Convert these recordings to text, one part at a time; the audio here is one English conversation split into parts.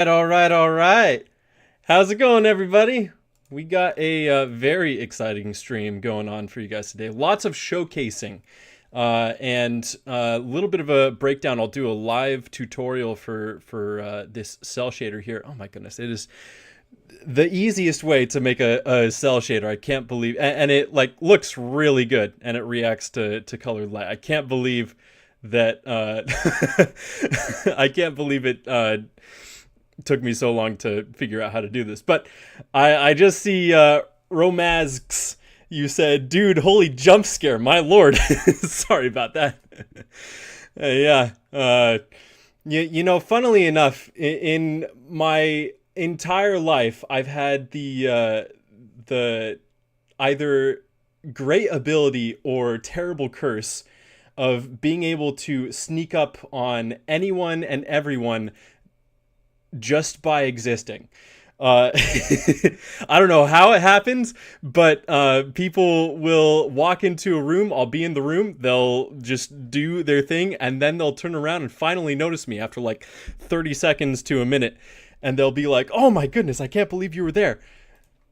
All right, all right. How's it going, everybody? We got a very exciting stream going on for you guys today. Lots of showcasing and a little bit of a breakdown. I'll do a live tutorial for this cell shader here. Oh my goodness, it is the easiest way to make a cell shader. I can't believe, and it like looks really good, and it reacts to colored light. I can't believe that. I can't believe it. Took me so long to figure out how to do this, but I just see Romazx. You said, dude, holy jump scare, my lord. Sorry about that. Yeah. Funnily enough, in my entire life, I've had the either great ability or terrible curse of being able to sneak up on anyone and everyone just by existing. I don't know how it happens, but people will walk into a room. I'll be in the room. They'll just do their thing, and then they'll turn around and finally notice me after like 30 seconds to a minute. And they'll be like, oh my goodness, I can't believe you were there.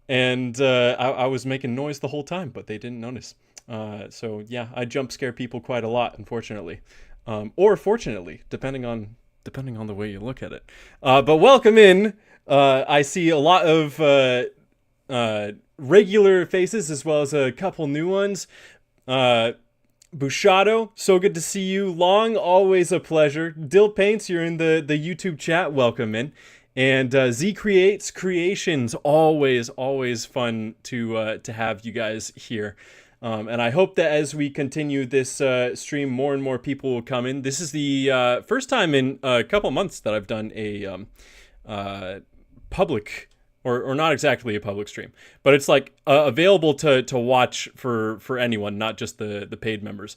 And I was making noise the whole time, but they didn't notice. So yeah, I jump scare people quite a lot, unfortunately. Or fortunately, depending on the way you look at it. But welcome in. I see a lot of regular faces as well as a couple new ones. Bushado, so good to see you. Long, always a pleasure. Dill Paints, you're in the YouTube chat. Welcome in. And Z Creates Creations, always fun to have you guys here. And I hope that as we continue this stream, more and more people will come in. This is the first time in a couple months that I've done a public, or not exactly a public stream, but it's like available to watch for anyone, not just the paid members.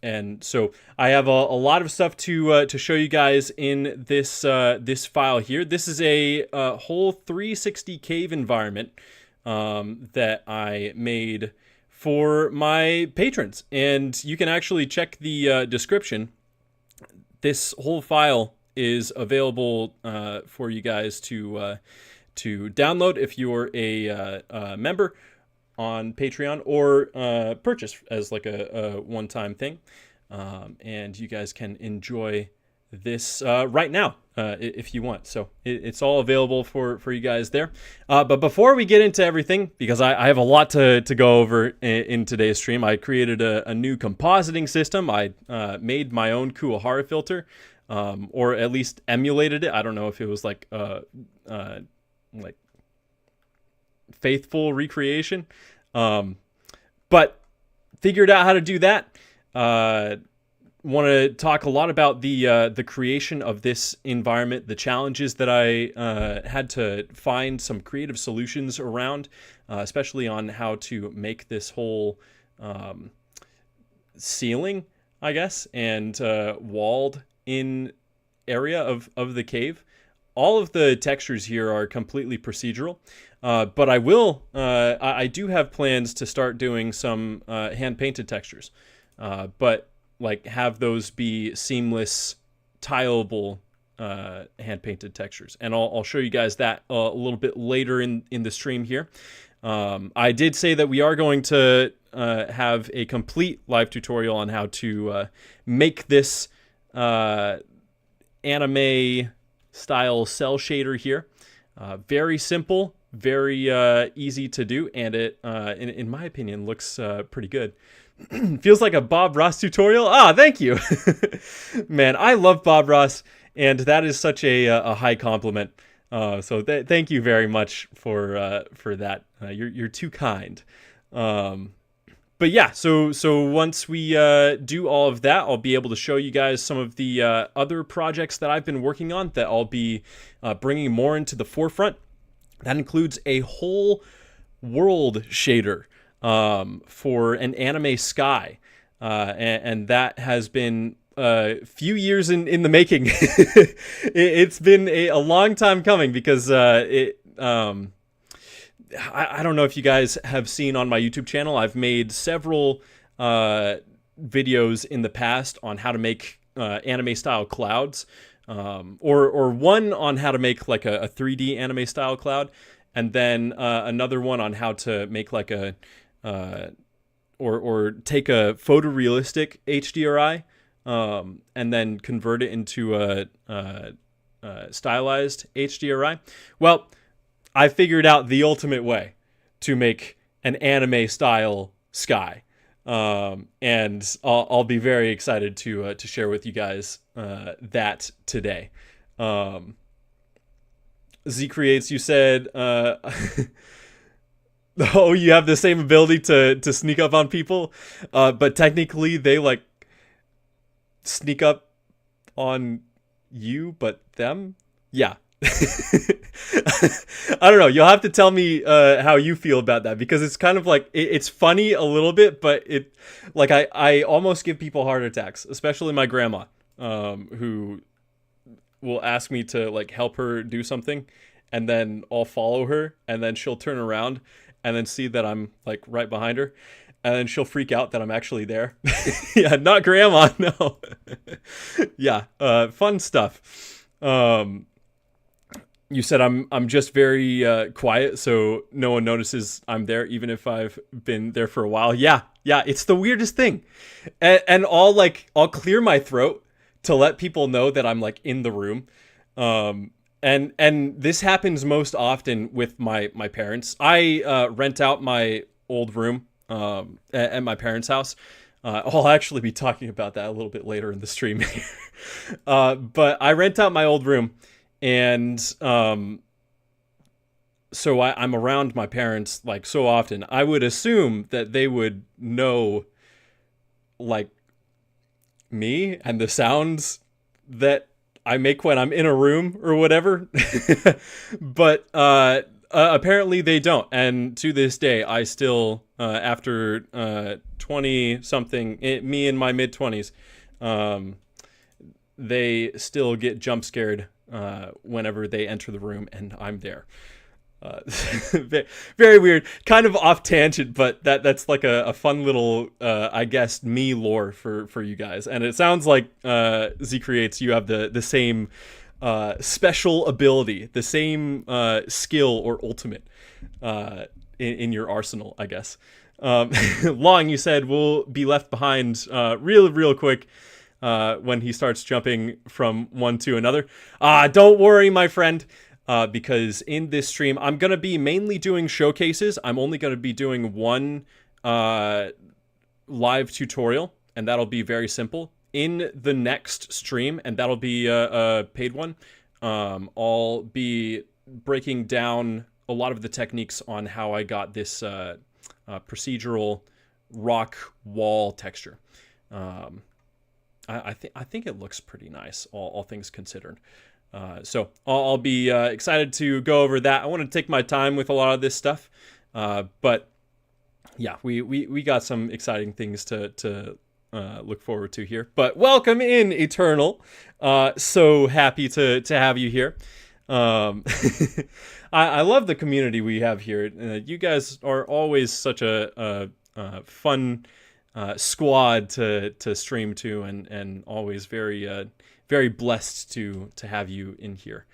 And so I have a lot of stuff to show you guys in this file here. This is a whole 360 cave environment that I made for my patrons, and you can actually check the description. This whole file is available for you guys to download if you're a member on Patreon, or purchase as like a one-time thing, and you guys can enjoy this right now if you want. So it's all available for you guys there. But before we get into everything, because I have a lot to go over in today's stream, I created a new compositing system. I made my own Kuwahara filter, or at least emulated it. I don't know if it was like faithful recreation, but figured out how to do that. Want to talk a lot about the creation of this environment, the challenges that I had to find some creative solutions around, especially on how to make this whole ceiling, I guess, and walled in area of the cave. All of the textures here are completely procedural, but I do have plans to start doing some hand-painted textures, but like have those be seamless, tileable hand-painted textures. And I'll show you guys that a little bit later in the stream here. I did say that we are going to have a complete live tutorial on how to make this anime style cell shader here. Very simple, very easy to do, and it, in my opinion, looks pretty good. Feels like a Bob Ross tutorial. Ah, thank you. Man, I love Bob Ross, and that is such a high compliment. So thank you very much for that. You're too kind. But yeah, so once we do all of that, I'll be able to show you guys some of the other projects that I've been working on that I'll be bringing more into the forefront. That includes a whole world shader for an anime sky, and that has been a few years in the making. It's been a long time coming, because I don't know if you guys have seen on my YouTube channel, I've made several videos in the past on how to make anime style clouds. or one on how to make like a 3D anime style cloud, and then another one on how to make like a or take a photorealistic HDRI, and then convert it into a stylized HDRI. Well, I figured out the ultimate way to make an anime style sky, and I'll be very excited to share with you guys that today. Z Creates, you said, oh, you have the same ability to sneak up on people, but technically they like sneak up on you, but them? Yeah. I don't know. You'll have to tell me how you feel about that, because it's kind of like it's funny a little bit, but it like I almost give people heart attacks, especially my grandma, who will ask me to like help her do something, and then I'll follow her, and then she'll turn around and then see that I'm like right behind her, and then she'll freak out that I'm actually there. Yeah, not grandma, no. Yeah, fun stuff. You said I'm just very quiet, so no one notices I'm there, even if I've been there for a while. Yeah, it's the weirdest thing, and I'll clear my throat to let people know that I'm like in the room. And this happens most often with my parents. I rent out my old room at my parents' house. I'll actually be talking about that a little bit later in the stream. But I rent out my old room, and so I'm around my parents like so often. I would assume that they would know like me and the sounds that I make when I'm in a room or whatever. But apparently they don't, and to this day I still after 20 something, me in my mid-20s, they still get jump scared whenever they enter the room and I'm there. Very weird, kind of off tangent, but that's like a fun little I guess me lore for you guys. And it sounds like Z Creates, you have the same special ability, the same skill or ultimate in your arsenal, I guess. Long, you said, will be left behind real quick when he starts jumping from one to another. Don't worry, my friend. Because in this stream, I'm going to be mainly doing showcases. I'm only going to be doing one live tutorial, and that'll be very simple. In the next stream, and that'll be a paid one, I'll be breaking down a lot of the techniques on how I got this procedural rock wall texture. I think it looks pretty nice, all things considered. So I'll be excited to go over that. I want to take my time with a lot of this stuff, but yeah, we got some exciting things to look forward to here. But welcome in, Eternal. So happy to have you here. I love the community we have here. You guys are always such a fun squad to stream to, and always very blessed to have you in here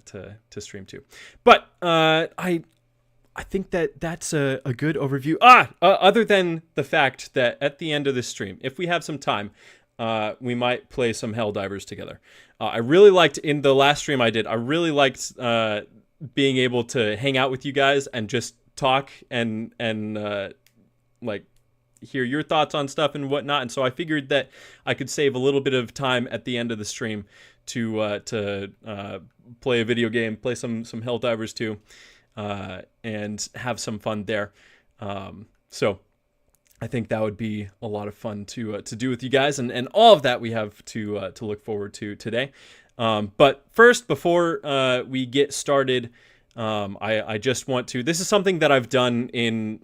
to stream to. But I think that's a good overview. Other than the fact that at the end of this stream, if we have some time, we might play some Helldivers together. I really liked, in the last stream I did, I really liked being able to hang out with you guys and just talk and like hear your thoughts on stuff and whatnot. And so I figured that I could save a little bit of time at the end of the stream to play a video game, play some Helldivers too, and have some fun there. So I think that would be a lot of fun to do with you guys, and all of that we have to look forward to today. But first, before we get started, I just want to, this is something that I've done in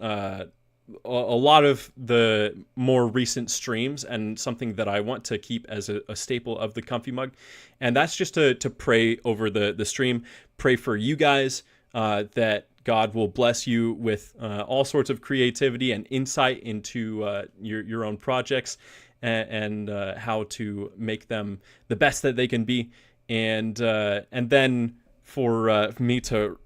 a lot of the more recent streams, and something that I want to keep as a staple of the Comfee mug, and that's just to pray over the stream, pray for you guys, that God will bless you with all sorts of creativity and insight into your own projects, and how to make them the best that they can be and then for me to,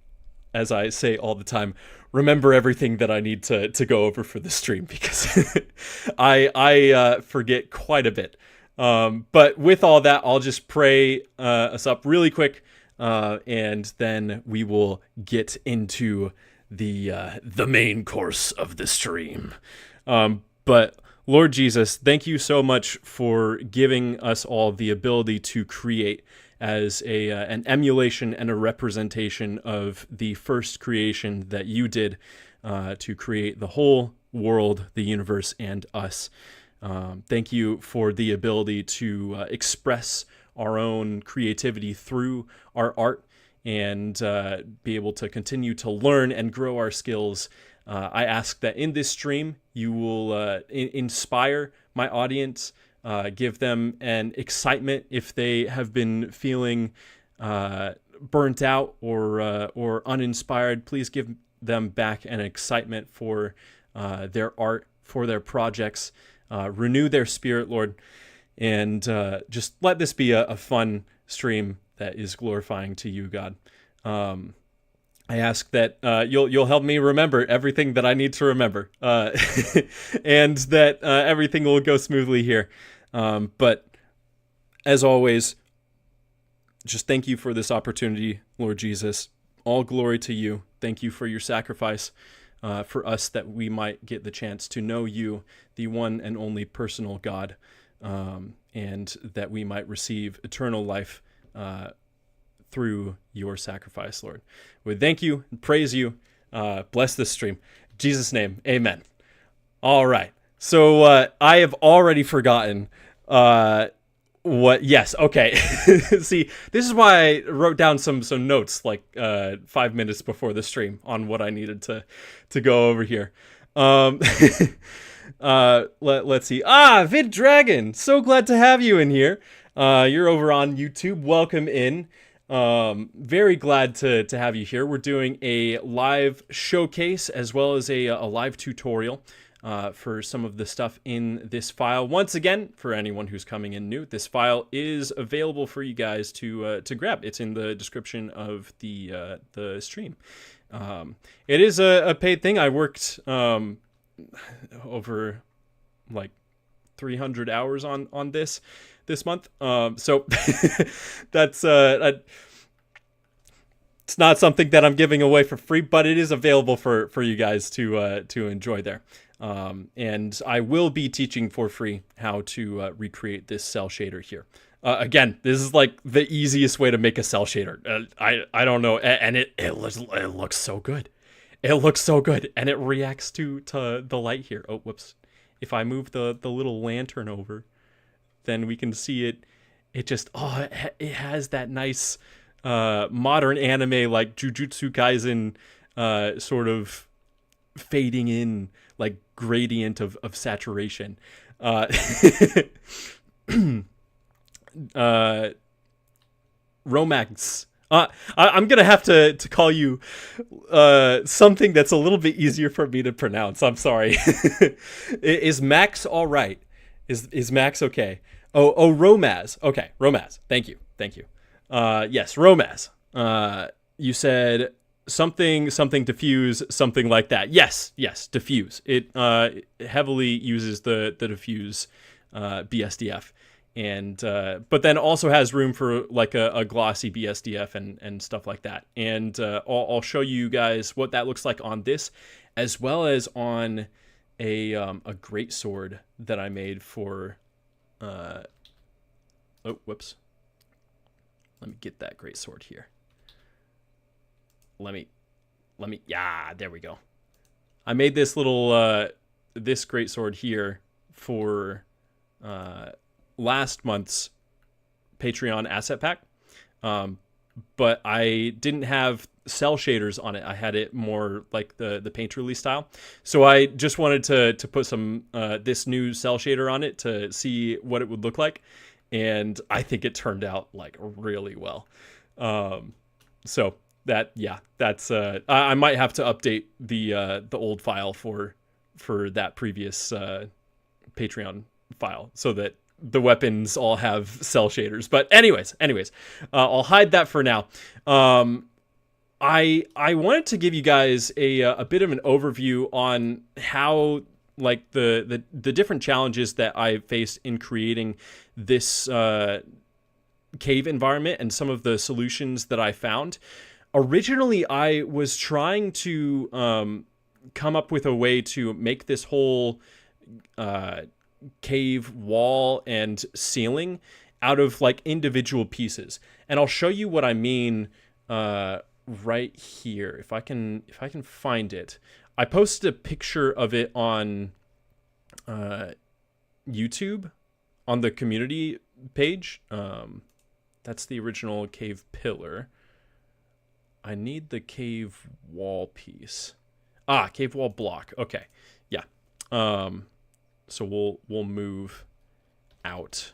as I say all the time, remember everything that I need to go over for the stream, because I forget quite a bit. But with all that, I'll just pray us up really quick, and then we will get into the main course of the stream. But Lord Jesus, thank you so much for giving us all the ability to create as an emulation and a representation of the first creation that you did to create the whole world, the universe, and us. Thank you for the ability to express our own creativity through our art, and be able to continue to learn and grow our skills. I ask that in this stream, you will inspire my audience, give them an excitement if they have been feeling burnt out or uninspired. Please give them back an excitement for their art, for their projects. Renew their spirit, Lord, and just let this be a fun stream that is glorifying to you, God. I ask that you'll help me remember everything that I need to remember, and that everything will go smoothly here. But as always, just thank you for this opportunity, Lord Jesus. All glory to you. Thank you for your sacrifice for us, that we might get the chance to know you, the one and only personal God, and that we might receive eternal life through your sacrifice, Lord. We thank you and praise you. Bless this stream. In Jesus' name, amen. All right. So I have already forgotten what. Yes. Okay. See, this is why I wrote down some notes like 5 minutes before the stream on what I needed to go over here. Let's see. Vid Dragon. So glad to have you in here. You're over on YouTube. Welcome in. Very glad to have you here. We're doing a live showcase as well as a live tutorial for some of the stuff in this file. Once again, for anyone who's coming in new, this file is available for you guys to grab. It's in the description of the stream. It is a paid thing. I worked over like 300 hours on this month. So that's it's not something that I'm giving away for free, but it is available for you guys to enjoy there. And I will be teaching for free how to recreate this cell shader here. Again, this is like the easiest way to make a cell shader. I don't know, and it looks so good. It looks so good, and it reacts to the light here. Oh, whoops! If I move the little lantern over, then we can see it. It just it has that nice modern anime like Jujutsu Kaisen sort of fading in, like gradient of saturation. Romax. I'm gonna have to call you something that's a little bit easier for me to pronounce. I'm sorry. Is Max all right? Is Max okay? Oh, Romaz. Okay, Romaz. Thank you. Yes, Romaz. You said something diffuse, something like that. Yes, diffuse. It heavily uses the diffuse BSDF, and but then also has room for like a glossy BSDF and stuff like that. And I'll show you guys what that looks like on this, as well as on a great sword that I made for. Oh, whoops. Let me get that great sword here. Let me. Yeah, there we go. I made this little this great sword here for last month's Patreon asset pack, but I didn't have cell shaders on it. I had it more like the paint release style, so I just wanted to put some this new cell shader on it to see what it would look like, and I think it turned out like really well. So that's I might have to update the old file for that previous Patreon file so that the weapons all have cell shaders. But anyways, I'll hide that for now. I wanted to give you guys a bit of an overview on how like the different challenges that I faced in creating this cave environment and some of the solutions that I found. Originally, I was trying to come up with a way to make this whole cave wall and ceiling out of like individual pieces, and I'll show you what I mean right here if I can find it. I posted a picture of it on YouTube on the community page. That's the original cave pillar. I need the cave wall piece. Cave wall block. Okay. Yeah. So we'll move out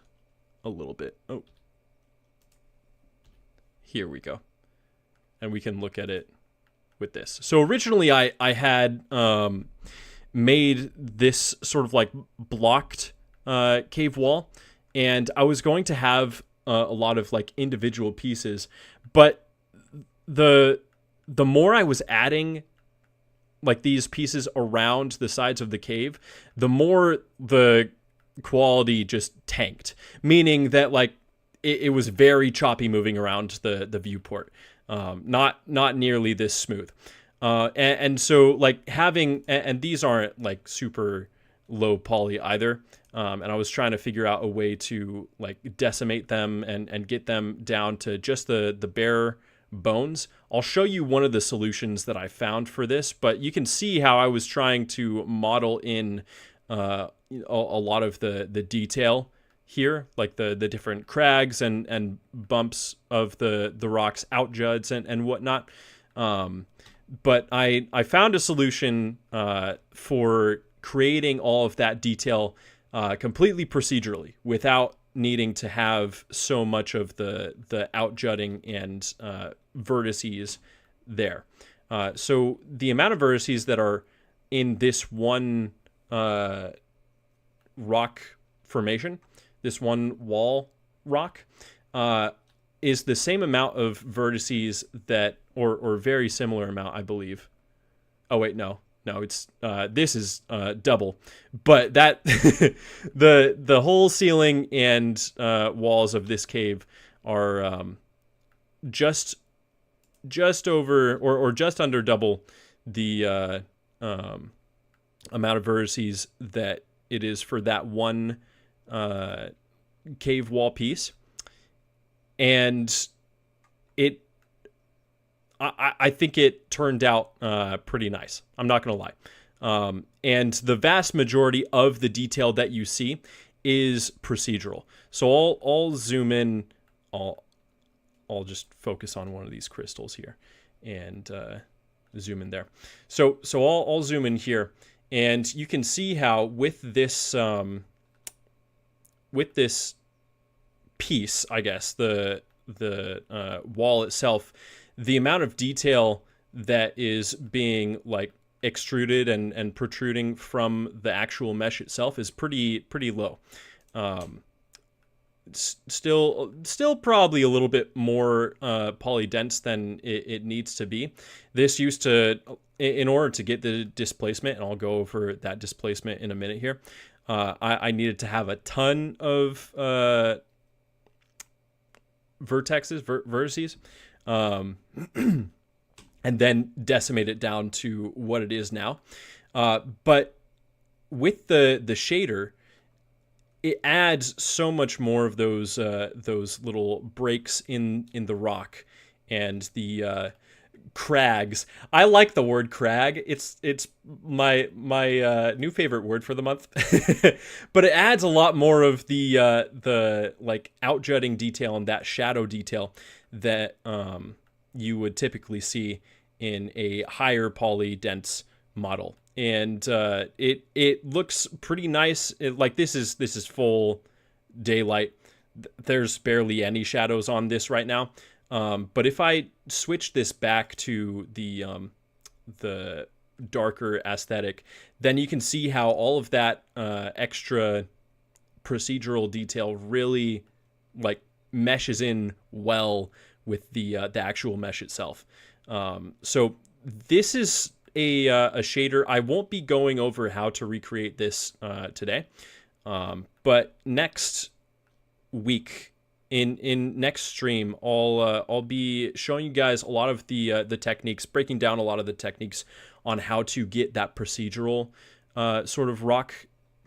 a little bit. Oh. Here we go. And we can look at it with this. So originally I had made this sort of like blocked cave wall, and I was going to have a lot of like individual pieces, but the more I was adding like these pieces around the sides of the cave, the more the quality just tanked, meaning that like it was very choppy moving around the viewport, not nearly this smooth. And so like having, and these aren't like super low poly either. And I was trying to figure out a way to like decimate them and get them down to just the bare bones. I'll show you one of the solutions that I found for this, but you can see how I was trying to model in a lot of the detail here, like the different crags and bumps of the rocks, out juds and whatnot. But I found a solution for creating all of that detail completely procedurally without needing to have so much of the outjutting and vertices there. So the amount of vertices that are in this one rock formation, this one wall rock, is the same amount of vertices that, or very similar amount, I believe. Oh wait, no, it's this is double, but that the whole ceiling and walls of this cave are just over or just under double the amount of vertices that it is for that one cave wall piece. And I think it turned out pretty nice. I'm not going to lie. And the vast majority of the detail that you see is procedural. So I'll zoom in. I'll just focus on one of these crystals here and zoom in there. So I'll zoom in here, and you can see how with this piece, I guess, the wall itself, the amount of detail that is being like extruded and protruding from the actual mesh itself is pretty low. Still probably a little bit more polydense than it needs to be. This used to, in order to get the displacement, and I'll go over that displacement in a minute here, I needed to have a ton of vertices, and then decimate it down to what it is now. But with the shader, it adds so much more of those little breaks in the rock and the crags. I like the word crag. It's my new favorite word for the month. But it adds a lot more of the like outjutting detail and that shadow detail that you would typically see in a higher poly dense model. And it looks pretty nice. Like this is full daylight. There's barely any shadows on this right now. But if I switch this back to the darker aesthetic, then you can see how all of that extra procedural detail really like meshes in well with the actual mesh itself. So this is a shader. I won't be going over how to recreate this today, but next week in next stream, I'll be showing you guys a lot of the techniques, breaking down a lot of the techniques on how to get that procedural sort of rock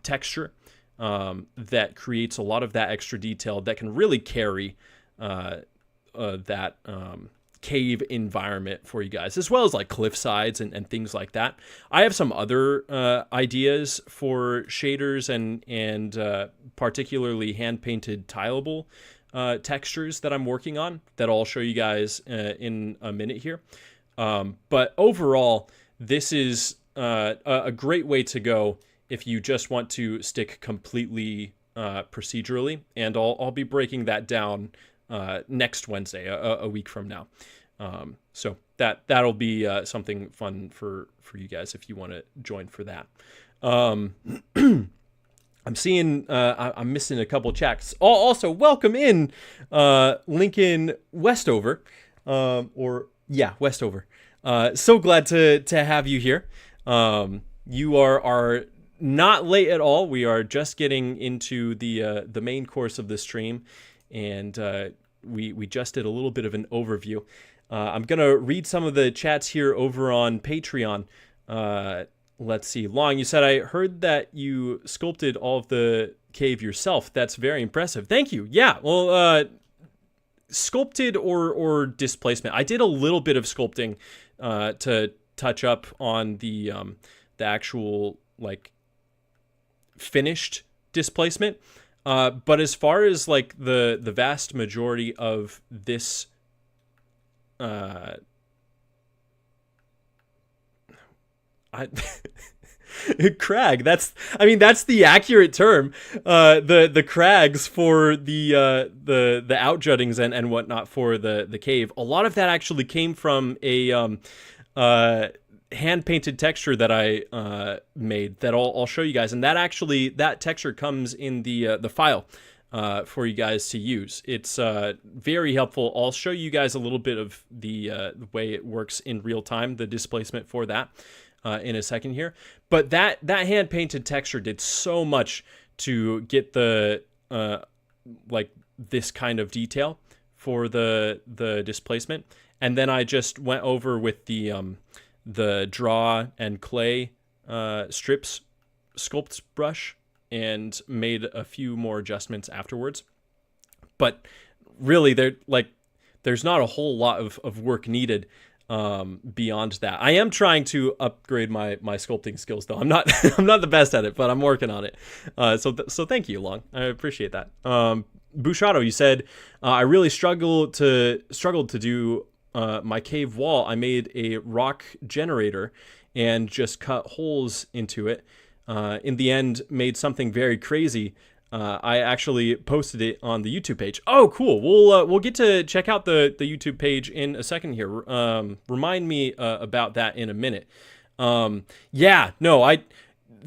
texture that creates a lot of that extra detail that can really carry that cave environment for you guys, as well as like cliff sides and things like that. I have some other ideas for shaders and particularly hand-painted tileable textures that I'm working on that I'll show you guys in a minute here. But overall, this is a great way to go if you just want to stick completely procedurally, and I'll be breaking that down next Wednesday, a week from now. So that'll be something fun for you guys if you want to join for that. I'm seeing I'm missing a couple chats. Also, welcome in Lincoln Westover, Westover. So glad to have you here. You are not late at all. We are just getting into the main course of the stream, and we just did a little bit of an overview. I'm gonna read some of the chats here over on Patreon. Let's see. Long, you said, I heard that you sculpted all of the cave yourself. That's very impressive. Thank you. Yeah, well, sculpted or displacement. I did a little bit of sculpting to touch up on the actual like finished displacement. But as far as like the vast majority of this crag, that's the accurate term. The crags for the outjuttings and whatnot for the cave. A lot of that actually came from a hand painted texture that I made that I'll show you guys, and that texture comes in the file for you guys to use. It's very helpful. I'll show you guys a little bit of the way it works in real time, the displacement for that in a second here. But that hand painted texture did so much to get the like this kind of detail for the displacement, and then I just went over with the draw and clay strips sculpt brush and made a few more adjustments afterwards. But really, there's not a whole lot of work needed beyond that. I am trying to upgrade my sculpting skills, though. I'm not the best at it, but I'm working on it. So thank you, Long. I appreciate that. Bushado, you said I really struggled to do my cave wall. I made a rock generator and just cut holes into it. In the end, made something very crazy. I actually posted it on the YouTube page. Oh, cool. We'll get to check out the YouTube page in a second here. Remind me about that in a minute.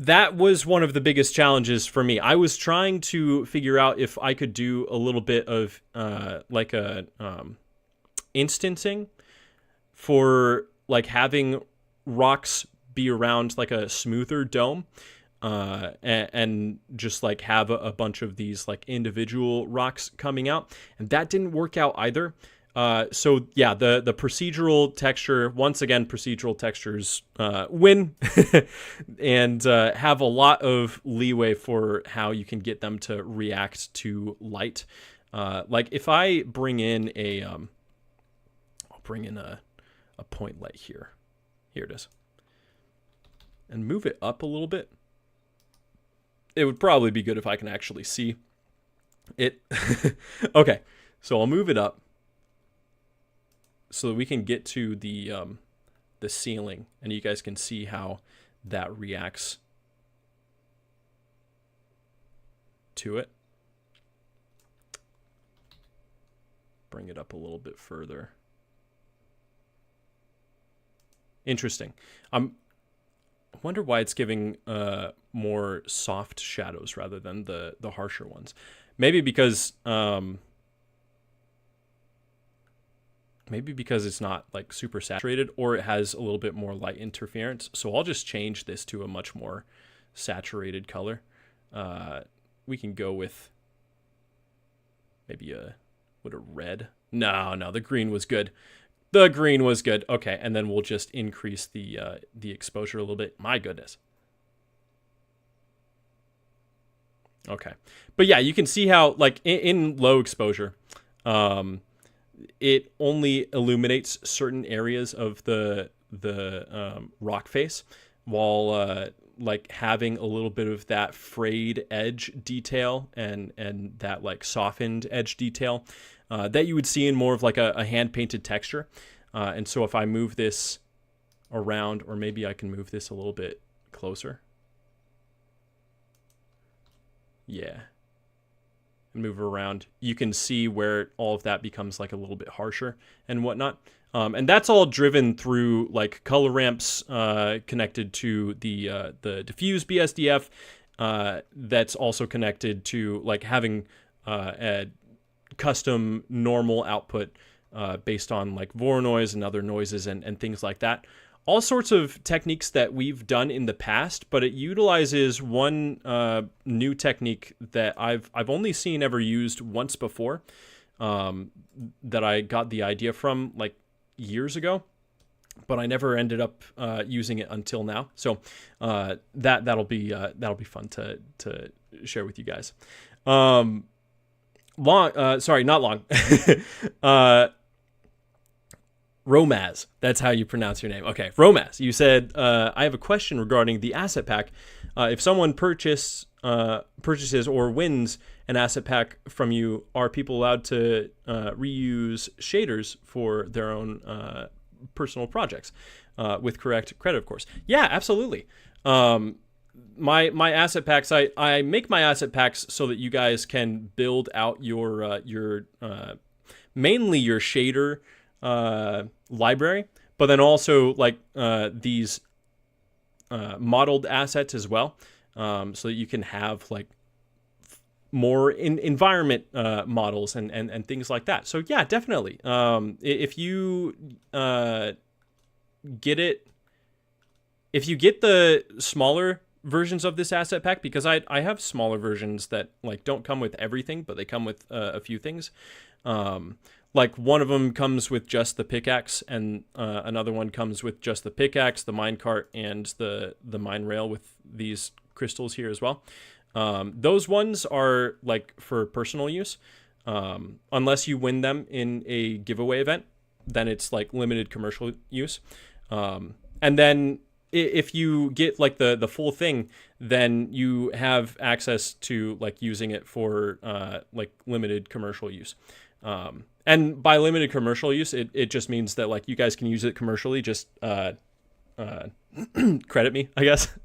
That was one of the biggest challenges for me. I was trying to figure out if I could do a little bit of like a instancing for like having rocks be around like a smoother dome, and just like have a bunch of these like individual rocks coming out, and that didn't work out either. So yeah, the procedural texture, once again, procedural textures win and have a lot of leeway for how you can get them to react to light. Like if I bring in I'll bring in a point light here. Here it is. And move it up a little bit. It would probably be good if I can actually see it. Okay, so I'll move it up so that we can get to the ceiling, and you guys can see how that reacts to it. Bring it up a little bit further. Interesting. wonder why it's giving more soft shadows rather than the harsher ones. Maybe because it's not like super saturated, or it has a little bit more light interference. So I'll just change this to a much more saturated color. We can go with maybe a red. No, the green was good. The green was good. Okay, and then we'll just increase the exposure a little bit. My goodness. Okay, but yeah, you can see how like in low exposure, it only illuminates certain areas of the rock face, while like having a little bit of that frayed edge detail and that like softened edge detail that you would see in more of like a hand painted texture. And so if I move this around, or maybe I can move this a little bit closer. Yeah. And move it around, you can see where all of that becomes like a little bit harsher and whatnot. And that's all driven through like color ramps connected to the diffuse BSDF. That's also connected to like having a custom normal output based on like Voronoi and other noises and things like that. All sorts of techniques that we've done in the past, but it utilizes one new technique that I've only seen ever used once before, that I got the idea from like years ago, but I never ended up using it until now. So that'll be fun to share with you guys. Not long. Romaz, that's how you pronounce your name. Okay, Romaz, you said, I have a question regarding the asset pack. If someone purchases or wins an asset pack from you, are people allowed to reuse shaders for their own personal projects with correct credit, of course? Yeah, absolutely. My asset packs, I make my asset packs so that you guys can build out your mainly your shader library, but then also like these modeled assets as well, so that you can have like more environment models and things like that. So yeah, definitely. If you get the smaller versions of this asset pack, because I have smaller versions that like don't come with everything, but they come with a few things. Like one of them comes with just the pickaxe, and another one comes with just the pickaxe, the minecart, and the mine rail with these crystals here as well. Those ones are like for personal use. Unless you win them in a giveaway event, then it's like limited commercial use. And then if you get like the full thing, then you have access to like using it for like limited commercial use. And by limited commercial use, it just means that like you guys can use it commercially. Just credit me, I guess.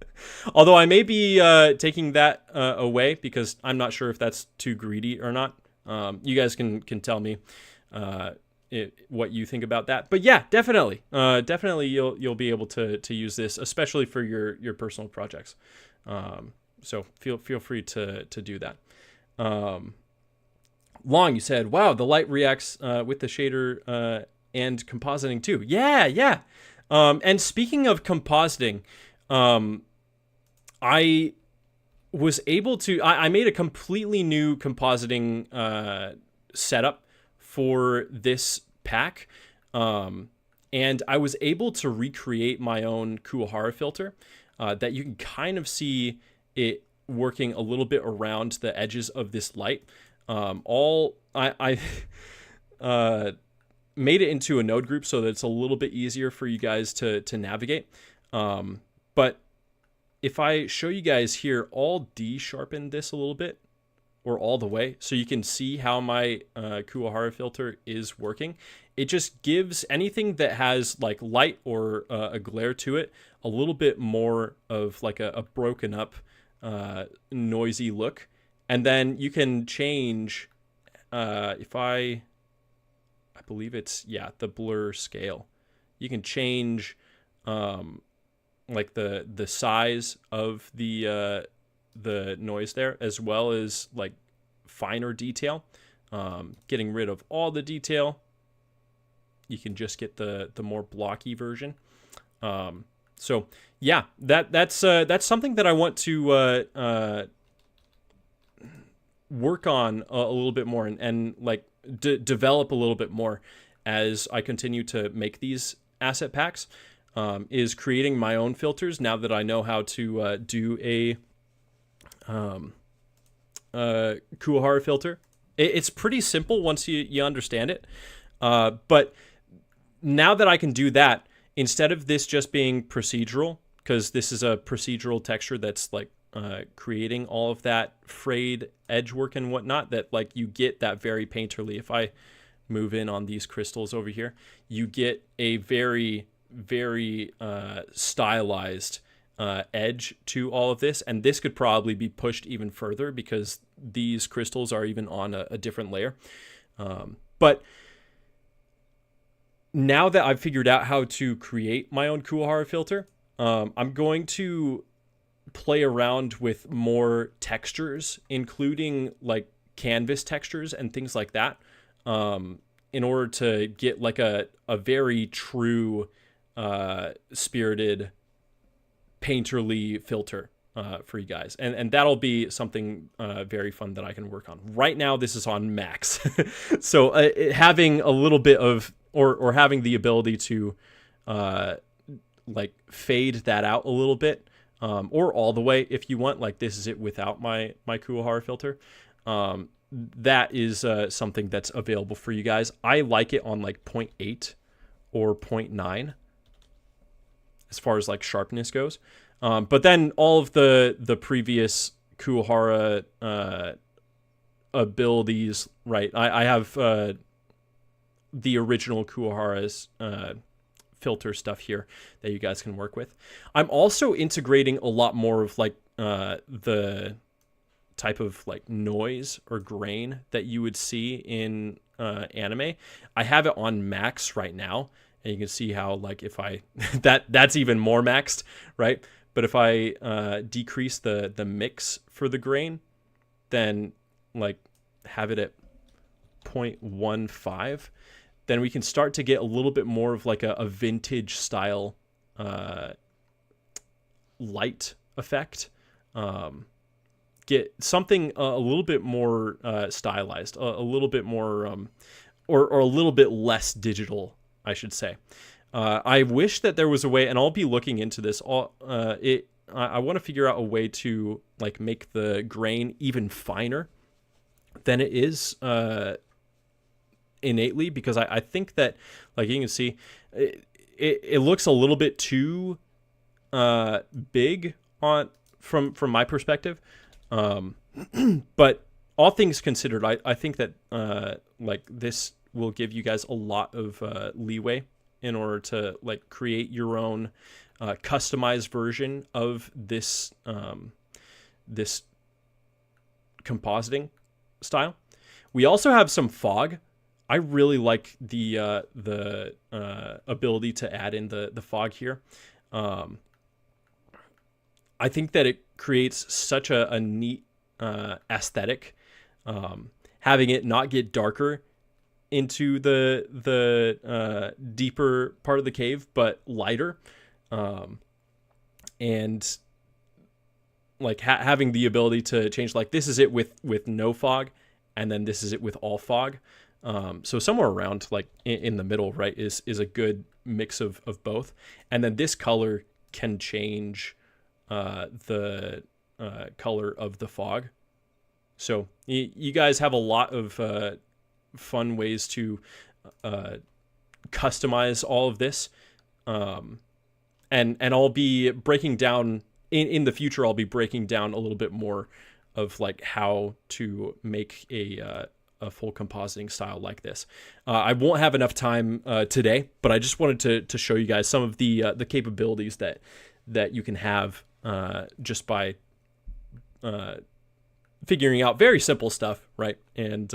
Although I may be taking that away, because I'm not sure if that's too greedy or not. You guys can tell me what you think about that. But yeah, definitely you'll be able to use this, especially for your personal projects. So feel free to do that. Long, you said, wow, the light reacts with the shader and compositing too. Yeah. And speaking of compositing, I was able to, I made a completely new compositing setup for this pack. And I was able to recreate my own Kuwahara filter that you can kind of see it working a little bit around the edges of this light. I made it into a node group so that it's a little bit easier for you guys to navigate. But if I show you guys here, I'll de-sharpen this a little bit, or all the way, so you can see how my Kuwahara filter is working. It just gives anything that has like light or a glare to it a little bit more of like a broken up, noisy look. And then you can change, if I believe it's, the blur scale. You can change like the size of the noise there, as well as like finer detail. Getting rid of all the detail, you can just get the more blocky version. So yeah, that's something that I want to work on a little bit more, and like develop a little bit more as I continue to make these asset packs. Is creating my own filters now that I know how to do a Kuwahara filter. It's pretty simple once you understand it. But now that I can do that, instead of this just being procedural, because this is a procedural texture that's like creating all of that frayed edge work and whatnot, that like you get that very painterly. If I move in on these crystals over here, you get a very, very stylized edge to all of this, and this could probably be pushed even further because these crystals are even on a different layer. But now that I've figured out how to create my own Kuwahara filter, I'm going to play around with more textures, including like canvas textures and things like that, in order to get like a very true spirited painterly filter for you guys, and that'll be something very fun that I can work on. Right now this is on max, so having a little bit of or having the ability to like fade that out a little bit, or all the way if you want, like this is it without my Kuwahara filter. That is something that's available for you guys. I like it on like 0.8 or 0.9 as far as like sharpness goes. But then all of the previous Kuwahara abilities, right? I have the original Kuwahara's filter stuff here that you guys can work with. I'm also integrating a lot more of like the type of like noise or grain that you would see in anime. I have it on max right now, and you can see how like if I that's even more maxed, right? But if I decrease the mix for the grain, then like have it at 0.15, then we can start to get a little bit more of like a vintage style light effect. Get something a little bit more stylized, a little bit more, or a little bit less digital, I should say. I wish that there was a way, and I'll be looking into this. I want to figure out a way to like make the grain even finer than it is innately, because I think that, like you can see, it looks a little bit too big on from my perspective. But all things considered, I think that like this will give you guys a lot of leeway in order to like create your own customized version of this this compositing style. We also have some fog. I really like the ability to add in the fog here. I think that it creates such a neat aesthetic. Having it not get darker into the deeper part of the cave, but lighter, and like having the ability to change, like this is it with no fog, and then this is it with all fog. So somewhere around like in the middle, right, is a good mix of both. And then this color can change the color of the fog. So you guys have a lot of fun ways to customize all of this. And I'll be breaking down in the future. I'll be breaking down a little bit more of like how to make a full compositing style like this. I won't have enough time today, but I just wanted to show you guys some of the capabilities that you can have just by figuring out very simple stuff, right? And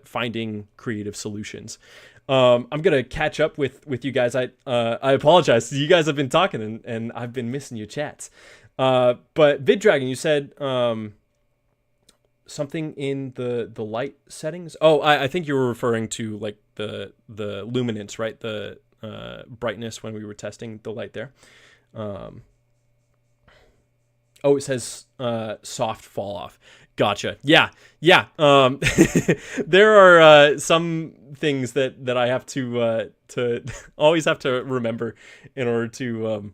finding creative solutions. I'm gonna catch up with you guys. I apologize. You guys have been talking, and I've been missing your chats. But VidDragon, you said something in the light settings. Oh, I think you were referring to like the luminance, right? The brightness when we were testing the light there. Oh, it says soft fall off. Gotcha. Yeah. There are some things that I have to always have to remember in order to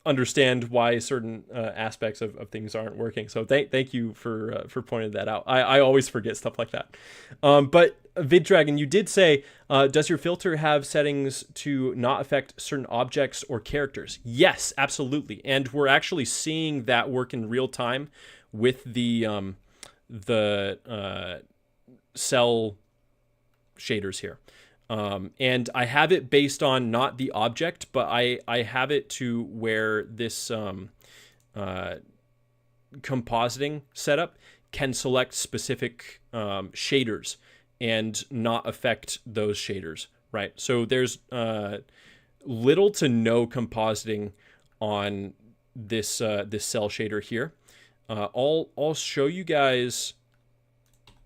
understand why certain aspects of things aren't working. So thank you for pointing that out. I always forget stuff like that. But VidDragon, you did say, does your filter have settings to not affect certain objects or characters? Yes, absolutely. And we're actually seeing that work in real time with the cell shaders here. And I have it based on not the object, but I have it to where this compositing setup can select specific shaders and not affect those shaders, right? So there's little to no compositing on this this cell shader here. I'll show you guys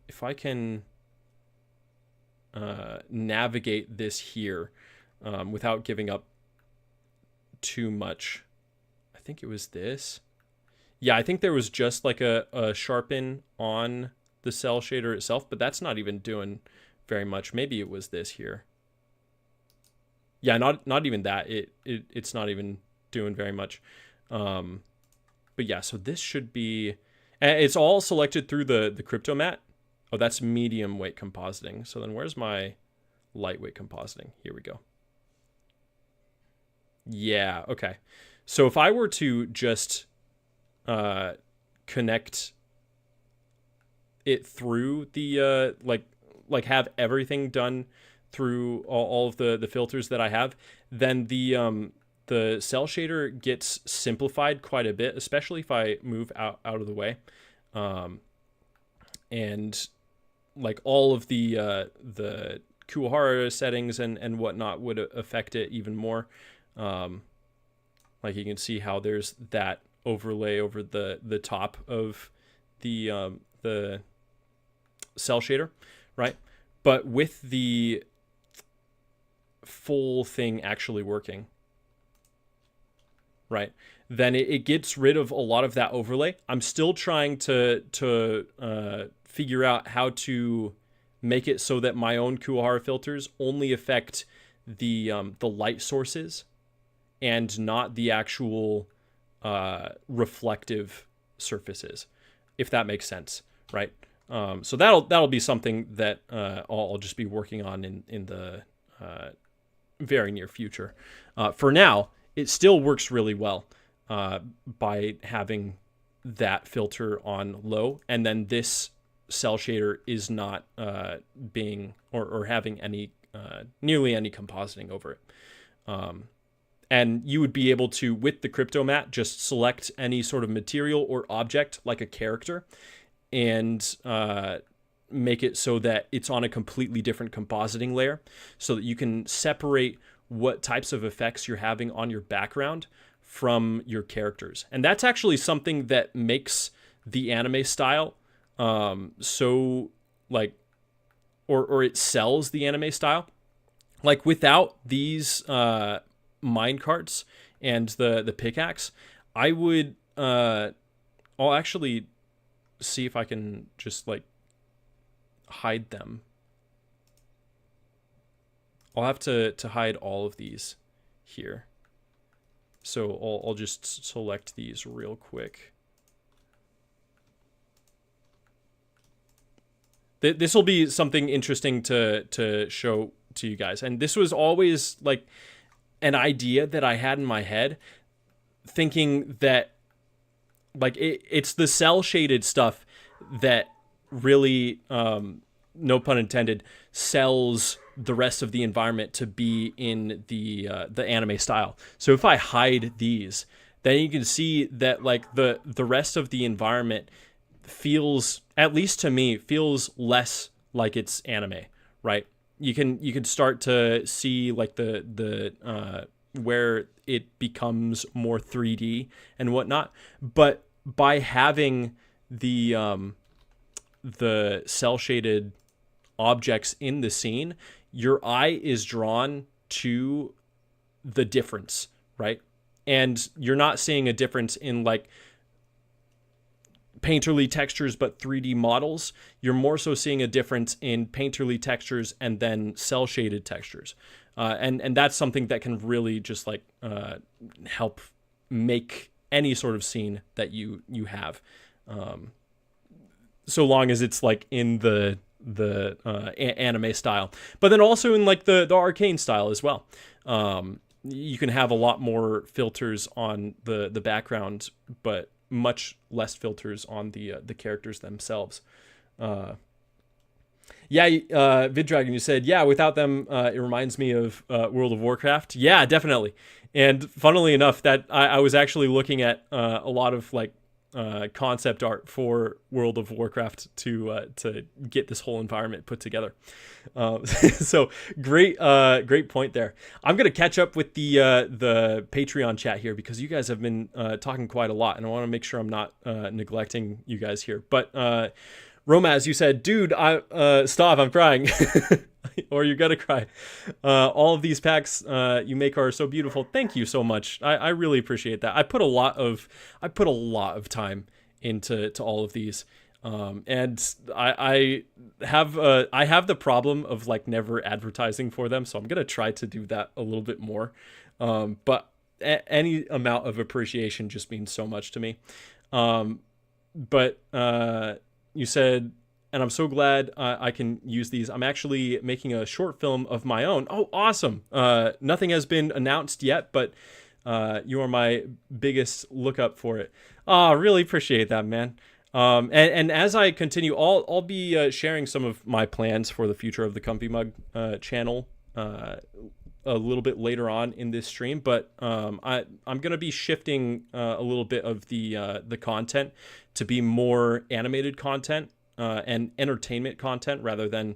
if I can navigate this here without giving up too much. I think it was this. Yeah, I think there was just like a sharpen on the cell shader itself, but that's not even doing very much. Maybe it was this here. Yeah, not even that. It's not even doing very much. But yeah, so this should be, it's all selected through the crypto mat. Oh, that's medium weight compositing. So then where's my lightweight compositing? Here we go. Yeah, okay. So if I were to just connect it through the like have everything done through all of the filters that I have, then the cell shader gets simplified quite a bit, especially if I move out of the way. And like all of the Kuwahara settings and whatnot would affect it even more. Like you can see how there's that overlay over the top of the cell shader, right? But with the full thing actually working, right, then it gets rid of a lot of that overlay. I'm still trying to figure out how to make it so that my own Kuwahara filters only affect the light sources and not the actual reflective surfaces, if that makes sense, right? So that'll be something that I'll just be working on in the very near future. For now, it still works really well by having that filter on low, and then this cell shader is not being or having any nearly any compositing over it. And you would be able to, with the crypto mat, just select any sort of material or object like a character and make it so that it's on a completely different compositing layer so that you can separate what types of effects you're having on your background from your characters. And that's actually something that makes the anime style so like, or it sells the anime style. Like without these mine carts and the pickaxe, I would I'll actually see if I can just like hide them. I'll have to hide all of these here. So I'll just select these real quick. This will be something interesting to show to you guys. And this was always like an idea that I had in my head, thinking that like it's the cell shaded stuff that really, no pun intended, sells the rest of the environment to be in the anime style. So if I hide these, then you can see that like the rest of the environment feels, at least to me, feels less like it's anime, right? You can start to see like the where it becomes more 3D and whatnot. But by having the cell shaded objects in the scene, your eye is drawn to the difference, right? And you're not seeing a difference in like painterly textures but 3D models. You're more so seeing a difference in painterly textures and then cell shaded textures, and that's something that can really just like help make any sort of scene that you have, so long as it's like in the anime style, but then also in like the arcane style as well. You can have a lot more filters on the background, but much less filters on the characters themselves. VidDragon, you said, yeah, without them, it reminds me of World of Warcraft. Yeah, definitely. And funnily enough, that I was actually looking at a lot of like concept art for World of Warcraft to get this whole environment put together. So great point there. I'm gonna catch up with the Patreon chat here because you guys have been talking quite a lot, and I want to make sure I'm not neglecting you guys here. But Romaz, you said, dude, stop, I'm crying. Or you're gonna cry. All of these packs you make are so beautiful. Thank you so much. I really appreciate that. I put a lot of time into all of these, and I have the problem of like never advertising for them, so I'm gonna try to do that a little bit more. But any amount of appreciation just means so much to me. But you said, and I'm so glad I can use these. I'm actually making a short film of my own. Oh, awesome. Nothing has been announced yet, but you are my biggest lookup for it. Really appreciate that, man. And as I continue, I'll be sharing some of my plans for the future of the Comfee Mug channel a little bit later on in this stream, but I'm going to be shifting a little bit of the content to be more animated content and entertainment content rather than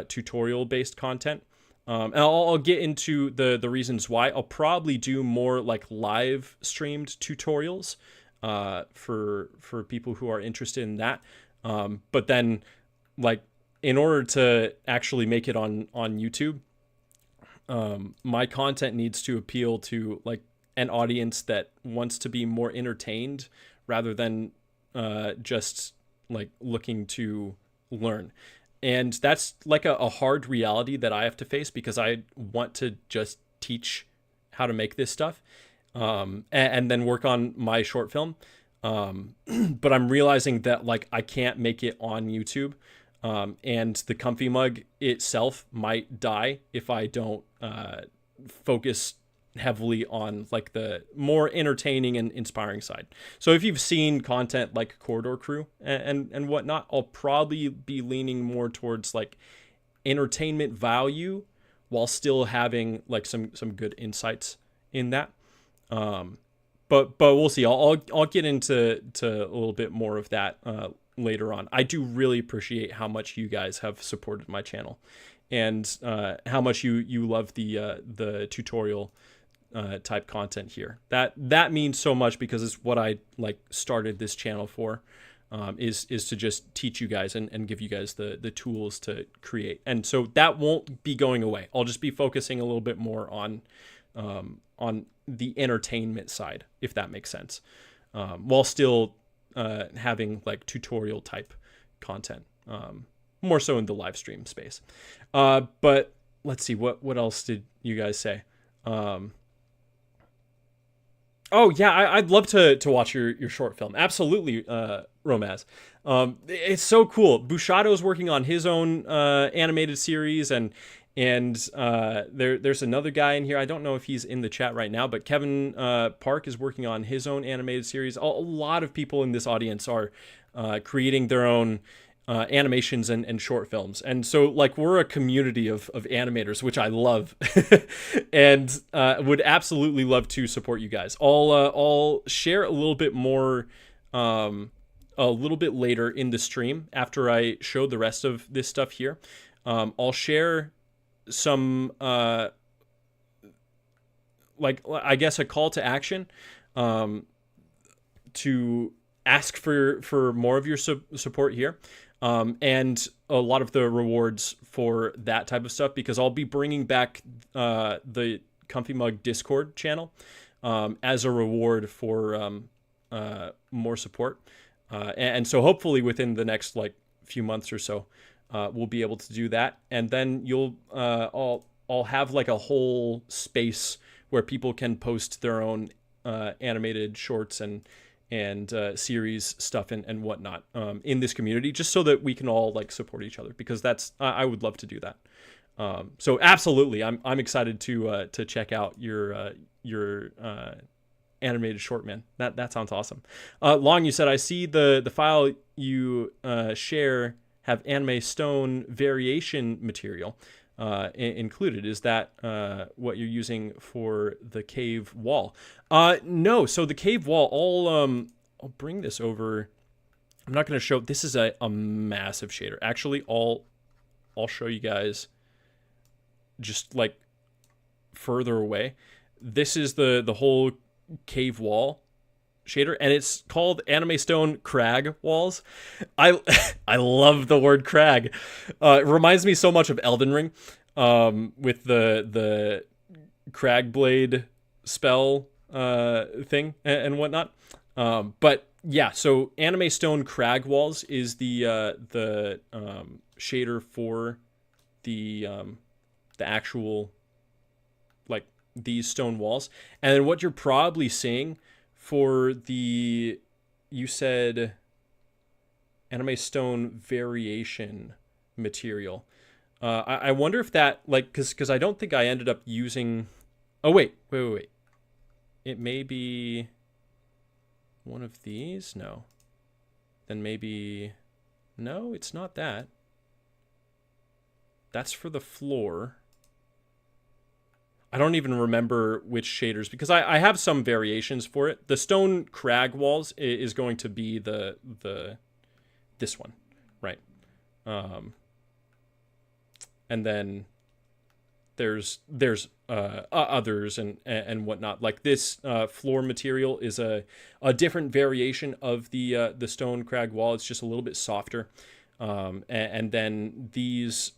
tutorial based content. And I'll get into the reasons why. I'll probably do more like live streamed tutorials for people who are interested in that. But then like in order to actually make it on YouTube, my content needs to appeal to like an audience that wants to be more entertained rather than just like looking to learn. And that's like a hard reality that I have to face because I want to just teach how to make this stuff, and then work on my short film. But I'm realizing that like I can't make it on YouTube, and the Comfee Mug itself might die if I don't focus heavily on like the more entertaining and inspiring side. So if you've seen content like Corridor Crew and whatnot, I'll probably be leaning more towards like entertainment value while still having like some good insights in that. But we'll see. I'll get into a little bit more of that later on. I do really appreciate how much you guys have supported my channel, and how much you love the tutorial type content here. That means so much because it's what I like started this channel for, is to just teach you guys and give you guys the tools to create. And so that won't be going away. I'll just be focusing a little bit more on the entertainment side, if that makes sense, while still having like tutorial type content, more so in the live stream space. But let's see, what else did you guys say? Oh yeah, I'd love to watch your short film. Absolutely, Romaz. It's so cool. Bushato's working on his own animated series, and there's another guy in here. I don't know if he's in the chat right now, but Kevin Park is working on his own animated series. A lot of people in this audience are creating their own animations and short films, and so like we're a community of animators, which I love, and would absolutely love to support you guys. I'll share a little bit more a little bit later in the stream after I show the rest of this stuff here. I'll share some like, I guess, a call to action to ask for more of your support here, and a lot of the rewards for that type of stuff, because I'll be bringing back the Comfy Mug Discord channel as a reward for more support, and so hopefully within the next like few months or so, we'll be able to do that, and then I'll have like a whole space where people can post their own animated shorts and series stuff and whatnot in this community, just so that we can all like support each other, because that's I would love to do that. So absolutely, I'm excited to check out your animated short, man. That sounds awesome. Long, you said, I see the file you share have anime stone variation material included. Is that what you're using for the cave wall? No. So the cave wall, I'll bring this over. I'm not going to show. This is a massive shader. Actually, I'll show you guys just like further away. This is the whole cave wall shader, and it's called Anime Stone Crag Walls. I love the word crag. It reminds me so much of Elden Ring, with the crag blade spell thing and whatnot. But yeah, so Anime Stone Crag Walls is the shader for the actual like these stone walls, and then what you're probably seeing for you said anime stone variation material. I wonder if that, like, because I don't think I ended up using. Oh wait. It may be one of these. No. Then maybe. No, it's not that. That's for the floor. I don't even remember which shaders, because I have some variations for it. The stone crag walls is going to be this one, right? And then there's others and whatnot. Like this floor material is a different variation of the stone crag wall. It's just a little bit softer. And then these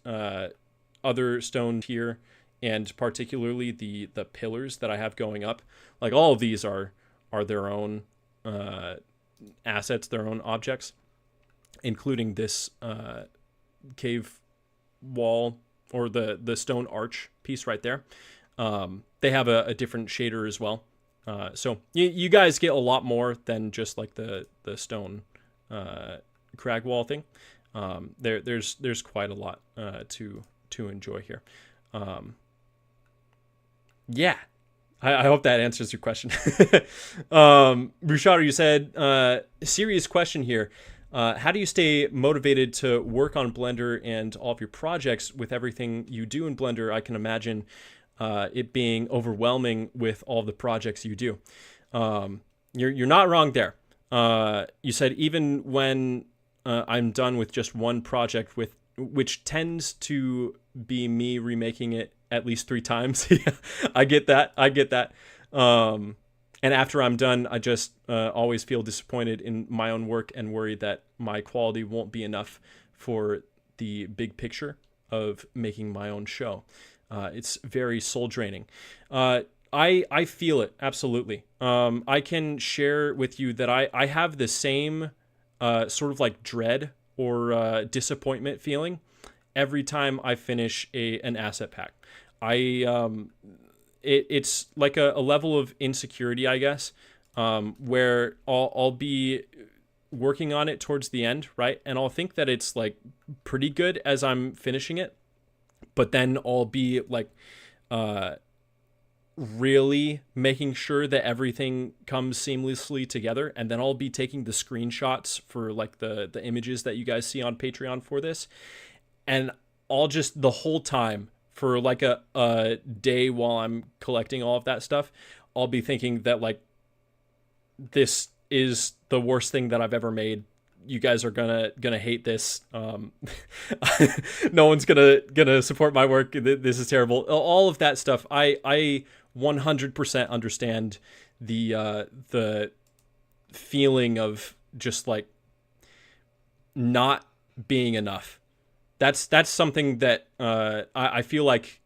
other stones here, and particularly the pillars that I have going up, like all of these are their own assets, their own objects, including this cave wall, or the stone arch piece right there. They have a different shader as well. So you guys get a lot more than just like the stone crag wall thing. There's quite a lot to enjoy here. Yeah, I hope that answers your question. Bouchard, you said, serious question here. How do you stay motivated to work on Blender and all of your projects with everything you do in Blender? I can imagine it being overwhelming with all the projects you do. You're not wrong there. You said even when I'm done with just one project, which tends to be me remaking it at least 3 times. I get that. And after I'm done, I just always feel disappointed in my own work and worry that my quality won't be enough for the big picture of making my own show. It's very soul draining. I feel it, absolutely. I can share with you that I have the same sort of like dread or disappointment feeling every time I finish an asset pack. It's like a level of insecurity, I guess, where I'll be working on it towards the end, right? And I'll think that it's like pretty good as I'm finishing it, but then I'll be like really making sure that everything comes seamlessly together, and then I'll be taking the screenshots for like the images that you guys see on Patreon for this, and I'll just the whole time, for like a day while I'm collecting all of that stuff, I'll be thinking that like this is the worst thing that I've ever made you guys are gonna hate this. No one's gonna support my work. This is terrible. All of that stuff. I 100% understand the feeling of just like not being enough. That's something that I feel like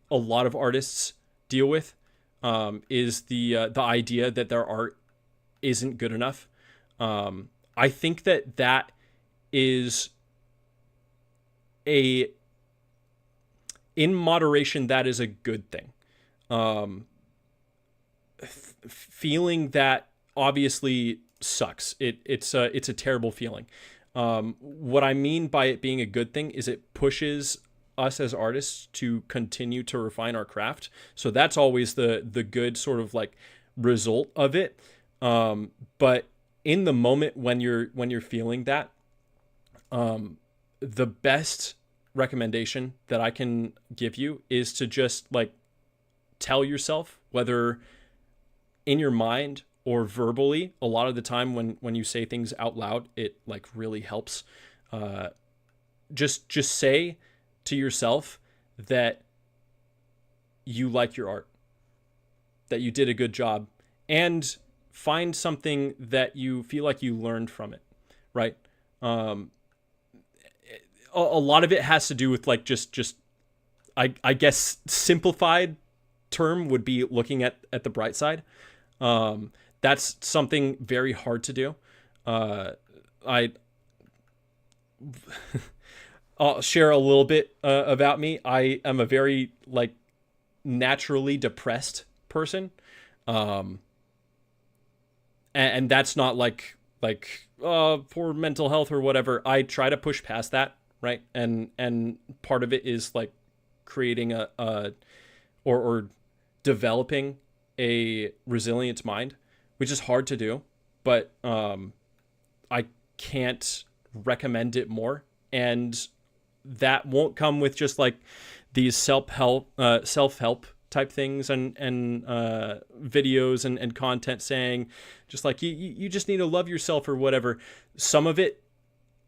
a lot of artists deal with. Is the idea that their art isn't good enough. I think that is in moderation, that is a good thing. Feeling that obviously sucks. It's a terrible feeling. What I mean by it being a good thing is it pushes us as artists to continue to refine our craft. So that's always the good sort of like result of it. But in the moment when you're feeling that, the best recommendation that I can give you is to just like tell yourself, whether in your mind or verbally. A lot of the time when you say things out loud, it like really helps. Just say to yourself that you like your art, that you did a good job, and find something that you feel like you learned from it, right? A lot of it has to do with like just I guess simplified term would be looking at the bright side. That's something very hard to do. I'll share a little bit about me. I am a very like naturally depressed person. And that's not like for mental health or whatever. I try to push past that, right? And part of it is like creating or developing a resilient mind, which is hard to do, but I can't recommend it more. And that won't come with just like these self-help type things and videos and content saying just like you just need to love yourself or whatever. Some of it,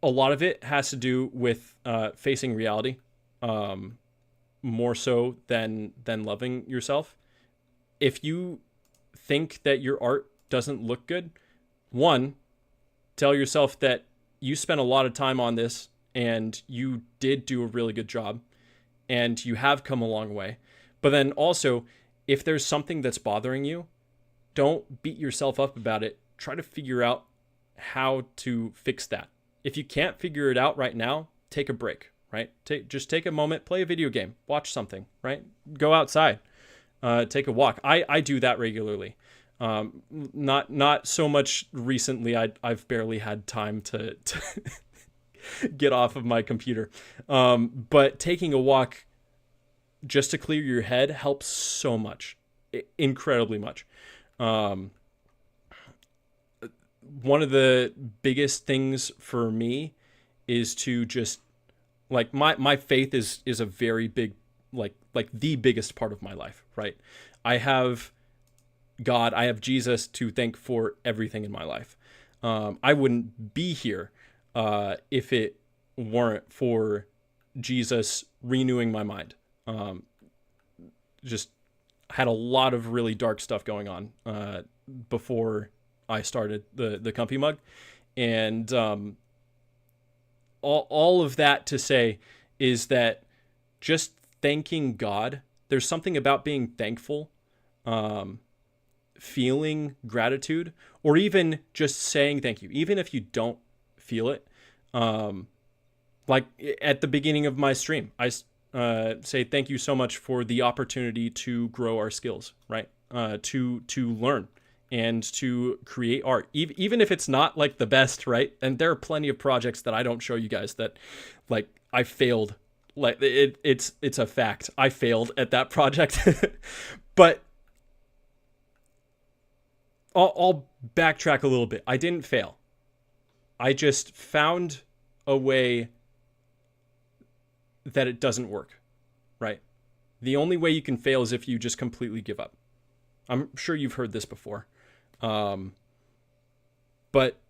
a lot of it has to do with facing reality, more so than loving yourself. If you think that your art doesn't look good, one, tell yourself that you spent a lot of time on this and you did do a really good job and you have come a long way. But then also, if there's something that's bothering you, don't beat yourself up about it. Try to figure out how to fix that. If you can't figure it out right now, take a break, right? Just take a moment, play a video game, watch something, right? Go outside, take a walk. I do that regularly. Not so much recently. I've barely had time to get off of my computer. But taking a walk just to clear your head helps so much, incredibly much. One of the biggest things for me is to just like my faith is a very big, like the biggest part of my life, right? I have God, I have Jesus to thank for everything in my life. I wouldn't be here if it weren't for Jesus renewing my mind. Just had a lot of really dark stuff going on before I started the Comfee mug, and all of that to say is that just thanking God. There's something about being thankful, feeling gratitude, or even just saying thank you, even if you don't feel it. Like at the beginning of my stream, I say thank you so much for the opportunity to grow our skills, right? To learn and to create art, even if it's not like the best, right? And there are plenty of projects that I don't show you guys that like I failed. Like it's a fact. I failed at that project, but I'll backtrack a little bit. I didn't fail. I just found a way that it doesn't work, right? The only way you can fail is if you just completely give up. I'm sure you've heard this before. But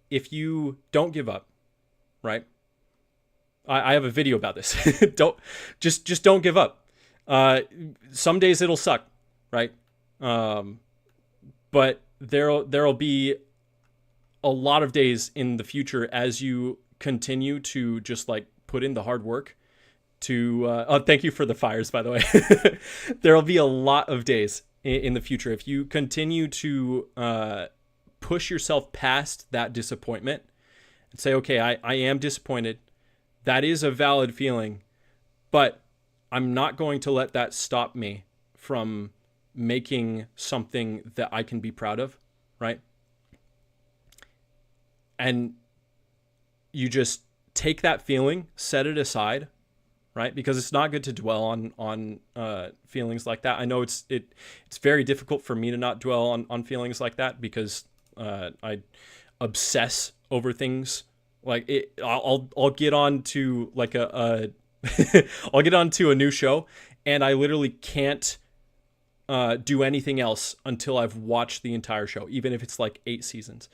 if you don't give up, right? I have a video about this. Don't just don't give up. Some days it'll suck, right? But there'll be a lot of days in the future as you continue to just like put in the hard work to thank you for the fires, by the way. There'll be a lot of days in the future if you continue to push yourself past that disappointment and say, okay, I am disappointed. That is a valid feeling, but I'm not going to let that stop me from making something that I can be proud of, right? And you just take that feeling, set it aside, right? Because it's not good to dwell on feelings like that. I know it's very difficult for me to not dwell on feelings like that because I obsess over things. Like I'll get on to like I'll get on to a new show and I literally can't do anything else until I've watched the entire show, even if it's like 8 seasons.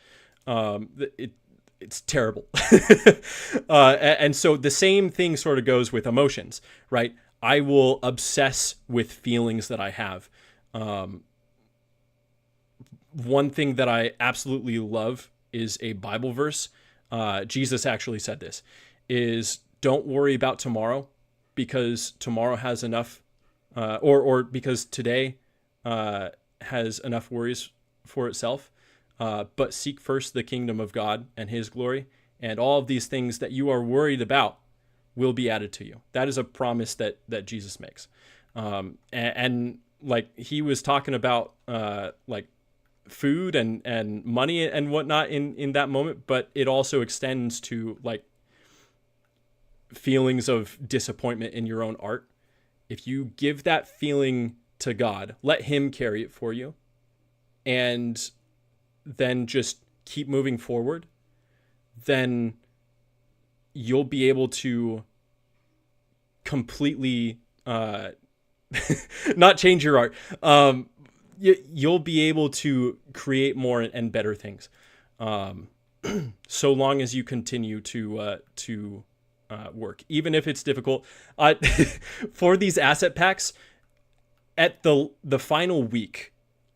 It's terrible. And so the same thing sort of goes with emotions, right? I will obsess with feelings that I have. One thing that I absolutely love is a Bible verse. Jesus actually said this, is don't worry about tomorrow because tomorrow has enough, or because today has enough worries for itself. But seek first the kingdom of God and his glory, and all of these things that you are worried about will be added to you. That is a promise that Jesus makes. And like he was talking about like food and money and whatnot in that moment, but it also extends to like feelings of disappointment in your own art. If you give that feeling to God, let him carry it for you, and then just keep moving forward, then you'll be able to completely not change your art. You'll be able to create more and better things, so long as you continue to work, even if it's difficult. For these asset packs, at the final week,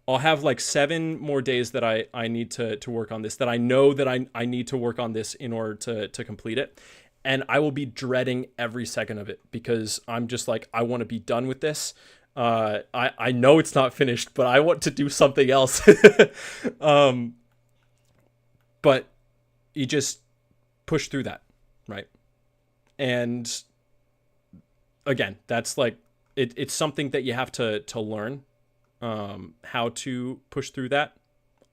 I'll have like 7 more days that I need to work on this, that I know that I need to work on this in order to complete it. And I will be dreading every second of it because I'm just like, I want to be done with this. I know it's not finished, but I want to do something else. But you just push through that, right? And again, that's like, it's something that you have to learn. How to push through that.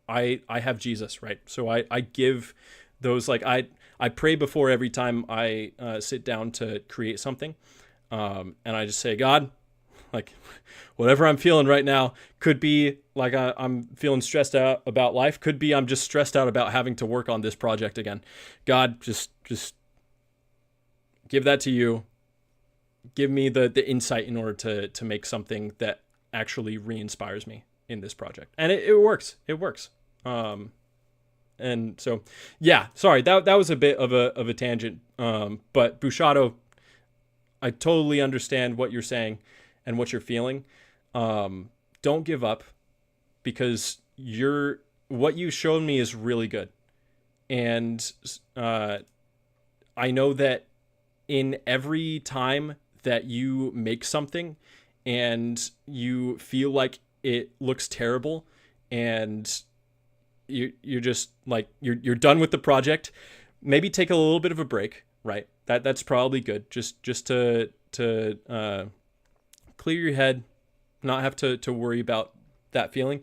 I have Jesus, right? So I give those, like I pray before every time I sit down to create something. And I just say, God, like whatever I'm feeling right now, could be like I'm feeling stressed out about life. Could be I'm just stressed out about having to work on this project again. God, just give that to you. Give me the insight in order to make something that actually re-inspires me in this project. And it works. It works. And so, yeah, sorry, that was a bit of a tangent. But Bushato, I totally understand what you're saying and what you're feeling. Don't give up, because what you showed me is really good. And I know that in every time that you make something and you feel like it looks terrible and you're just like, you're done with the project, maybe take a little bit of a break, right? That's probably good. Just to clear your head, not have to worry about that feeling,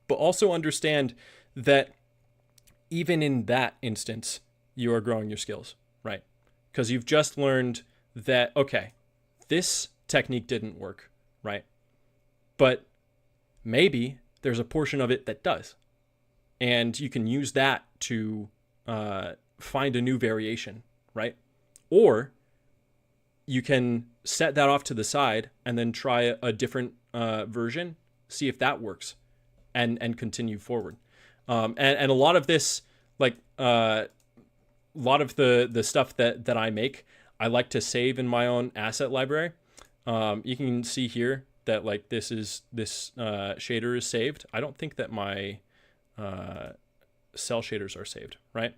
but also understand that even in that instance, you are growing your skills, right? Because you've just learned that, okay, this technique didn't work, right? But maybe there's a portion of it that does. And you can use that to find a new variation, right? Or you can set that off to the side and then try a different version, see if that works, and continue forward. And a lot of this, like lot of the stuff that I make, I like to save in my own asset library. You can see here that like this shader is saved. I don't think that my cell shaders are saved, right?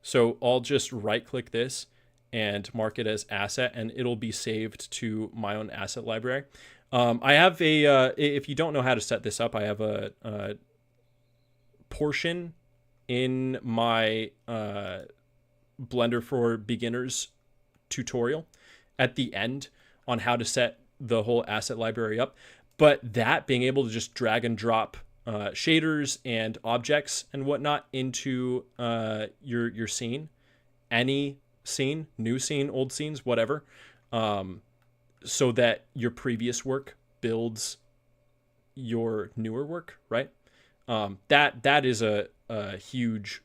So I'll just right click this and mark it as asset, and it'll be saved to my own asset library. I have if you don't know how to set this up, I have a portion in my Blender for Beginners tutorial at the end on how to set the whole asset library up. But that being able to just drag and drop shaders and objects and whatnot into your scene, any scene, new scene, old scenes, whatever, so that your previous work builds your newer work, right? That is a huge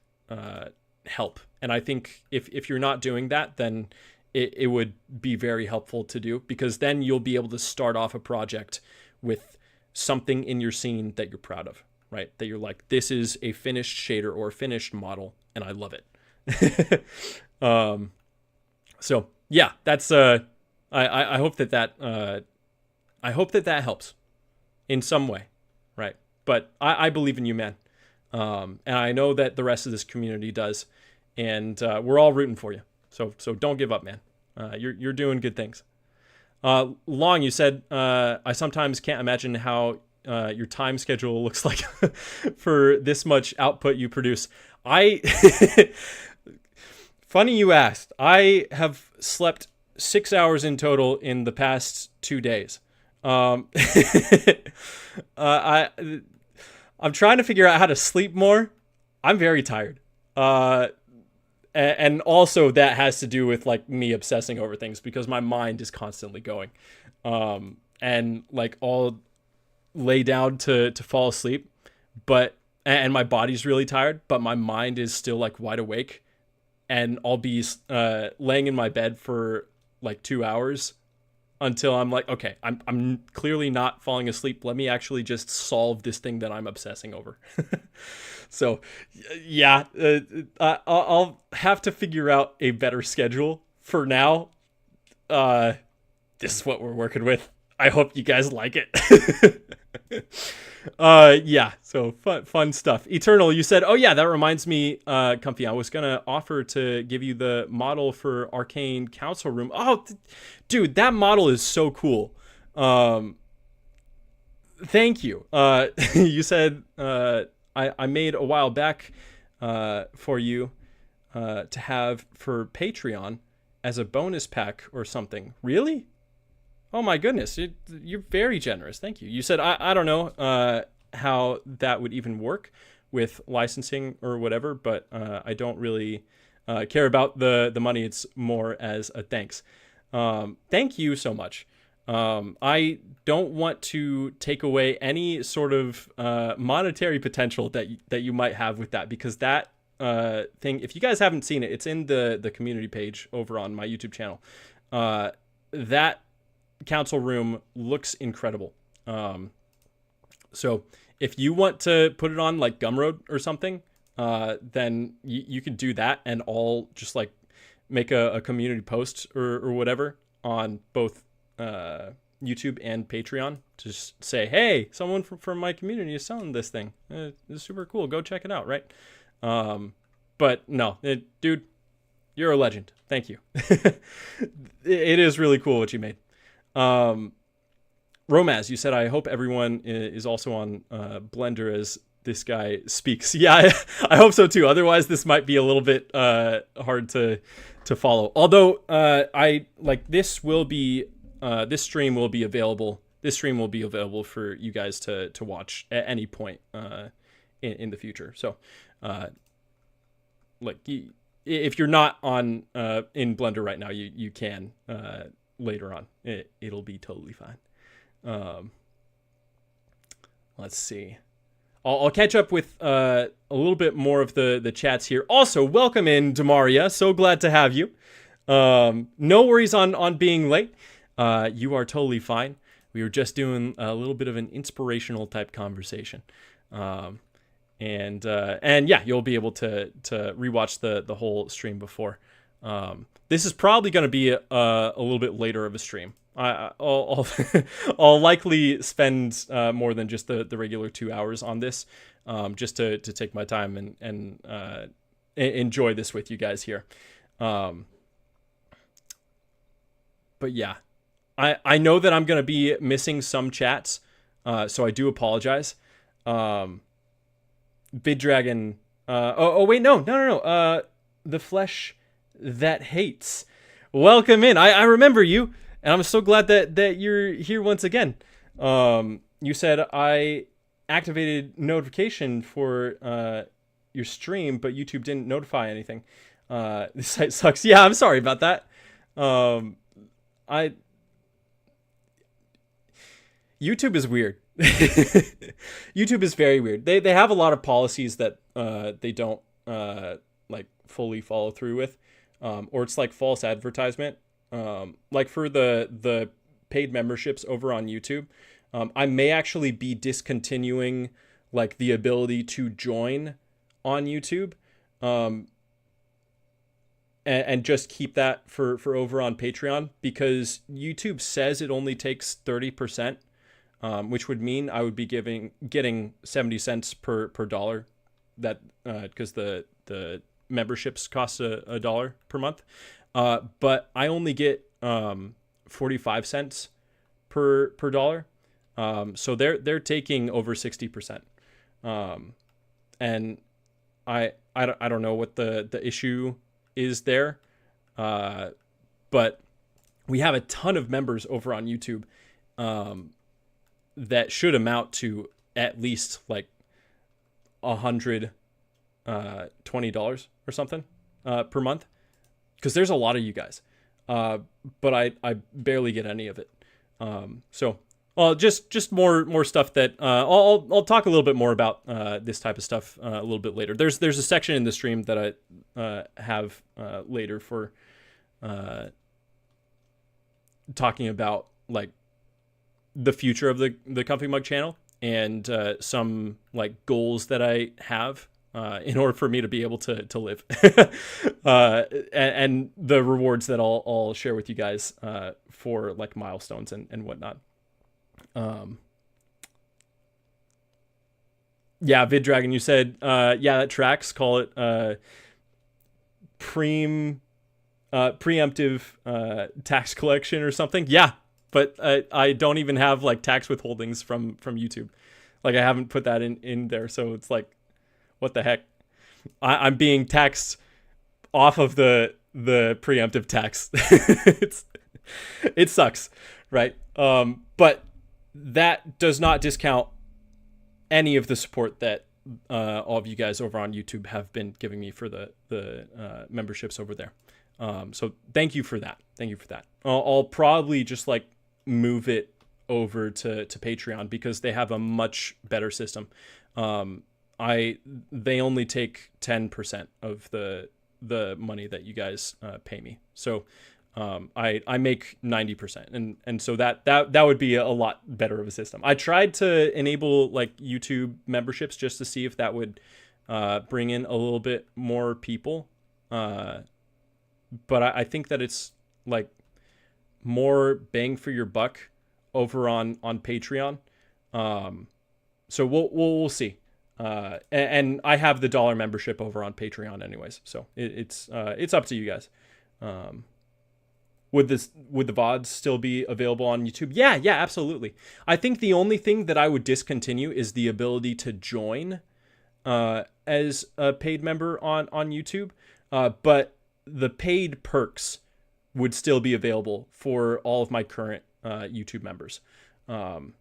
help. And I think if you're not doing that, then it would be very helpful to do, because then you'll be able to start off a project with something in your scene that you're proud of, right? That you're like, this is a finished shader or finished model, and I love it. So yeah, that's I hope that I hope that helps in some way, right? But I believe in you, man, and I know that the rest of this community does, and we're all rooting for you. So don't give up, man. You're doing good things. Long, you said, I sometimes can't imagine how your time schedule looks like for this much output you produce. Funny you asked. I have slept 6 hours in total in the past 2 days. I'm trying to figure out how to sleep more. I'm very tired. And also that has to do with like me obsessing over things, because my mind is constantly going. And like I'll lay down to fall asleep, and my body's really tired, but my mind is still like wide awake, and I'll be laying in my bed for like 2 hours until I'm like, okay, I'm clearly not falling asleep. Let me actually just solve this thing that I'm obsessing over. So, yeah, I'll have to figure out a better schedule. For now, this is what we're working with. I hope you guys like it. Yeah, so fun stuff. Eternal, you said, oh yeah, that reminds me, Comfee, I was gonna offer to give you the model for Arcane Council Room. Oh, dude, that model is so cool. Thank you. You said I made a while back for you to have for Patreon as a bonus pack or something. Really? Oh my goodness, you're very generous. Thank you. You said, I don't know how that would even work with licensing or whatever, but I don't really care about the money. It's more as a thanks. Thank you so much. I don't want to take away any sort of monetary potential that you might have with that, because that thing, if you guys haven't seen it, it's in the community page over on my YouTube channel. That council room looks incredible. So if you want to put it on like Gumroad or something, then you could do that, and I'll just like make a community post or whatever on both YouTube and Patreon. Just say, hey, someone from my community is selling this thing. It's super cool. Go check it out, right? But no, dude, you're a legend. Thank you. It is really cool what you made. Romaz, you said, I hope everyone is also on Blender as this guy speaks. Yeah, I hope so too. Otherwise, this might be a little bit hard to follow. Although I like this will be this stream will be available. This stream will be available for you guys to watch at any point in the future. So, like if you're not on in Blender right now, you can later on. It'll be totally fine. Let's see. I'll catch up with a little bit more of the chats here. Also, welcome in, Demaria. So glad to have you. No worries on being late. You are totally fine. We were just doing a little bit of an inspirational type conversation. and yeah, you'll be able to rewatch the whole stream before. This is probably going to be a little bit later of a stream. I'll I'll likely spend more than just the regular 2 hours on this, just to take my time and enjoy this with you guys here. But yeah, I know that I'm gonna be missing some chats, so I do apologize. Bid Dragon. Oh wait, no. The flesh that hates. Welcome in. I remember you, and I'm so glad that you're here once again. You said I activated notification for your stream, but YouTube didn't notify anything. This site sucks. Yeah, I'm sorry about that. YouTube is weird. YouTube is very weird. They have a lot of policies that they don't like fully follow through with, or it's like false advertisement. Like for the paid memberships over on YouTube, I may actually be discontinuing like the ability to join on YouTube, and just keep that for over on Patreon, because YouTube says it only takes 30%. Which would mean I would be getting 70 cents per dollar, that because the memberships cost a dollar per month, but I only get 45 cents per dollar, so they're taking over 60%, and I don't know what the issue is there, but we have a ton of members over on YouTube. That should amount to at least like $120 or something per month, because there's a lot of you guys, but I barely get any of it. So just more stuff that I'll talk a little bit more about this type of stuff a little bit later. There's a section in the stream that I have later for talking about like the future of the Comfy Mug channel, and some like goals that I have in order for me to be able to live, and the rewards that I'll share with you guys for like milestones and whatnot. Yeah, Vid Dragon, you said yeah, that tracks. Call it preemptive tax collection or something. Yeah. But I don't even have like tax withholdings from YouTube. Like I haven't put that in there. So it's like, what the heck? I'm being taxed off of the preemptive tax. It sucks, right? But that does not discount any of the support that all of you guys over on YouTube have been giving me for the memberships over there. So thank you for that. Thank you for that. I'll probably just like move it over to Patreon, because they have a much better system. They only take 10% of the money that you guys pay me. So I make 90%, and so that would be a lot better of a system. I tried to enable like YouTube memberships just to see if that would bring in a little bit more people, but I think that it's like more bang for your buck over on Patreon. So we'll see. And I have the $1 membership over on Patreon anyways. So it's up to you guys. Would the VODs still be available on YouTube? Yeah, absolutely. I think the only thing that I would discontinue is the ability to join as a paid member on YouTube. But the paid perks would still be available for all of my current YouTube members. So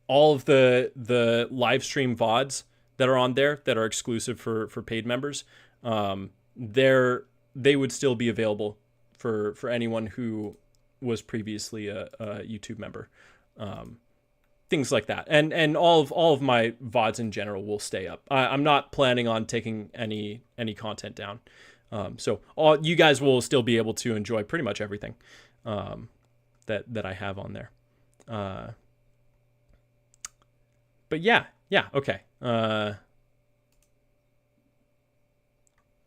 all of the live stream VODs that are on there that are exclusive for paid members, they would still be available for anyone who was previously a YouTube member. Things like that. And all of my VODs in general will stay up. I'm not planning on taking any content down. So all you guys will still be able to enjoy pretty much everything that I have on there. But yeah, Yeah. Okay.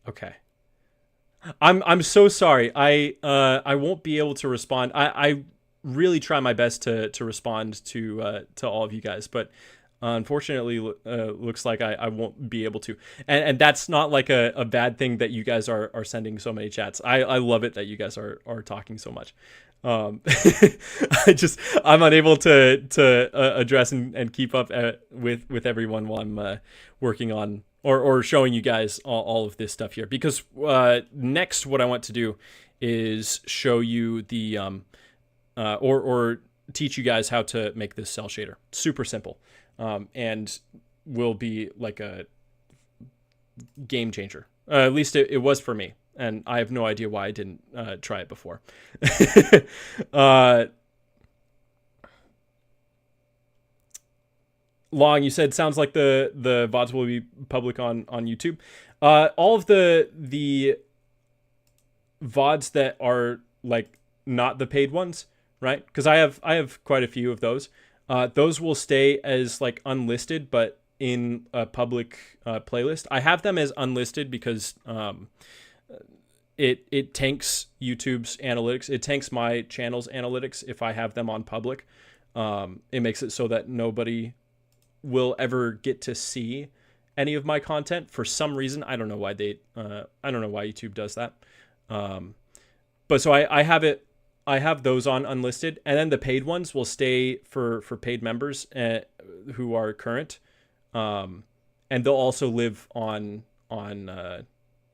Okay. I'm so sorry. I won't be able to respond. I really try my best to respond to all of you guys, but unfortunately, looks like I won't be able to. And that's not like a bad thing that you guys are sending so many chats. I love it that you guys are talking so much. I'm unable to address and keep up with everyone while I'm working on or showing you guys all of this stuff here, because next what I want to do is show you the or teach you guys how to make this cell shader. Super simple, and will be like a game changer. At least it was for me, and I have no idea why I didn't try it before. Long, you said sounds like the VODs will be public on YouTube. All of the VODs that are like not the paid ones, right? Because I have quite a few of those. Those will stay as like unlisted, but in a public playlist. I have them as unlisted because it tanks YouTube's analytics. It tanks my channel's analytics if I have them on public. It makes it so that nobody will ever get to see any of my content for some reason. I don't know why I don't know why YouTube does that. But so I have those on unlisted, and then the paid ones will stay for paid members who are current. And they'll also live on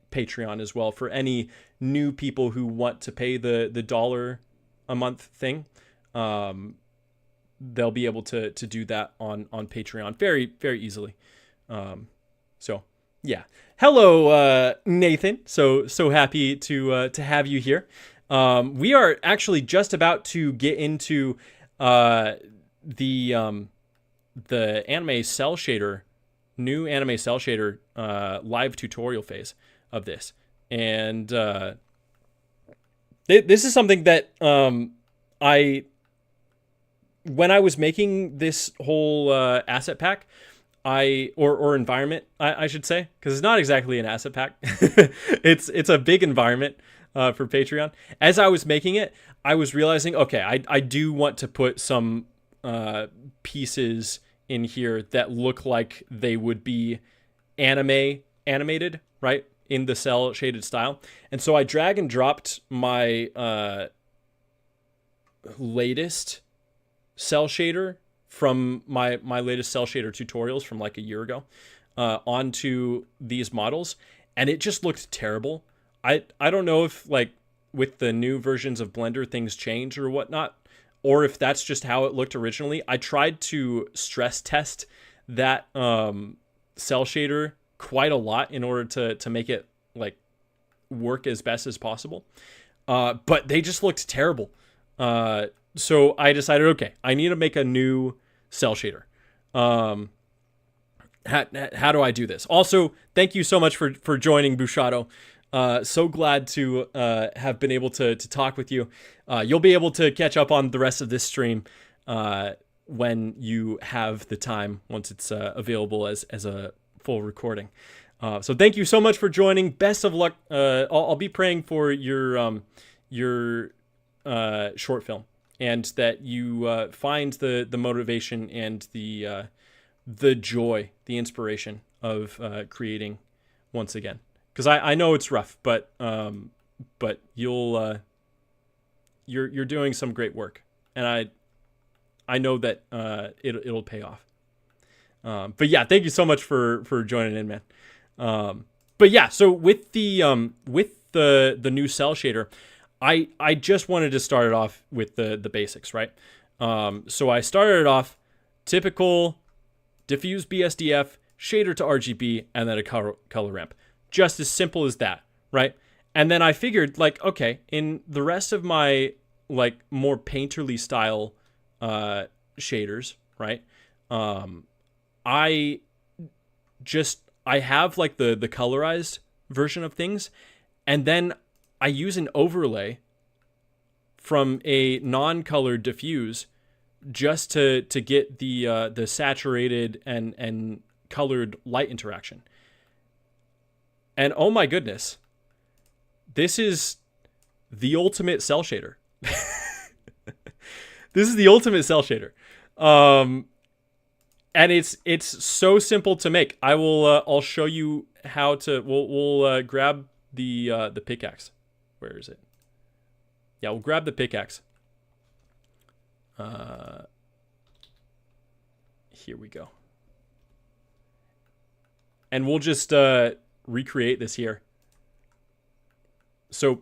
Patreon as well for any new people who want to pay the $1 a month thing. They'll be able to do that on Patreon very, very easily. So yeah. Hello, Nathan. So happy to have you here. We are actually just about to get into the anime cell shader, new anime cell shader live tutorial phase of this. And this is something that when I was making this whole asset pack, or environment, I should say, because it's not exactly an asset pack. it's a big environment for Patreon. As I was making it, I was realizing, okay, I do want to put some pieces in here that look like they would be animated, right, in the cell shaded style. And so I drag and dropped my latest cell shader from my latest cell shader tutorials from like a year ago onto these models, and it just looked terrible. I don't know if like with the new versions of Blender things change or whatnot, or if that's just how it looked originally. I tried to stress test that cell shader quite a lot in order to make it like work as best as possible, but they just looked terrible. So I decided, okay, I need to make a new cell shader. How do I do this? Also, thank you so much for joining, Bushato. So glad to have been able to talk with you. You'll be able to catch up on the rest of this stream when you have the time, once it's available as a full recording. So thank you so much for joining. Best of luck. I'll be praying for your short film, and that you find the motivation and the joy, the inspiration of creating once again. Because I know it's rough, but you're doing some great work, and I know that it'll pay off. But yeah, thank you so much for joining in, man. But yeah, so with the new cell shader, I just wanted to start it off with the basics, right? So I started it off typical diffuse BSDF, shader to RGB, and then a color ramp. Just as simple as that, right? And then I figured, like, okay, in the rest of my like more painterly style shaders, right? I have like the colorized version of things, and then I use an overlay from a non-colored diffuse just to get the saturated and colored light interaction. And oh my goodness, this is the ultimate cell shader. This is the ultimate cell shader. And it's so simple to make. I'll show you how to. We'll grab the pickaxe. Where is it? Yeah, we'll grab the pickaxe. Here we go. And we'll just recreate this here. So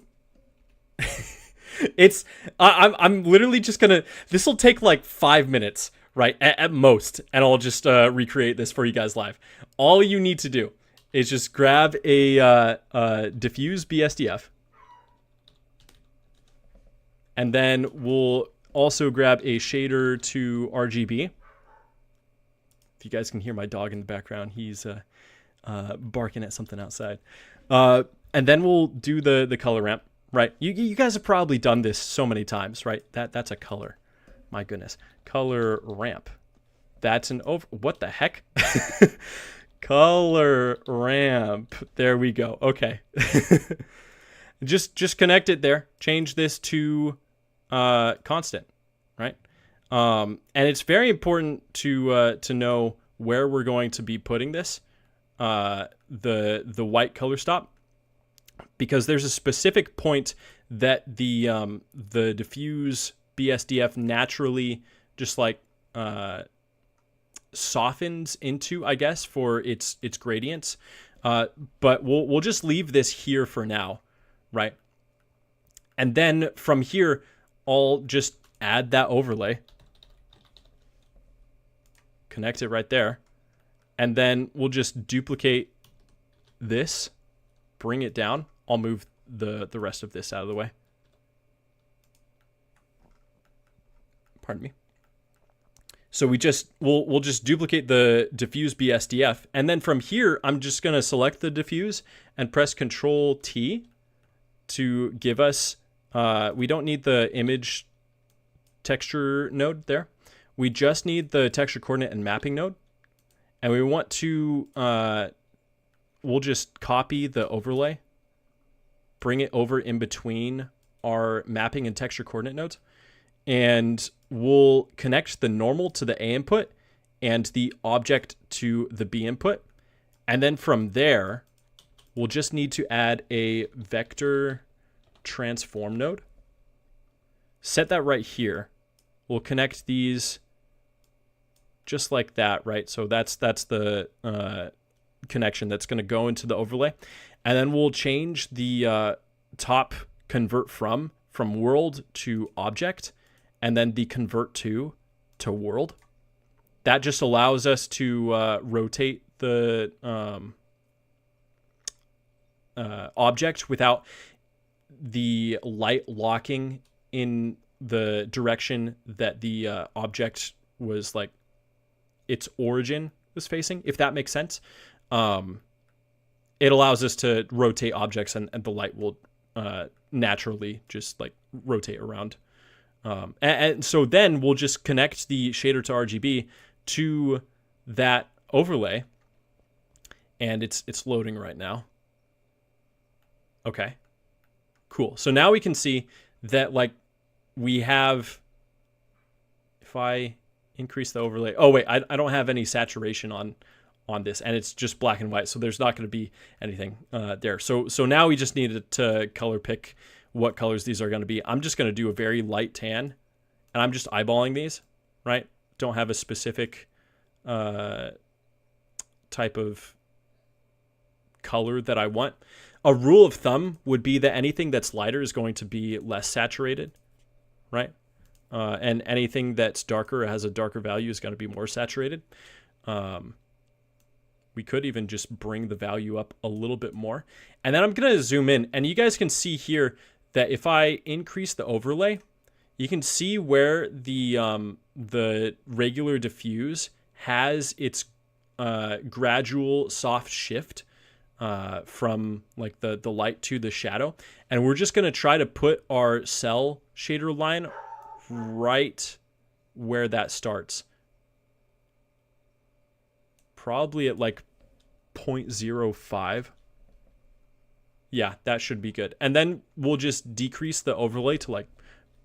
I'm literally just gonna. This will take like 5 minutes, right, at most, and I'll just recreate this for you guys live. All you need to do is just grab a diffuse BSDF, and then we'll also grab a shader to RGB. If you guys can hear my dog in the background, he's barking at something outside. And then we'll do the color ramp, right? You guys have probably done this so many times, right? That's a color. My goodness. Color ramp. That's an over... What the heck? Color ramp. There we go. Okay. Just connect it there. Change this to constant, right? And it's very important to know where we're going to be putting this, the white color stop, because there's a specific point that the diffuse BSDF naturally just like softens into, I guess, for its gradients. But we'll just leave this here for now, right? And then from here, I'll just add that overlay. Connect it right there. And then we'll just duplicate this, bring it down. I'll move the rest of this out of the way. Pardon me. So we'll just duplicate the diffuse BSDF, and then from here I'm just gonna select the diffuse and press Control T to give us. We don't need the image texture node there. We just need the texture coordinate and mapping node, and we want to. We'll just copy the overlay, bring it over in between our mapping and texture coordinate nodes, and we'll connect the normal to the A input and the object to the B input. And then from there, we'll just need to add a vector transform node. Set that right here. We'll connect these just like that, right? So that's the connection that's going to go into the overlay. And then we'll change the top convert from world to object, and then the convert to world. That just allows us to rotate the object without the light locking in the direction that the object was, like, its origin was facing, if that makes sense. It allows us to rotate objects, and the light will naturally just like rotate around. And so then we'll just connect the shader to RGB to that overlay, and it's loading right now. Okay, cool. So now we can see that, like, we have, if I increase the overlay, oh wait, I don't have any saturation on this, and it's just black and white, so there's not going to be anything there. So now we just needed to color pick what colors these are going to be. I'm just going to do a very light tan, and I'm just eyeballing these, right? Don't have a specific type of color that I want. A rule of thumb would be that anything that's lighter is going to be less saturated, right? And anything that's darker, or has a darker value, is going to be more saturated. We could even just bring the value up a little bit more. And then I'm going to zoom in, and you guys can see here that if I increase the overlay, you can see where the regular diffuse has its gradual soft shift from like the light to the shadow. And we're just going to try to put our cell shader line right where that starts. Probably at like 0.05. Yeah, that should be good. And then we'll just decrease the overlay to like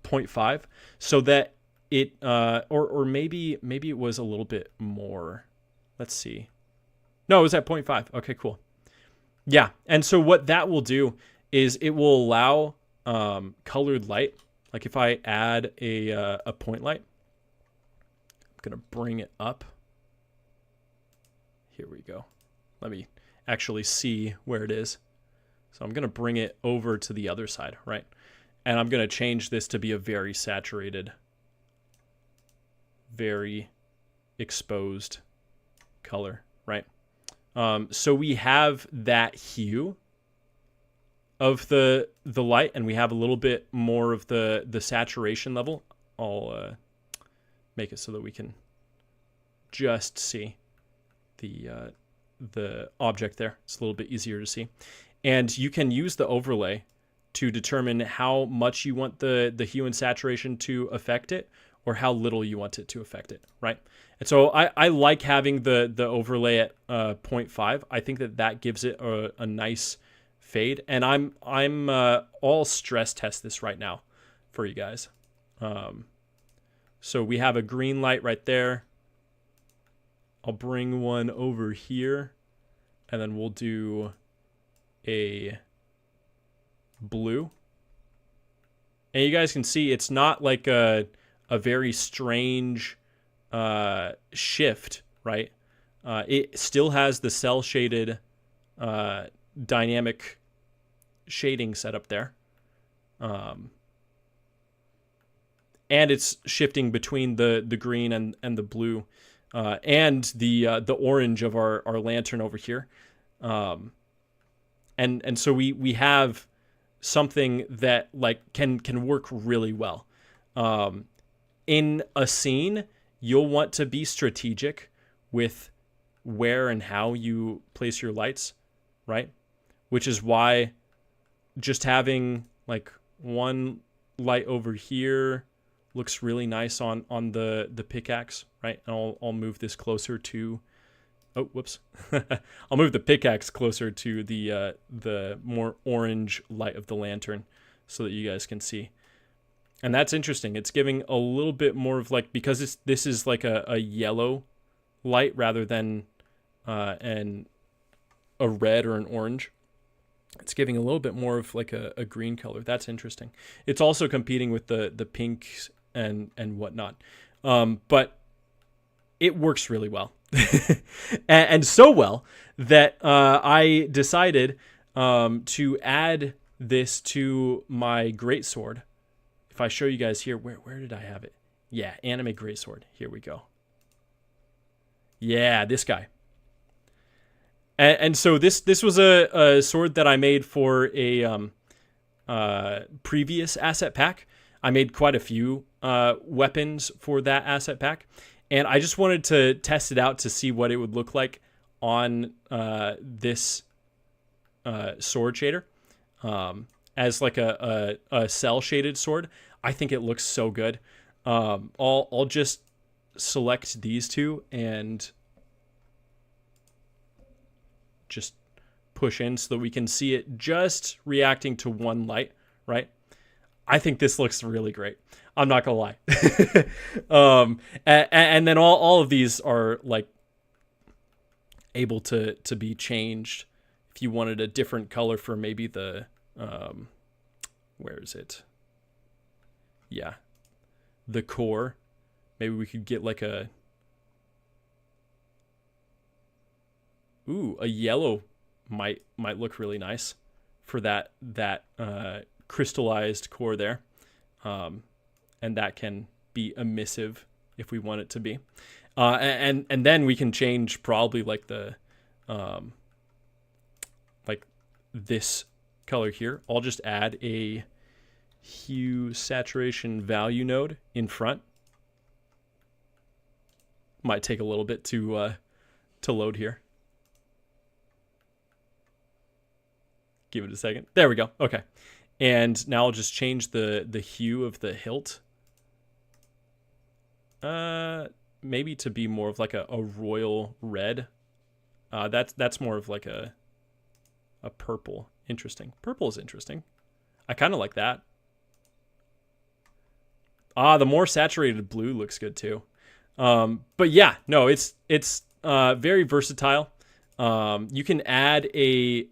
0.5 so that it or maybe it was a little bit more. Let's see. No, it was at 0.5. Okay, cool. Yeah, and so what that will do is it will allow colored light. Like if I add a point light, I'm gonna bring it up. Here we go. Let me actually see where it is. So I'm gonna bring it over to the other side, right? And I'm gonna change this to be a very saturated, very exposed color, right? So we have that hue of the light, and we have a little bit more of the saturation level. I'll make it so that we can just see the object there. It's a little bit easier to see. And you can use the overlay to determine how much you want the hue and saturation to affect it, or how little you want it to affect it, right? And so I like having the overlay at 0.5. I think that gives it a nice fade. And I'm all stress test this right now for you guys. So we have a green light right there. I'll bring one over here, and then we'll do a blue. And you guys can see it's not like a very strange shift, right? It still has the cell shaded dynamic shading set up there. And it's shifting between the green and the blue, and the orange of our lantern over here. And so we have something that like can work really well. In a scene, you'll want to be strategic with where and how you place your lights, right? Which is why just having like one light over here looks really nice on the pickaxe, right? And I'll move this closer to, oh, whoops. I'll move the pickaxe closer to the more orange light of the lantern so that you guys can see. And that's interesting. It's giving a little bit more of like, because this is like a yellow light rather than a red or an orange. It's giving a little bit more of like a green color. That's interesting. It's also competing with the pinks and whatnot. But it works really well. and so well that I decided to add this to my greatsword. If I show you guys here, where did I have it? Yeah, anime greatsword. Here we go. Yeah, this guy. And so this was a sword that I made for a previous asset pack. I made quite a few weapons for that asset pack, and I just wanted to test it out to see what it would look like on this sword shader. As like a cell shaded sword. I think it looks so good. I'll just select these two and just push in so that we can see it just reacting to one light, right? I think this looks really great. I'm not gonna lie. And then all of these are like able to be changed if you wanted a different color for maybe the where is it? Yeah, the core. Maybe we could get like a yellow might look really nice for that crystallized core there, and that can be emissive if we want it to be, and then we can change probably like the like this color here. I'll just add a hue saturation value node in front. Might take a little bit to load here. Give it a second. There we go. Okay. And now I'll just change the hue of the hilt maybe to be more of like a royal red. That's more of like a purple. Interesting. Purple is interesting. I kind of like that. The more saturated blue looks good too. But yeah, no, it's very versatile. You can add a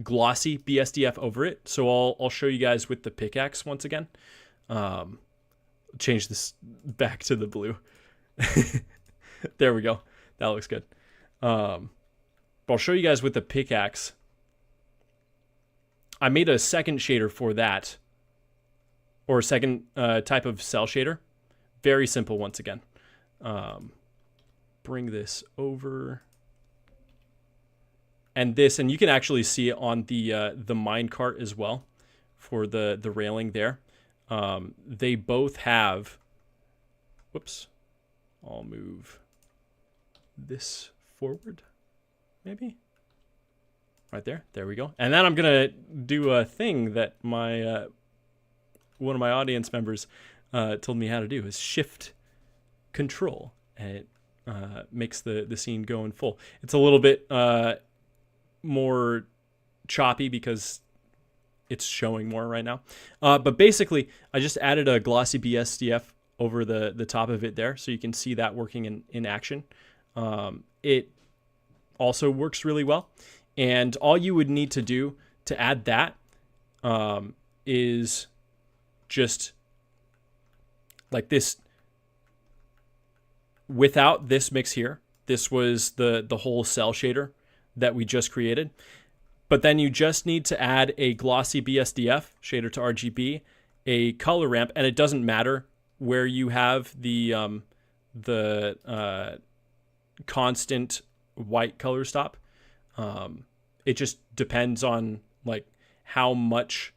glossy BSDF over it. So I'll show you guys with the pickaxe once again. Change this back to the blue. There we go. That looks good. But I'll show you guys with the pickaxe. I made a second shader for that, or a second type of cell shader. Very simple once again. Bring this over. And you can actually see it on the minecart as well for the railing there. They both have, whoops, I'll move this forward, maybe. Right there. There we go. And then I'm going to do a thing that my one of my audience members told me how to do, is shift control. And it makes the scene go in full. It's a little bit more choppy because it's showing more right now. But basically, I just added a glossy BSDF over the top of it there, so you can see that working in action. It also works really well. And all you would need to do to add that is just like this. Without this mix here, this was the whole cell shader that we just created. But then you just need to add a glossy BSDF shader to RGB, a color ramp, and it doesn't matter where you have the constant white color stop. It just depends on like how much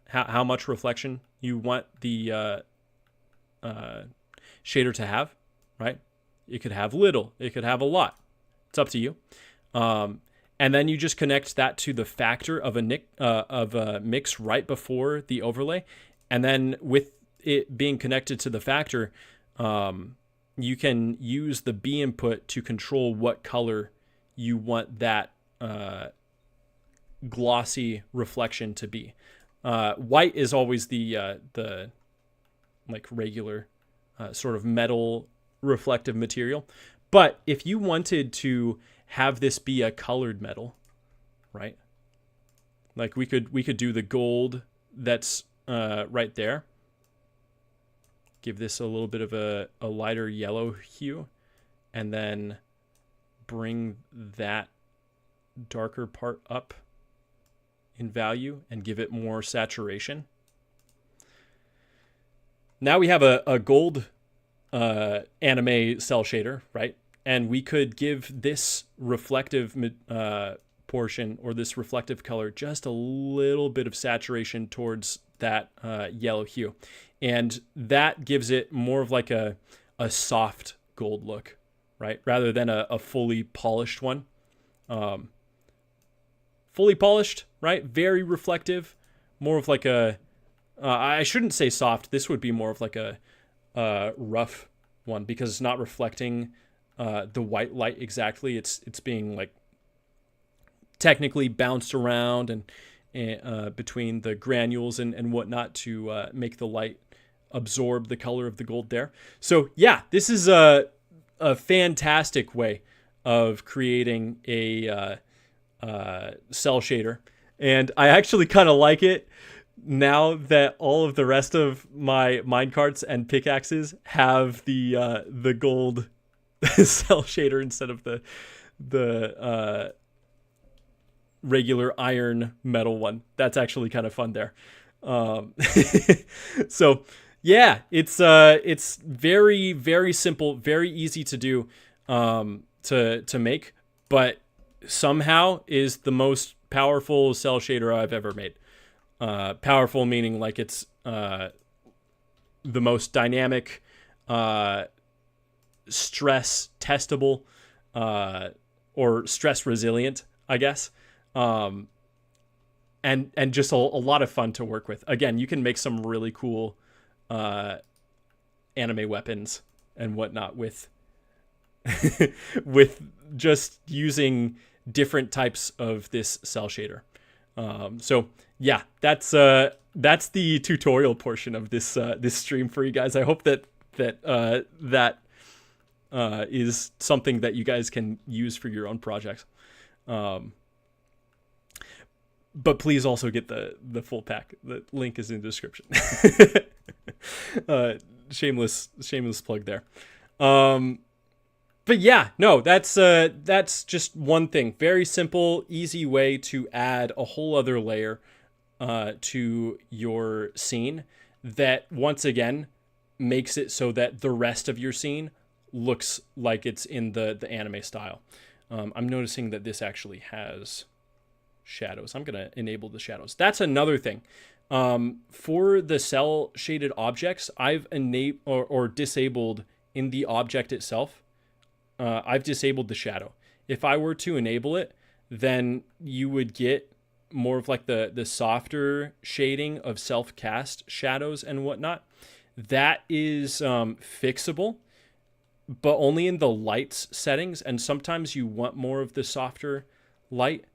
how much reflection you want the shader to have, right? It could have little, it could have a lot. It's up to you. And then you just connect that to the factor of a mix right before the overlay. And then with it being connected to the factor, you can use the B input to control what color you want that glossy reflection to be. White is always the like regular sort of metal reflective material. But if you wanted to have this be a colored metal, right? Like we could do the gold that's right there. Give this a little bit of a lighter yellow hue, and then bring that darker part up in value and give it more saturation. Now we have a gold anime cell shader, right? And we could give this reflective portion, or this reflective color, just a little bit of saturation towards that yellow hue. And that gives it more of like a soft gold look, right? Rather than a fully polished one. Fully polished, right? Very reflective. More of like I shouldn't say soft. This would be more of like a rough one, because it's not reflecting the white light exactly. It's being like technically bounced around and between the granules and whatnot to make the light absorb the color of the gold there. So yeah, this is a fantastic way of creating a cell shader, and I actually kind of like it now that all of the rest of my minecarts and pickaxes have the gold cell shader instead of the regular iron metal one. That's actually kind of fun there. So yeah, it's very, very simple, very easy to do, to make, but somehow is the most powerful cell shader I've ever made. Powerful meaning like it's the most dynamic, stress testable, or stress resilient, I guess. And just a lot of fun to work with. Again, you can make some really cool uh, anime weapons and whatnot with with just using different types of this cell shader. So yeah, that's the tutorial portion of this this stream for you guys. I hope that is something that you guys can use for your own projects. But please also get the full pack. The link is in the description. Shameless plug there. But yeah, no, that's just one thing. Very simple, easy way to add a whole other layer to your scene that once again makes it so that the rest of your scene looks like it's in the anime style. I'm noticing that this actually has shadows. I'm going to enable the shadows. That's another thing. For the cell shaded objects, I've enabled or disabled in the object itself. I've disabled the shadow. If I were to enable it, then you would get more of like the softer shading of self-cast shadows and whatnot. That is fixable, but only in the lights settings. And sometimes you want more of the softer light.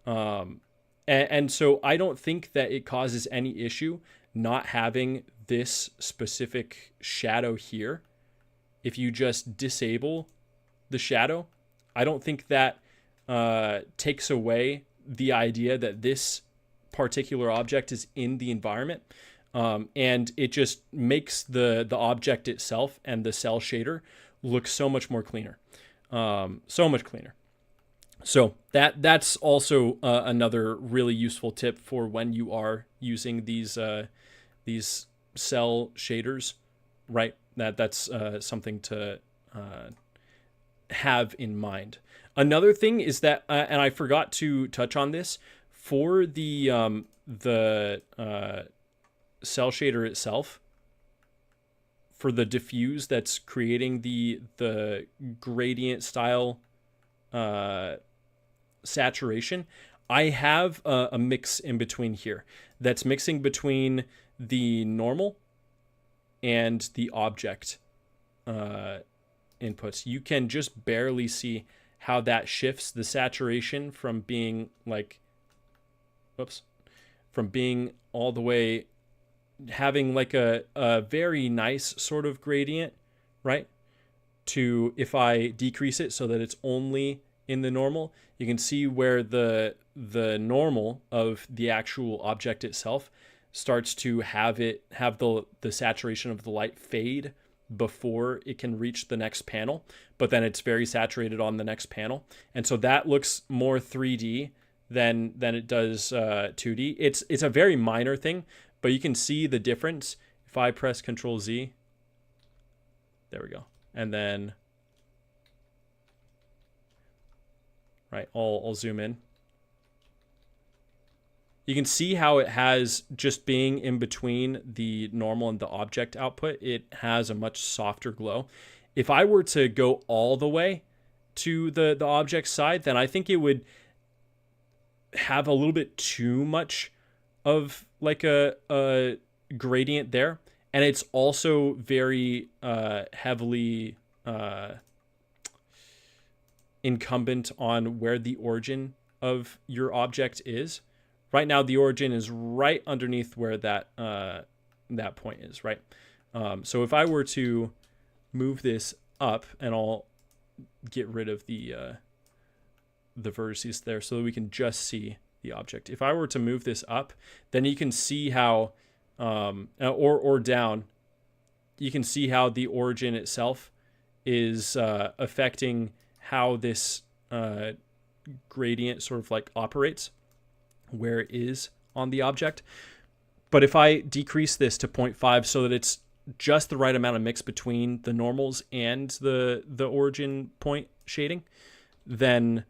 And so I don't think that it causes any issue not having this specific shadow here. If you just disable the shadow, I don't think that takes away the idea that this particular object is in the environment. And it just makes the object itself and the cell shader look so much more cleaner. So much cleaner. So that's also another really useful tip for when you are using these cell shaders, right? That's something to have in mind. Another thing is that, and I forgot to touch on this, for the cell shader itself, for the diffuse that's creating the gradient style saturation, I have a mix in between here that's mixing between the normal and the object inputs. You can just barely see how that shifts the saturation from being like, from being all the way, having like a very nice sort of gradient, right? To, if I decrease it so that it's only in the normal, you can see where the normal of the actual object itself starts to have the saturation of the light fade before it can reach the next panel, but then it's very saturated on the next panel. And so that looks more 3D than it does 2D. It's a very minor thing, but you can see the difference. If I press Control Z, there we go. And then, right, I'll zoom in. You can see how it has, just being in between the normal and the object output, it has a much softer glow. If I were to go all the way to the object side, then I think it would have a little bit too much of like a gradient there. And it's also very heavily incumbent on where the origin of your object is. Right now, the origin is right underneath where that point is, right? So if I were to move this up, and I'll get rid of the vertices there so that we can just see the object. If I were to move this up, then you can see how, or down, you can see how the origin itself is affecting how this gradient sort of like operates, where it is on the object. But if I decrease this to 0.5 so that it's just the right amount of mix between the normals and the origin point shading, then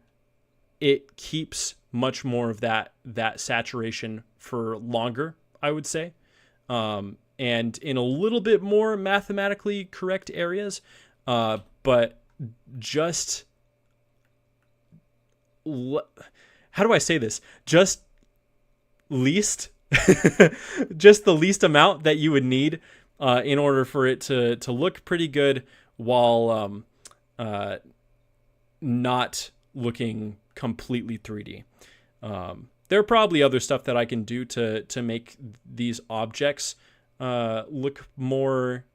it keeps much more of that saturation for longer, I would say. And in a little bit more mathematically correct areas, but just, how do I say this? Just the least amount that you would need in order for it to look pretty good while not looking completely 3D. There are probably other stuff that I can do to make these objects look more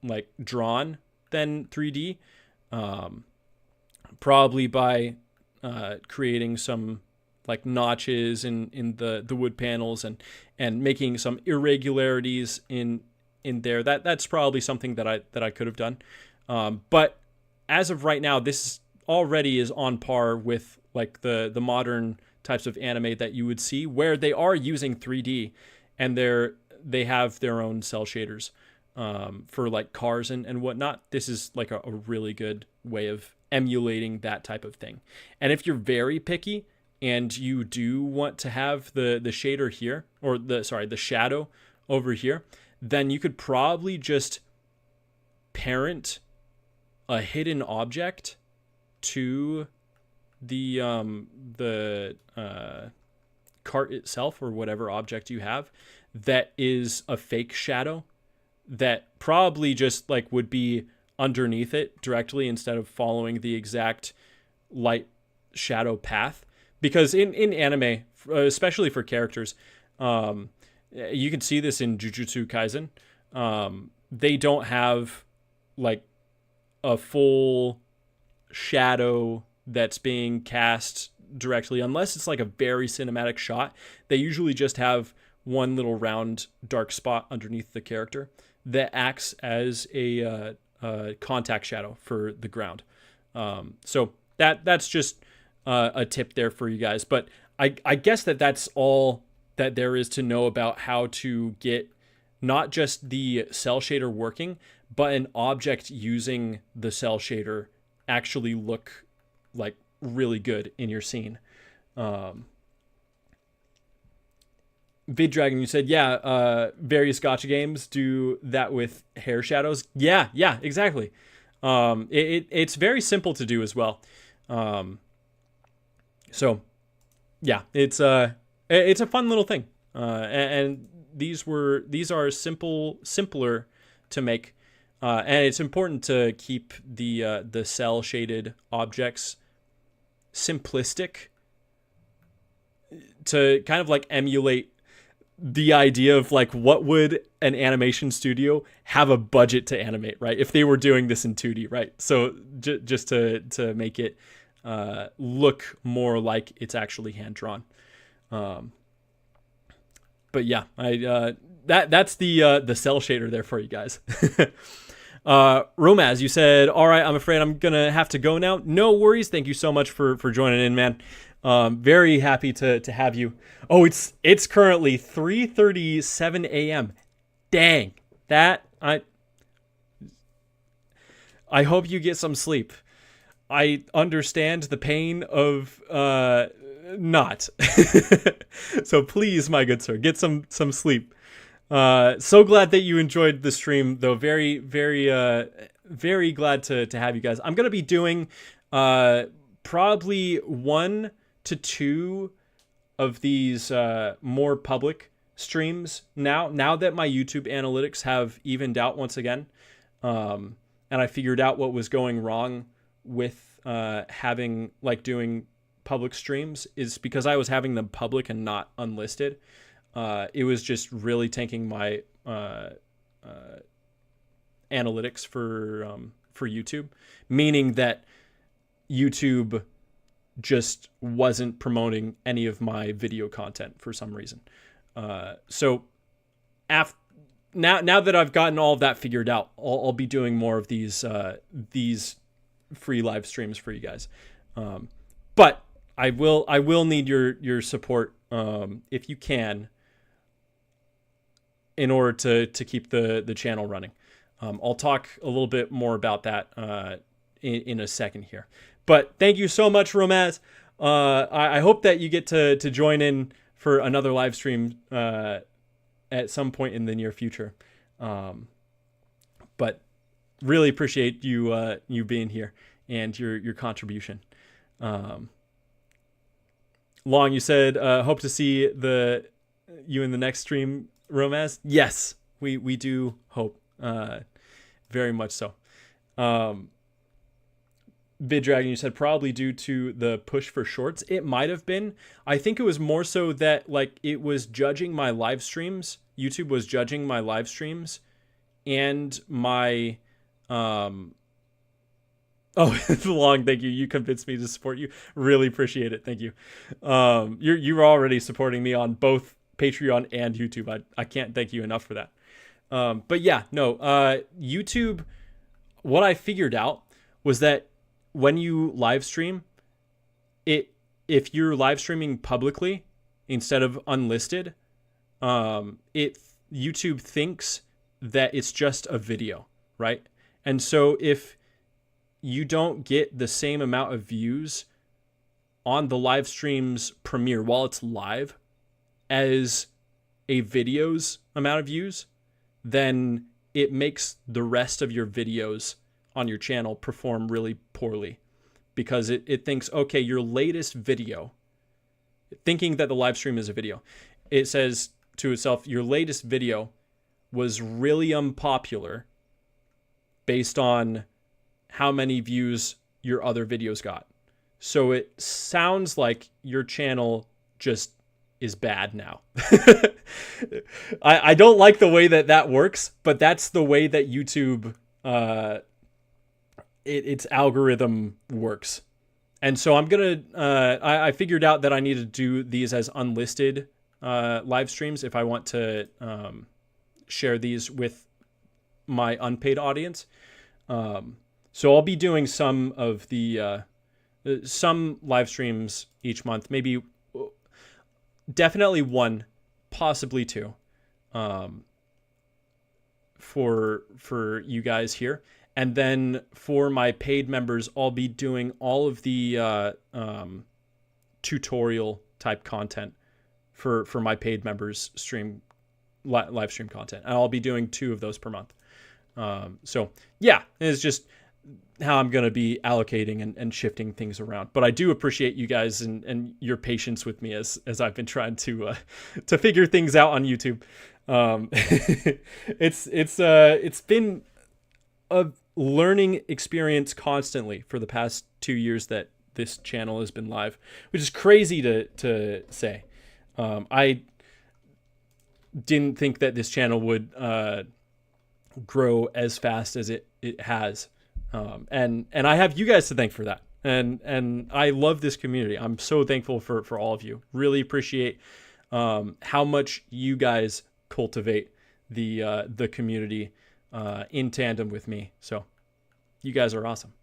like drawn than 3D. Probably by creating some like notches in the wood panels and making some irregularities in there. That's probably something that I could have done. But as of right now, this already is on par with like the modern types of anime that you would see, where they are using 3D and they have their own cell shaders for like cars and whatnot. This is like a really good way of emulating that type of thing. And if you're very picky and you do want to have the shader here, or the shadow over here, then you could probably just parent a hidden object to the cart itself, or whatever object you have that is a fake shadow that probably just like would be underneath it directly instead of following the exact light shadow path. Because in anime, especially for characters, you can see this in Jujutsu Kaisen, they don't have like a full shadow that's being cast directly, unless it's like a very cinematic shot. They usually just have one little round dark spot underneath the character that acts as a contact shadow for the ground. So that's just a tip there for you guys. But I guess that's all that there is to know about how to get not just the cell shader working, but an object using the cell shader actually look like really good in your scene. VidDragon, you said, various gacha games do that with hair shadows. Yeah, exactly. It's very simple to do as well. So yeah, it's a fun little thing. And these are simpler to make. And it's important to keep the cell shaded objects simplistic to kind of like emulate the idea of like what would an animation studio have a budget to animate, right? If they were doing this in 2D, right? So just to make it look more like it's actually hand drawn. But yeah, that's the cell shader there for you guys. Romaz, you said, all right, I'm afraid I'm gonna have to go now. No worries. Thank you so much for joining in, man. Very happy to have you. Oh, it's currently 3:37 a.m. Dang, that I hope you get some sleep. I understand the pain of not. So please, my good sir, get some sleep. So glad that you enjoyed the stream, though. Very, very, very glad to have you guys. I'm gonna be doing probably 1 to 2 of these more public streams now that my YouTube analytics have evened out once again, and I figured out what was going wrong with having like doing public streams is because I was having them public and not unlisted. It was just really tanking my analytics for YouTube, meaning that YouTube just wasn't promoting any of my video content for some reason. So now that I've gotten all of that figured out, I'll be doing more of these free live streams for you guys. But I will need your support if you can, in order to keep the channel running. I'll talk a little bit more about that in a second here. But thank you so much, Romaz. I hope that you get to join in for another live stream at some point in the near future. But really appreciate you being here and your contribution. Long, you said hope to see you in the next stream, Romaz. Yes, We do hope, very much so. VidDragon, you said probably due to the push for shorts. It might have been. I think it was more so that like it was judging my live streams. YouTube was judging my live streams and my oh, Long, thank you. You convinced me to support you. Really appreciate it. Thank you. You're already supporting me on both Patreon and YouTube. I can't thank you enough for that. But yeah, no, YouTube, what I figured out was that when you live stream, if you're live streaming publicly instead of unlisted, YouTube thinks that it's just a video, right? And so if you don't get the same amount of views on the live stream's premiere while it's live as a video's amount of views, then it makes the rest of your videos on your channel perform really poorly, because it thinks, okay, your latest video, thinking that the live stream is a video, it says to itself, your latest video was really unpopular based on how many views your other videos got. So it sounds like your channel just is bad now. I don't like the way that works, but that's the way that YouTube, its algorithm works. And so I'm going to, I figured out that I need to do these as unlisted live streams if I want to share these with my unpaid audience. So I'll be doing some of the, some live streams each month, maybe definitely one, possibly two, for you guys here. And then for my paid members, I'll be doing all of the tutorial type content for my paid members live stream content. And I'll be doing 2 of those per month. So yeah, it's just how I'm going to be allocating and shifting things around. But I do appreciate you guys and your patience with me as I've been trying to figure things out on YouTube. It's been a learning experience constantly for the past 2 years that this channel has been live, which is crazy to say. I didn't think that this channel would grow as fast as it has. And I have you guys to thank for that. And I love this community. I'm so thankful for all of you. Really appreciate how much you guys cultivate the community in tandem with me. So you guys are awesome.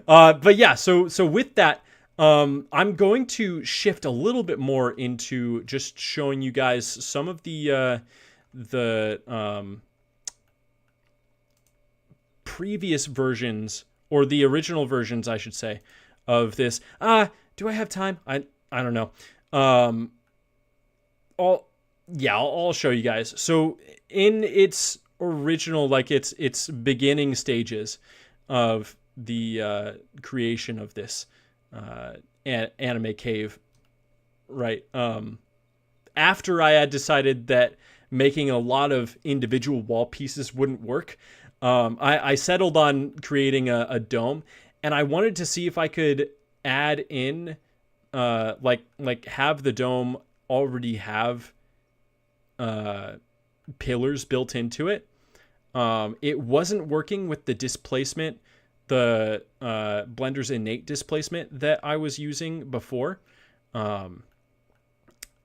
But yeah, so with that, I'm going to shift a little bit more into just showing you guys some of the previous versions, or the original versions, I should say, of this. Do I have time? I don't know. I'll show you guys. So in its original, like its beginning stages of the creation of this anime cave, right? After I had decided that making a lot of individual wall pieces wouldn't work, I settled on creating a dome, and I wanted to see if I could add in, like have the dome already have pillars built into it. It wasn't working with the displacement, the Blender's innate displacement that I was using before.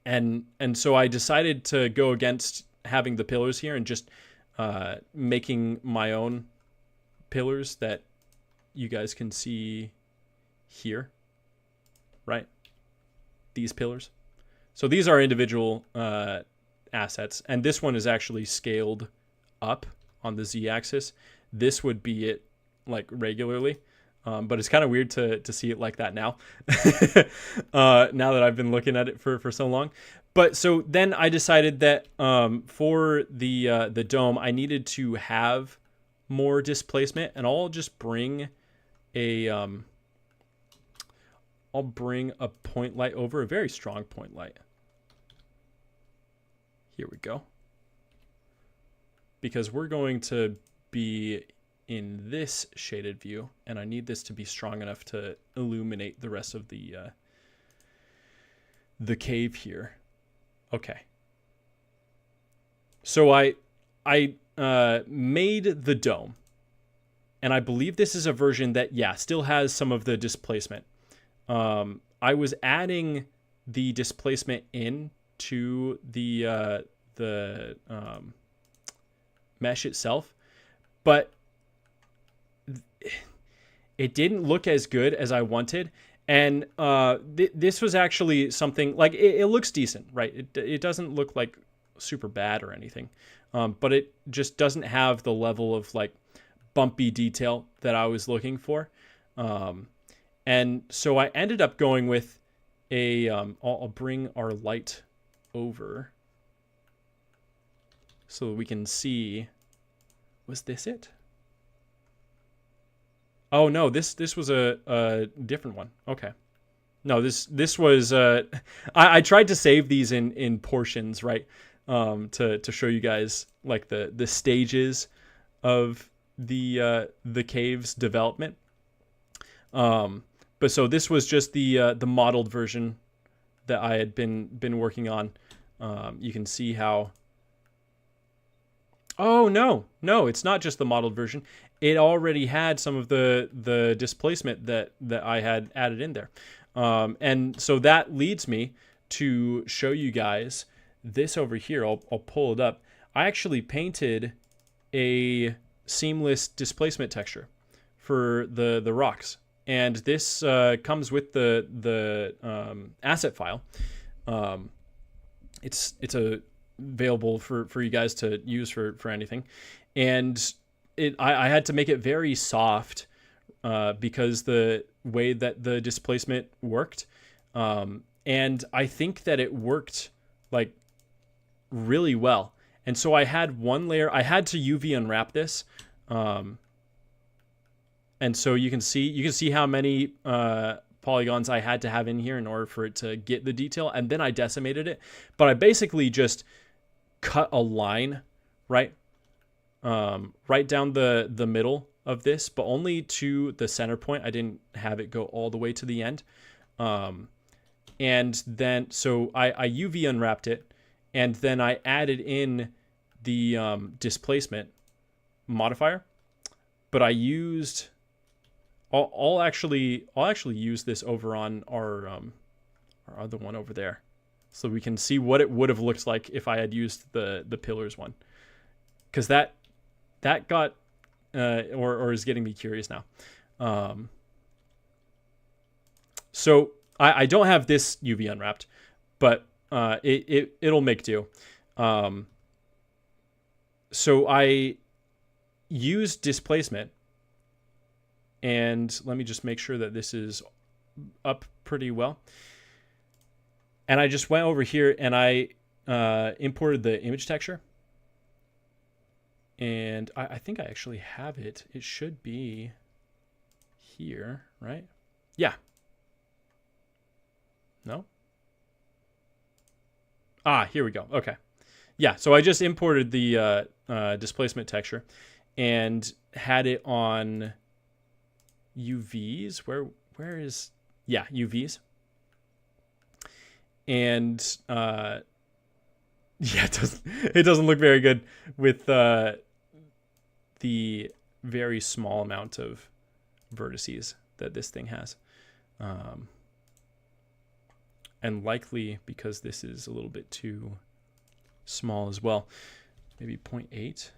And so I decided to go against having the pillars here and just making my own pillars that you guys can see here, right? These pillars. So these are individual assets, and this one is actually scaled up on the Z-axis. This would be it like regularly, but it's kind of weird to see it like that now. Now that I've been looking at it for so long. But so then I decided that for the dome, I needed to have more displacement, and I'll just bring I'll bring a point light over, a very strong point light. Here we go. because we're going to be in this shaded view, and I need this to be strong enough to illuminate the rest of the cave here. Okay. So I made the dome, and I believe this is a version that, yeah, still has some of the displacement. I was adding the displacement in to the mesh itself, but it didn't look as good as I wanted. And this was actually something like it looks decent, right? It doesn't look like super bad or anything, but it just doesn't have the level of like bumpy detail that I was looking for. And so I ended up going with a, I'll bring our light over so we can see, was this it? Oh no, this was a different one. Okay. No, this was, I tried to save these in portions, right? To show you guys like the stages of the cave's development. But so this was just the modeled version that I had been working on. You can see how. Oh no, it's not just the modeled version. It already had some of the displacement that I had added in there. And so that leads me to show you guys this over here. I'll pull it up. I actually painted a seamless displacement texture for the rocks. And this comes with the asset file. It's available for you guys to use for anything. And I had to make it very soft because the way that the displacement worked. And I think that it worked like really well. And so I had one layer. I had to UV unwrap this. And so you can see how many polygons I had to have in here in order for it to get the detail. And then I decimated it. But I basically just cut a line, right? Right down the middle of this, but only to the center point. I didn't have it go all the way to the end. And then, so I UV unwrapped it, and then I added in the displacement modifier. But I used, I'll actually use this over on our other one over there, so we can see what it would have looked like if I had used the pillars one, because that got or is getting me curious now. So I don't have this UV unwrapped, but it'll make do. So I used displacement, and let me just make sure that this is up pretty well. And I just went over here and I imported the image texture. And I think I actually have it. It should be here, right? Yeah. No? Ah, here we go. Okay. Yeah, so I just imported the displacement texture and had it on UVs. Where is... Yeah, UVs. And yeah, it doesn't look very good with the very small amount of vertices that this thing has. And likely because this is a little bit too small as well. Maybe 0.8. 0.8.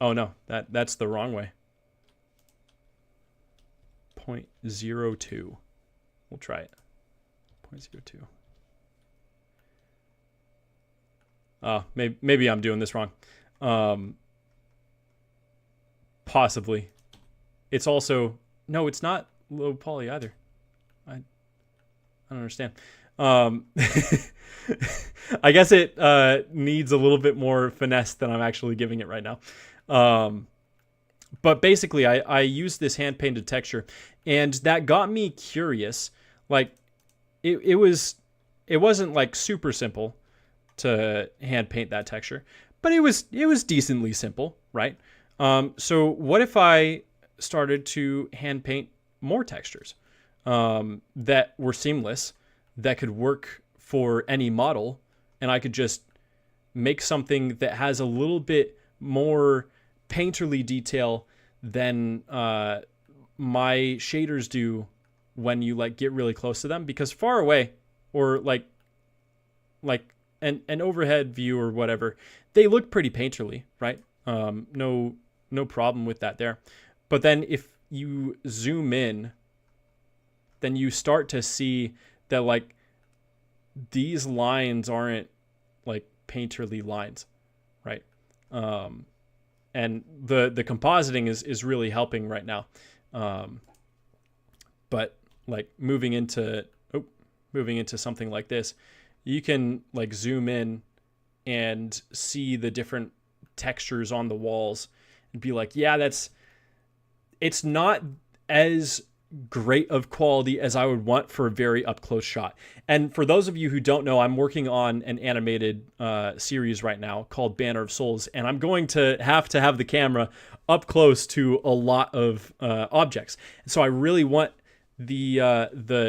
Oh no, that's the wrong way. 0.02. We'll try it. 0.02. Maybe I'm doing this wrong. Possibly. It's also... No, it's not low poly either. I don't understand. I guess it needs a little bit more finesse than I'm actually giving it right now. But basically, I used this hand-painted texture, and that got me curious. Like, it wasn't like super simple, to hand paint that texture, but it was decently simple, right? So what if I started to hand paint more textures that were seamless, that could work for any model, and I could just make something that has a little bit more painterly detail than my shaders do when you like get really close to them, because far away or like an overhead view or whatever, they look pretty painterly, right? No problem with that there. But then if you zoom in, then you start to see that like these lines aren't like painterly lines, right? And the compositing is really helping right now. But like moving into something like this, you can like zoom in and see the different textures on the walls and be like, yeah, it's not as great of quality as I would want for a very up close shot. And for those of you who don't know, I'm working on an animated series right now called Banner of Souls, and I'm going to have the camera up close to a lot of objects. And so I really want the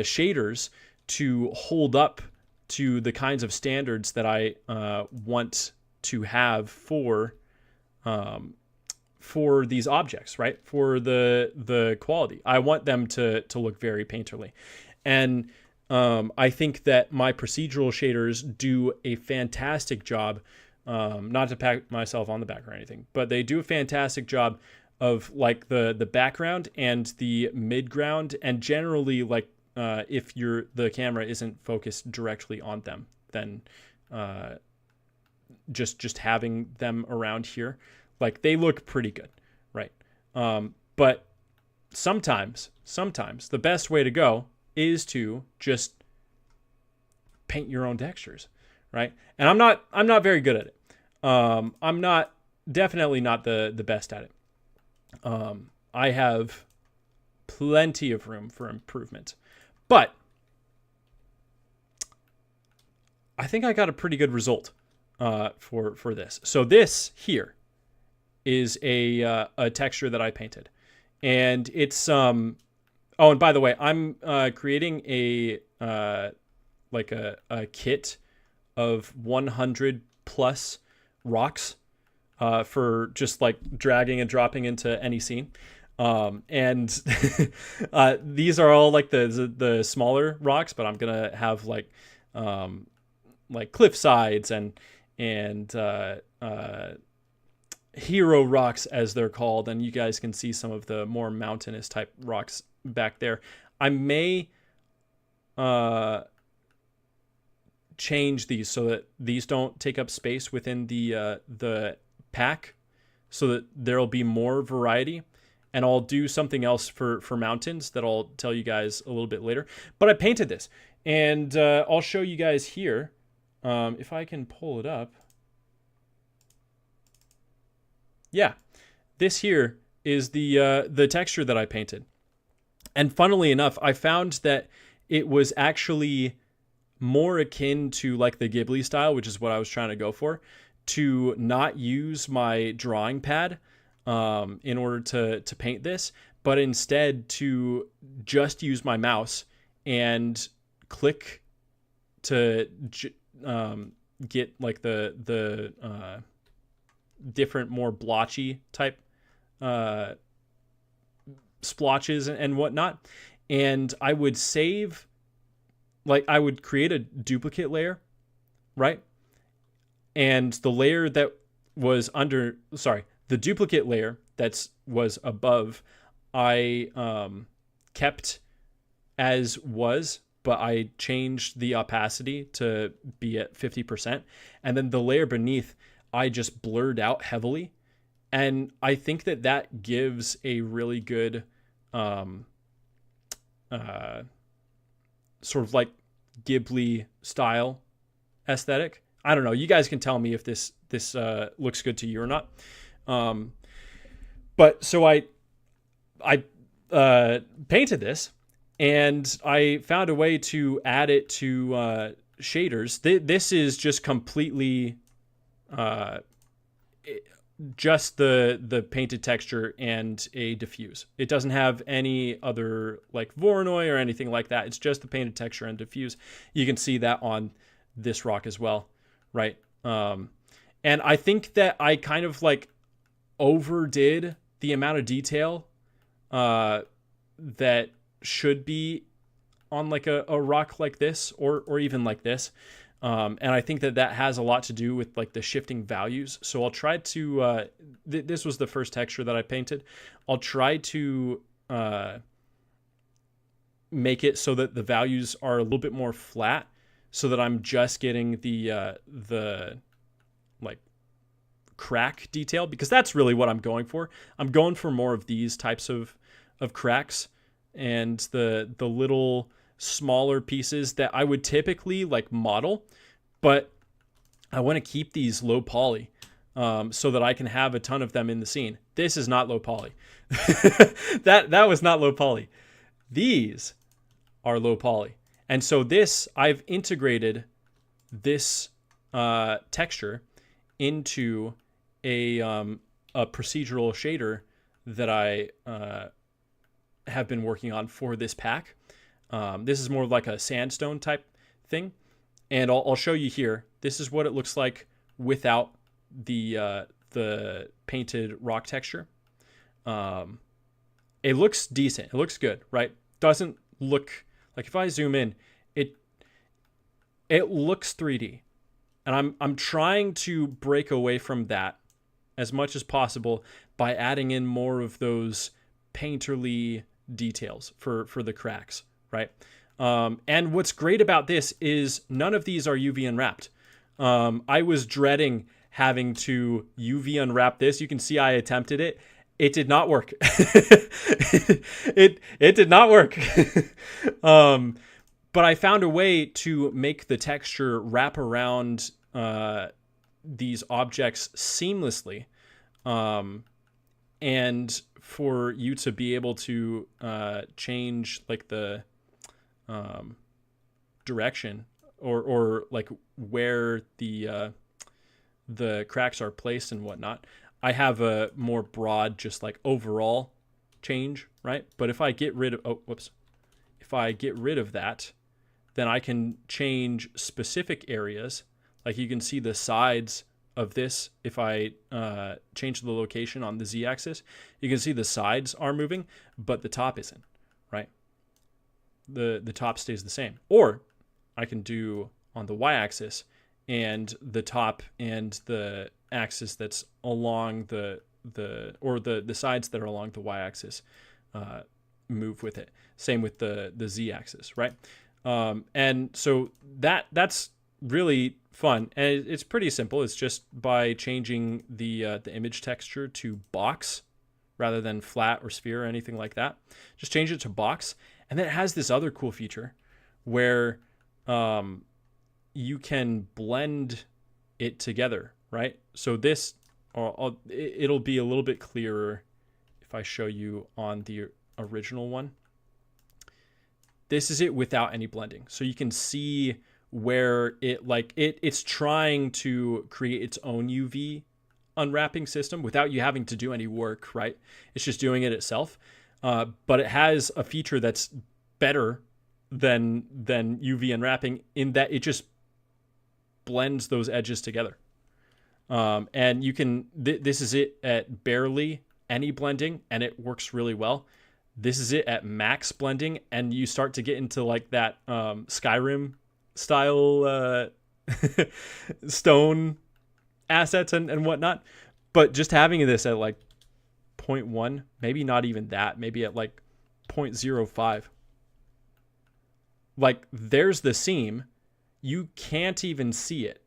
shaders to hold up to the kinds of standards that I want to have for these objects, right? For the quality. I want them to look very painterly. And I think that my procedural shaders do a fantastic job, not to pat myself on the back or anything, but they do a fantastic job of like the background and the midground, and generally like if the camera isn't focused directly on them, then just having them around here, like they look pretty good, right? But sometimes the best way to go is to just paint your own textures, right? And I'm not very good at it. I'm definitely not the best at it. I have plenty of room for improvement, but I think I got a pretty good result for this. So this here is a texture that I painted, and it's oh, and by the way, I'm creating a kit of 100 plus rocks for just like dragging and dropping into any scene. And these are all like the smaller rocks, but I'm gonna have like cliff sides and hero rocks, as they're called, and you guys can see some of the more mountainous type rocks back there. I may change these so that these don't take up space within the pack, so that there'll be more variety. And I'll do something else for mountains that I'll tell you guys a little bit later. But I painted this, and I'll show you guys here. If I can pull it up. Yeah, this here is the texture that I painted. And funnily enough, I found that it was actually more akin to like the Ghibli style, which is what I was trying to go for, to not use my drawing pad in order to paint this, but instead to just use my mouse and click to get like the different, more blotchy type splotches and whatnot. And I would save, like I would create a duplicate layer, right? And the layer that was the duplicate layer was above, I kept as was, but I changed the opacity to be at 50%. And then the layer beneath, I just blurred out heavily. And I think that gives a really good sort of like Ghibli style aesthetic. I don't know. You guys can tell me if this looks good to you or not. But so I painted this, and I found a way to add it to shaders, this is just completely just the painted texture and a diffuse. It doesn't have any other like Voronoi or anything like that. It's just the painted texture and diffuse. You can see that on this rock as well, right? And I think that I kind of like overdid the amount of detail that should be on like a rock like this or even like this. And I think that has a lot to do with like the shifting values. So I'll try to, this was the first texture that I painted. I'll try to make it so that the values are a little bit more flat so that I'm just getting the like crack detail, because that's really what I'm going for. I'm going for more of these types of cracks and the little smaller pieces that I would typically like model, but I want to keep these low poly so that I can have a ton of them in the scene. This is not low poly. that was not low poly. These are low poly. And so I've integrated this texture into a procedural shader that I have been working on for this pack. This is more like a sandstone type thing. And I'll show you here. This is what it looks like without the painted rock texture. It looks decent. It looks good, right? Doesn't look like, if I zoom in, it looks 3D. And I'm trying to break away from that as much as possible by adding in more of those painterly details for the cracks, right? And what's great about this is none of these are UV unwrapped. I was dreading having to UV unwrap this. You can see I attempted it. It did not work. it did not work. But I found a way to make the texture wrap around these objects seamlessly, and for you to be able to change like the direction or like where the cracks are placed and whatnot. I have a more broad, just like overall change, right? But if I get rid of, if I get rid of that, then I can change specific areas. Like you can see the sides of this. If I change the location on the Z-axis, you can see the sides are moving, but the top isn't, right? The top stays the same. Or I can do on the Y-axis, and the top and the axis that's along the sides that are along the Y-axis move with it. Same with the Z-axis, right? And so that's really fun, and it's pretty simple. It's just by changing the image texture to box rather than flat or sphere or anything like that. Just change it to box, and then it has this other cool feature where you can blend it together, right? So this, it'll be a little bit clearer if I show you on the original one. This is it without any blending. So you can see where it's trying to create its own UV unwrapping system without you having to do any work, right? It's just doing it itself. But it has a feature that's better than UV unwrapping in that it just blends those edges together. And you can, this is it at barely any blending, and it works really well. This is it at max blending, and you start to get into like that Skyrim style stone assets and whatnot. But just having this at like 0.1, maybe not even that, maybe at like 0.05. Like there's the seam. You can't even see it.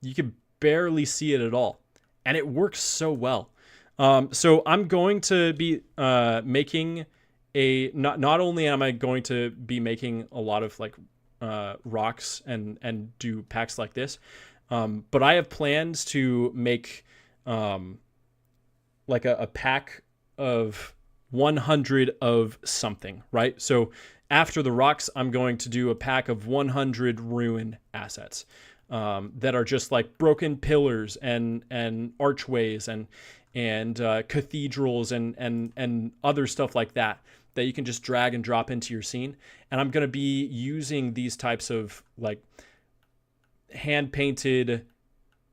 You can barely see it at all. And it works so well. So I'm going to be making not only am I going to be making a lot of like rocks and do packs like this, but I have plans to make like a pack of 100 of something, right? So after the rocks, I'm going to do a pack of 100 ruin assets that are just like broken pillars and archways and cathedrals and other stuff like that you can just drag and drop into your scene. And I'm going to be using these types of like hand painted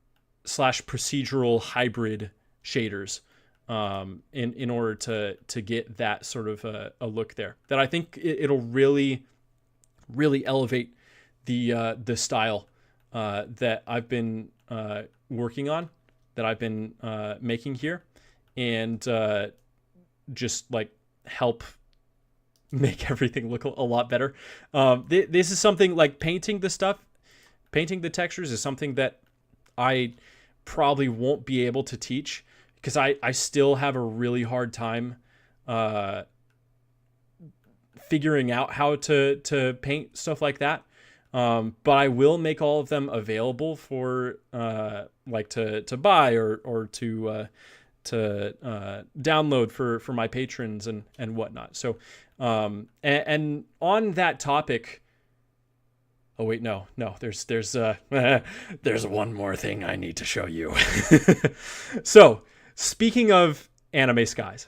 / procedural hybrid shaders in order to get that sort of a look there that I think it'll really elevate the style that I've been working on, that I've been making here, and just like help make everything look a lot better. This is something like painting the textures is something that I probably won't be able to teach, because I still have a really hard time figuring out how to paint stuff like that. But I will make all of them available for like to buy or to download for my patrons and whatnot. So and on that topic. Oh wait, no. There's there's one more thing I need to show you. So speaking of anime skies,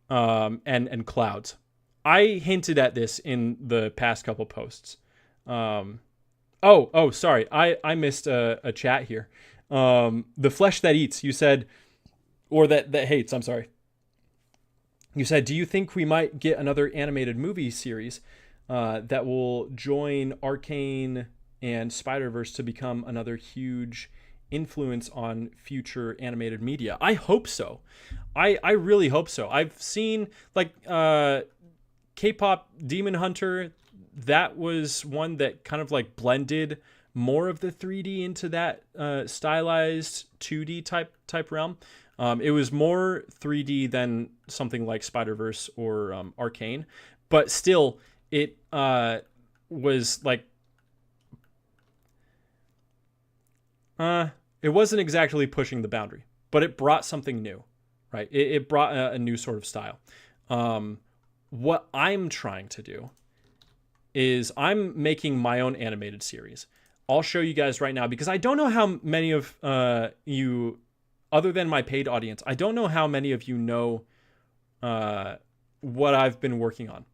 and clouds, I hinted at this in the past couple posts. Sorry, I missed a chat here. The flesh that eats, you said, or that hates. I'm sorry. You said, do you think we might get another animated movie series that will join Arcane and Spider-Verse to become another huge influence on future animated media? I hope so. I really hope so. I've seen like K-pop Demon Hunter. That was one that kind of like blended more of the 3D into that stylized 2D type realm. It was more 3D than something like Spider-Verse or Arcane, but still it was like it wasn't exactly pushing the boundary, but it brought something new, right? It brought a new sort of style. What I'm trying to do is I'm making my own animated series. I'll show you guys right now, because I don't know how many of you, other than my paid audience, I don't know how many of you know what I've been working on.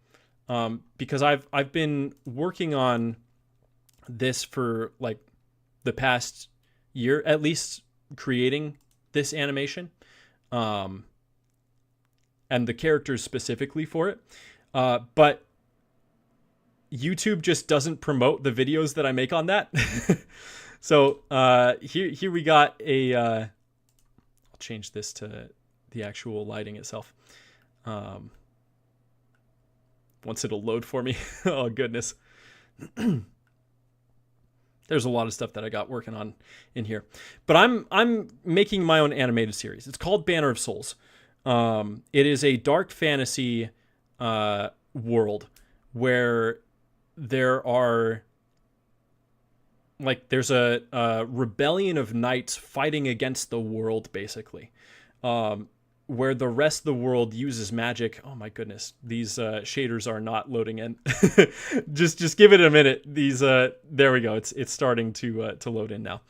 Because I've been working on this for like the past year, at least, creating this animation, and the characters specifically for it. But YouTube just doesn't promote the videos that I make on that. So here we got a I'll change this to the actual lighting itself. Once it'll load for me. Oh goodness. There's a lot of stuff that I got working on in here. But I'm making my own animated series. It's called Banner of Souls. It is a dark fantasy world where there are like there's a rebellion of knights fighting against the world, basically, where the rest of the world uses magic. Oh my goodness, these shaders are not loading in. just give it a minute. These there we go. It's starting to load in now.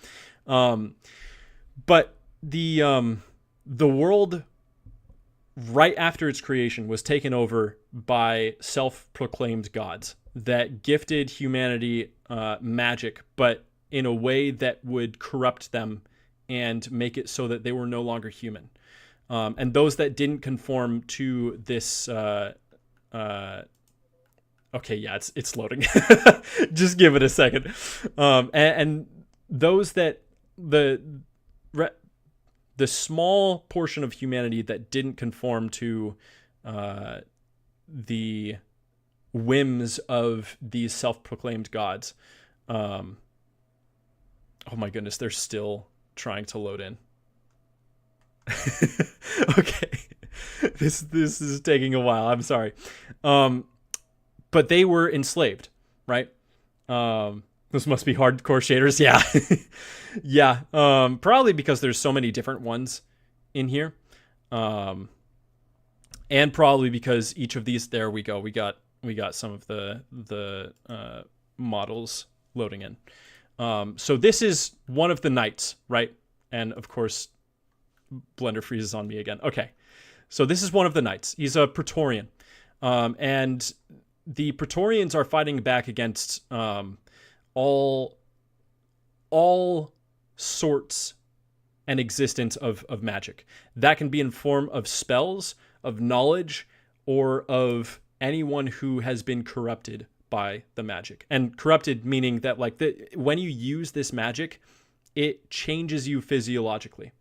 But the world right after its creation was taken over by self-proclaimed gods that gifted humanity magic, but in a way that would corrupt them and make it so that they were no longer human. And those that didn't conform to this, okay, yeah, it's loading. Just give it a second. And those that the small portion of humanity that didn't conform to the whims of these self-proclaimed gods. Oh my goodness, they're still trying to load in. Okay. This is taking a while. I'm sorry. But they were enslaved, right? This must be hardcore shaders. Yeah. Yeah. Probably because there's so many different ones in here. and probably because each of these, there we go, we got some of the models loading in. So this is one of the knights, right? And of course, Blender freezes on me again. Okay, so this is one of the knights. He's a Praetorian, and the Praetorians are fighting back against all sorts and existence of magic. That can be in form of spells, of knowledge, or of anyone who has been corrupted by the magic. And corrupted meaning that like when you use this magic, it changes you physiologically.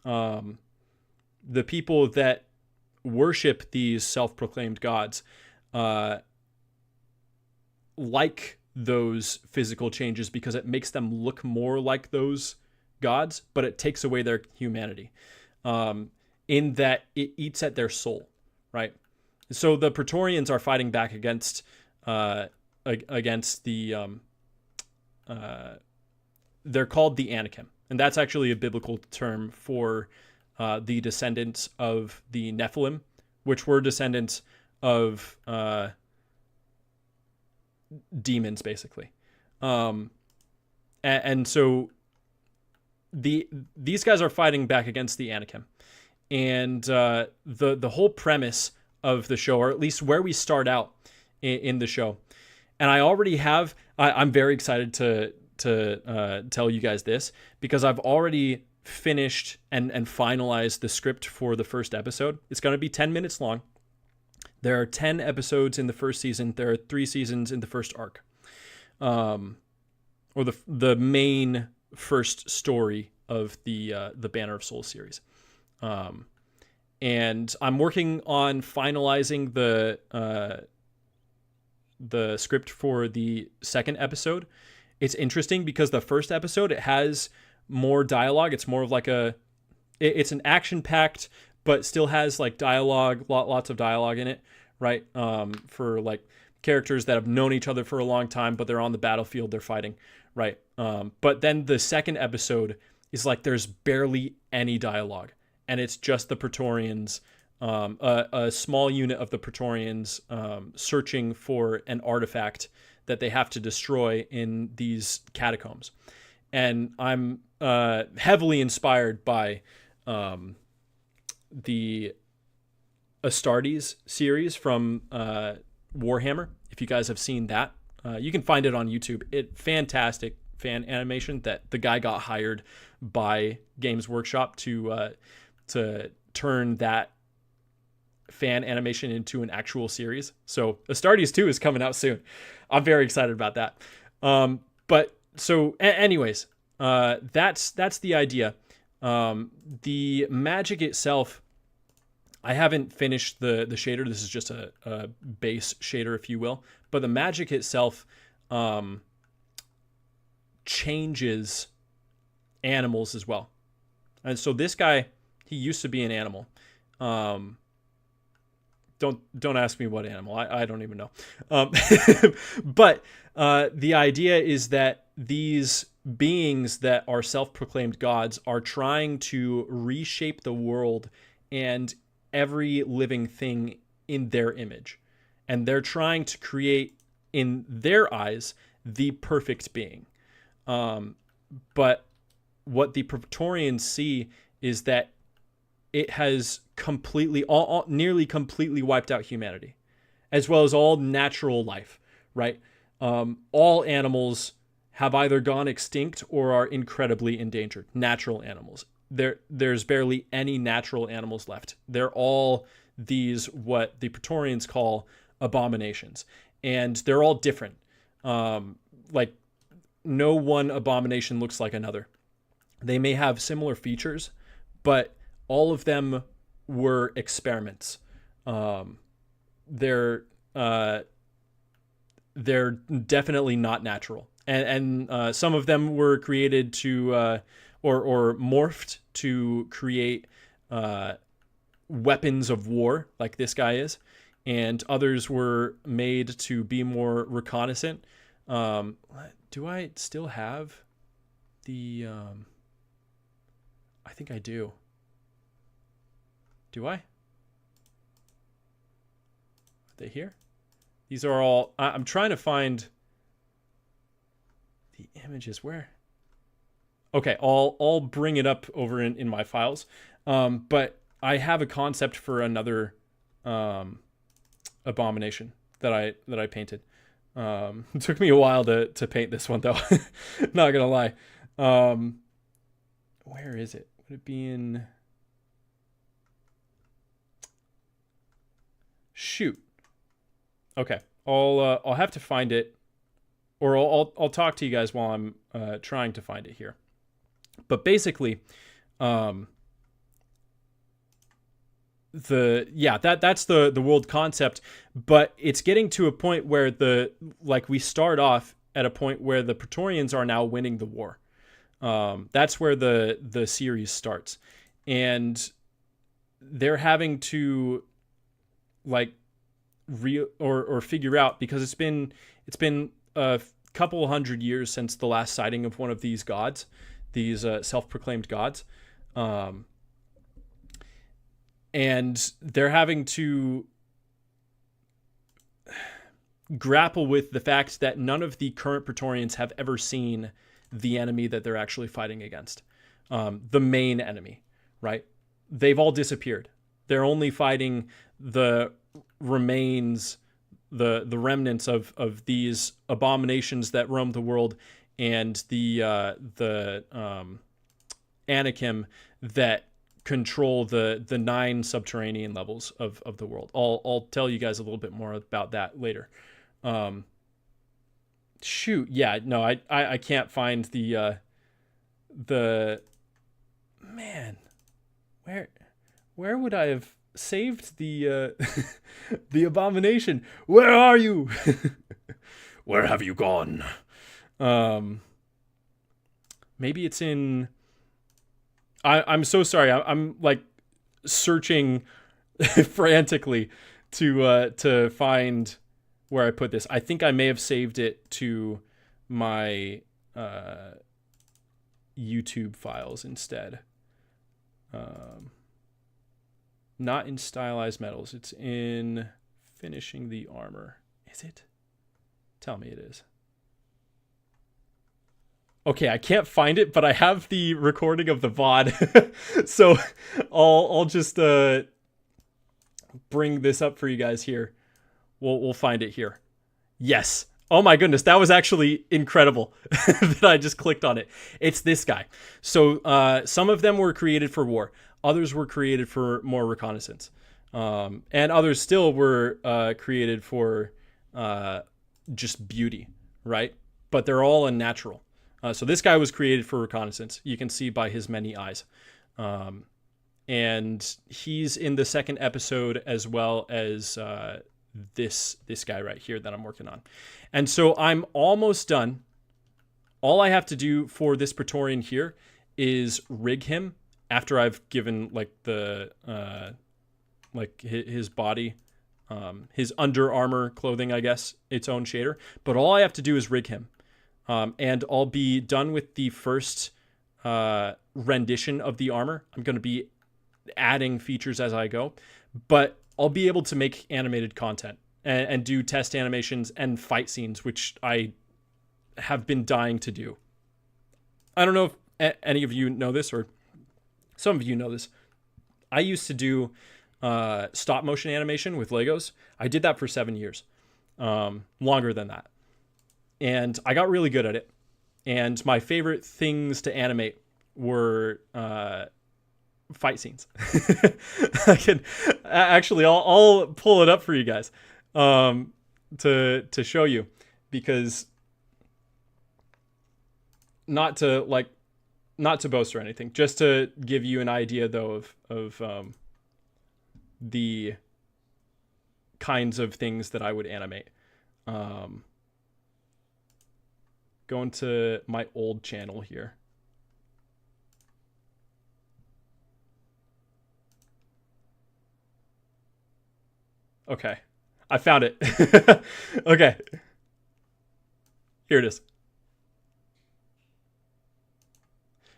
The people that worship these self-proclaimed gods like those physical changes because it makes them look more like those gods, but it takes away their humanity, in that it eats at their soul, right? So the Praetorians are fighting back against the they're called the Anakim, and that's actually a biblical term for the descendants of the Nephilim, which were descendants of demons, basically. And so these guys are fighting back against the Anakim, and the whole premise of the show, or at least where we start out in the show, and I already have, I'm very excited to tell you guys this, because I've already finished and finalized the script for the first episode. It's going to be 10 minutes long. There are 10 episodes in the first season. There are 3 seasons in the first arc, or the main first story of the Banner of Souls series. And I'm working on finalizing the script for the second episode. It's interesting because the first episode, it has more dialogue. It's more of like it's an action-packed, but still has like dialogue, lots of dialogue in it, right? For like characters that have known each other for a long time, but they're on the battlefield, they're fighting, right? But then the second episode is like there's barely any dialogue, and it's just the Praetorians, a small unit of the Praetorians searching for an artifact that they have to destroy in these catacombs. And I'm heavily inspired by the Astartes series from Warhammer. If you guys have seen that, you can find it on YouTube. Fantastic fan animation that the guy got hired by Games Workshop to turn that fan animation into an actual series. So Astartes 2 is coming out soon. I'm very excited about that. But so anyways, that's the idea. The magic itself, I haven't finished the shader. This is just a base shader, if you will. But the magic itself changes animals as well. And so this guy, he used to be an animal. Don't ask me what animal. I don't even know. But the idea is that these beings that are self-proclaimed gods are trying to reshape the world and every living thing in their image. And they're trying to create, in their eyes, the perfect being. But what the Praetorians see is that it has completely, nearly completely wiped out humanity, as well as all natural life, right? All animals have either gone extinct or are incredibly endangered. Natural animals. There's barely any natural animals left. They're all these, what the Praetorians call abominations. And they're all different. Like, no one abomination looks like another. They may have similar features, but all of them were experiments. They're definitely not natural, and some of them were created to or morphed to create weapons of war, like this guy is, and others were made to be more reconnaissant. Do I still have the? I think I do. Do I? they here? These are all... I'm trying to find the images. Where? Okay, I'll bring it up over in my files. But I have a concept for another abomination that I painted. It took me a while to paint this one, though. Not gonna lie. Where is it? Would it be in... Shoot. Okay, I'll have to find it, or I'll talk to you guys while I'm trying to find it here. But basically, that's the world concept, but it's getting to a point where we start off at a point where the Praetorians are now winning the war. That's where the series starts, and they're having to figure out, because it's been a couple hundred years since the last sighting of one of these gods, these self-proclaimed gods, and they're having to grapple with the fact that none of the current Praetorians have ever seen the enemy that they're actually fighting against, the main enemy, right? They've all disappeared. They're only fighting the remains, the remnants of these abominations that roam the world, and the Anakim that control the 9 subterranean levels of the world. I'll tell you guys a little bit more about that later. Shoot, yeah, no, I can't find the man. Where would I have saved the the abomination? Where are you? Where have you gone? Maybe it's in... I'm so sorry. I'm like searching frantically to find where I put this. I think I may have saved it to my YouTube files instead. Not in stylized metals. It's in finishing the armor. Is it? Tell me it is. Okay, I can't find it, but I have the recording of the VOD. So I'll just bring this up for you guys here. We'll find it here. Yes. Oh my goodness, that was actually incredible that I just clicked on it. It's this guy. So some of them were created for war. Others were created for more reconnaissance. And others still were created for just beauty, right? But they're all unnatural. So this guy was created for reconnaissance. You can see by his many eyes. And he's in the second episode, as well as this guy right here that I'm working on. And so I'm almost done. All I have to do for this Praetorian here is rig him after I've given his body, his under armor clothing, I guess, its own shader. But all I have to do is rig him. And I'll be done with the first rendition of the armor. I'm going to be adding features as I go, but I'll be able to make animated content and do test animations and fight scenes, which I have been dying to do. I don't know if any of you know this, or some of you know this. I used to do stop motion animation with Legos. I did that for 7 years, longer than that. And I got really good at it. And my favorite things to animate were fight scenes. I can actually, I'll pull it up for you guys to show you, because not to boast or anything, just to give you an idea though of the kinds of things that I would animate. Going to my old channel here. Okay, I found it. Okay, here it is.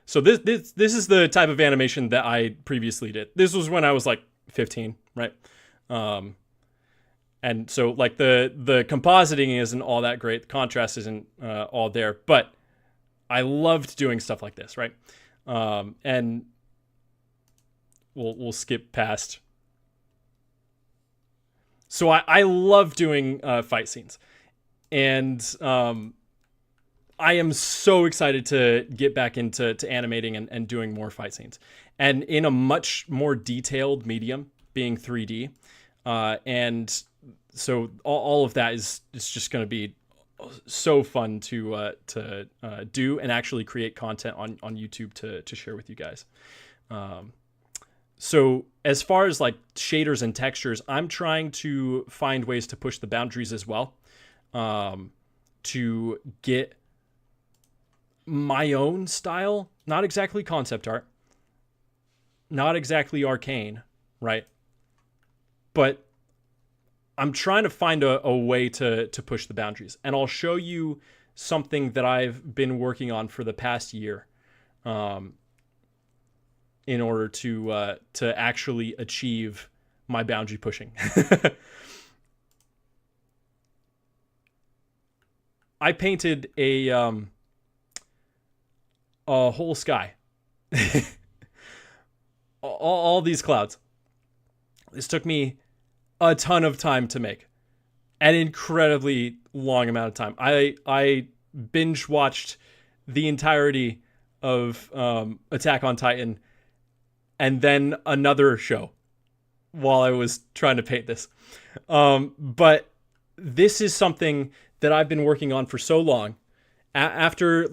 So this is the type of animation that I previously did. This was when I was like 15, right? And so like the compositing isn't all that great. The contrast isn't all there, but I loved doing stuff like this, right? And we'll skip past. So I love doing fight scenes, and I am so excited to get back into animating and doing more fight scenes, and in a much more detailed medium, being 3D, and so all of that is just going to be so fun to do and actually create content on YouTube to share with you guys. So as far as like shaders and textures, I'm trying to find ways to push the boundaries as well, to get my own style, not exactly concept art, not exactly arcane, right? But I'm trying to find a way to push the boundaries. And I'll show you something that I've been working on for the past year, in order to actually achieve my boundary pushing. I painted a whole sky, all these clouds. This took me a ton of time to make, an incredibly long amount of time. I binge watched the entirety of Attack on Titan, and then another show while I was trying to paint this. But this is something that I've been working on for so long. After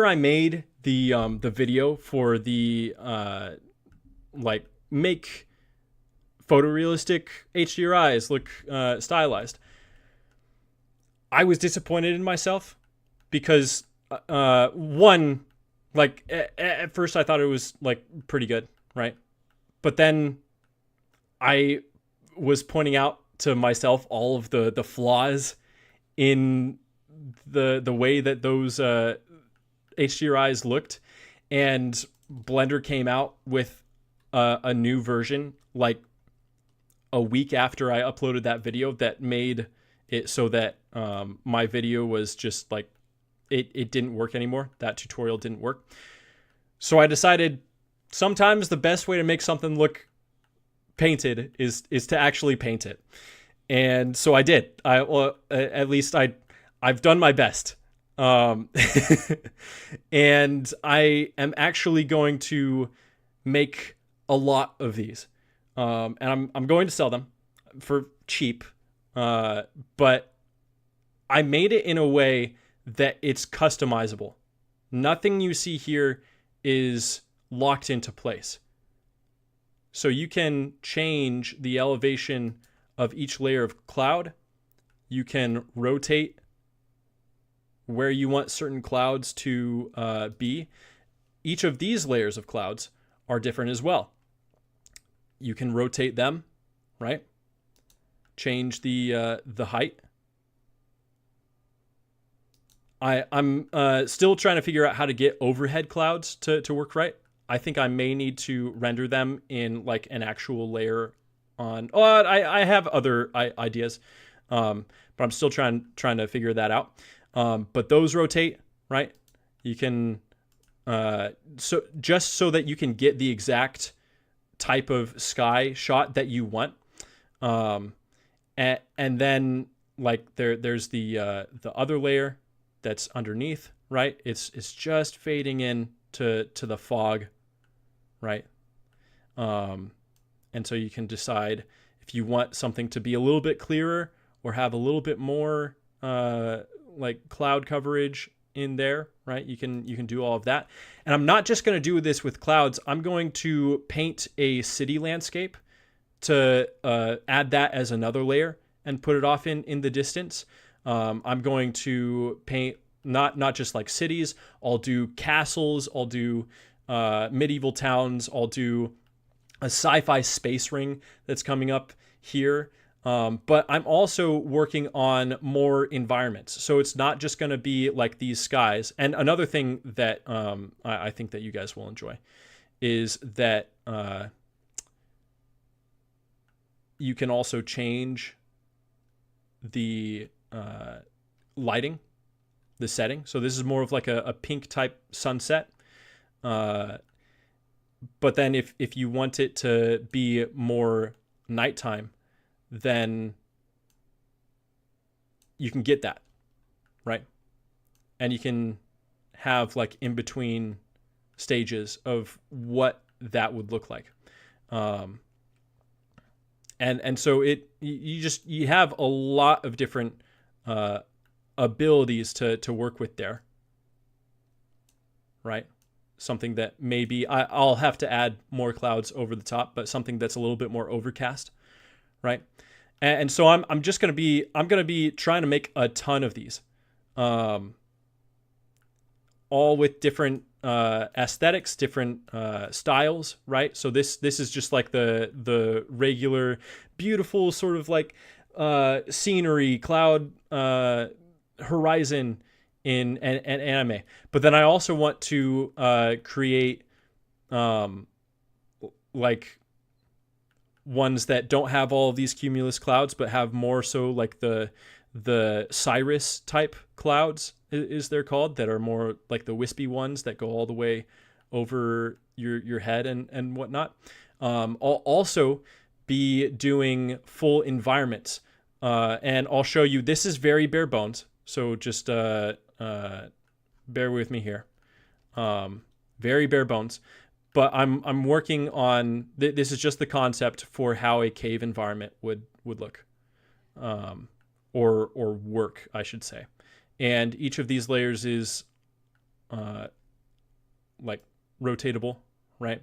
I made the video for the make photorealistic HDRIs look stylized, I was disappointed in myself because one, like at first I thought it was like pretty good, right? But then I was pointing out to myself all of the flaws in the way that those HDRIs looked, and Blender came out with a new version like a week after I uploaded that video that made it so that my video was just like it didn't work anymore. That tutorial didn't work. So I decided sometimes the best way to make something look painted is to actually paint it. And so I did. At least I've done my best. And I am actually going to make a lot of these. And I'm going to sell them for cheap. But I made it in a way that it's customizable. Nothing you see here is locked into place. So you can change the elevation of each layer of cloud. You can rotate where you want certain clouds to be. Each of these layers of clouds are different as well. You can rotate them, right? Change the height. I'm still trying to figure out how to get overhead clouds to work right. I think I may need to render them in like an actual layer on. Oh, I have other ideas, but I'm still trying to figure that out. But those rotate, right? You can so just so that you can get the exact type of sky shot that you want, and then like there's the other layer that's underneath, right? It's just fading in to the fog, right? And so you can decide if you want something to be a little bit clearer or have a little bit more like cloud coverage in there, right? You can do all of that. And I'm not just going to do this with clouds. I'm going to paint a city landscape to add that as another layer and put it off in the distance. I'm going to paint not just like cities. I'll do castles. I'll do medieval towns. I'll do a sci-fi space ring that's coming up here. But I'm also working on more environments. So it's not just going to be like these skies. And another thing that I think that you guys will enjoy is that you can also change the lighting, the setting. So this is more of like a pink type sunset. But then if you want it to be more nighttime, then you can get that, right? And you can have like in between stages of what that would look like. And so you have a lot of different abilities to work with there, right? Something that maybe I'll have to add more clouds over the top, but something that's a little bit more overcast, right? And so I'm gonna be trying to make a ton of these, all with different aesthetics, different styles, right? So this is just like the regular, beautiful sort of like scenery, cloud, horizon in an anime. But then I also want to create like ones that don't have all of these cumulus clouds, but have more so like the cirrus type clouds is they're called, that are more like the wispy ones that go all the way over your head and whatnot. I'll also be doing full environments, and I'll show you. This is very bare bones, so just bear with me here. Very bare bones, but I'm working on. This is just the concept for how a cave environment would look, or work, I should say. And each of these layers is like rotatable, right?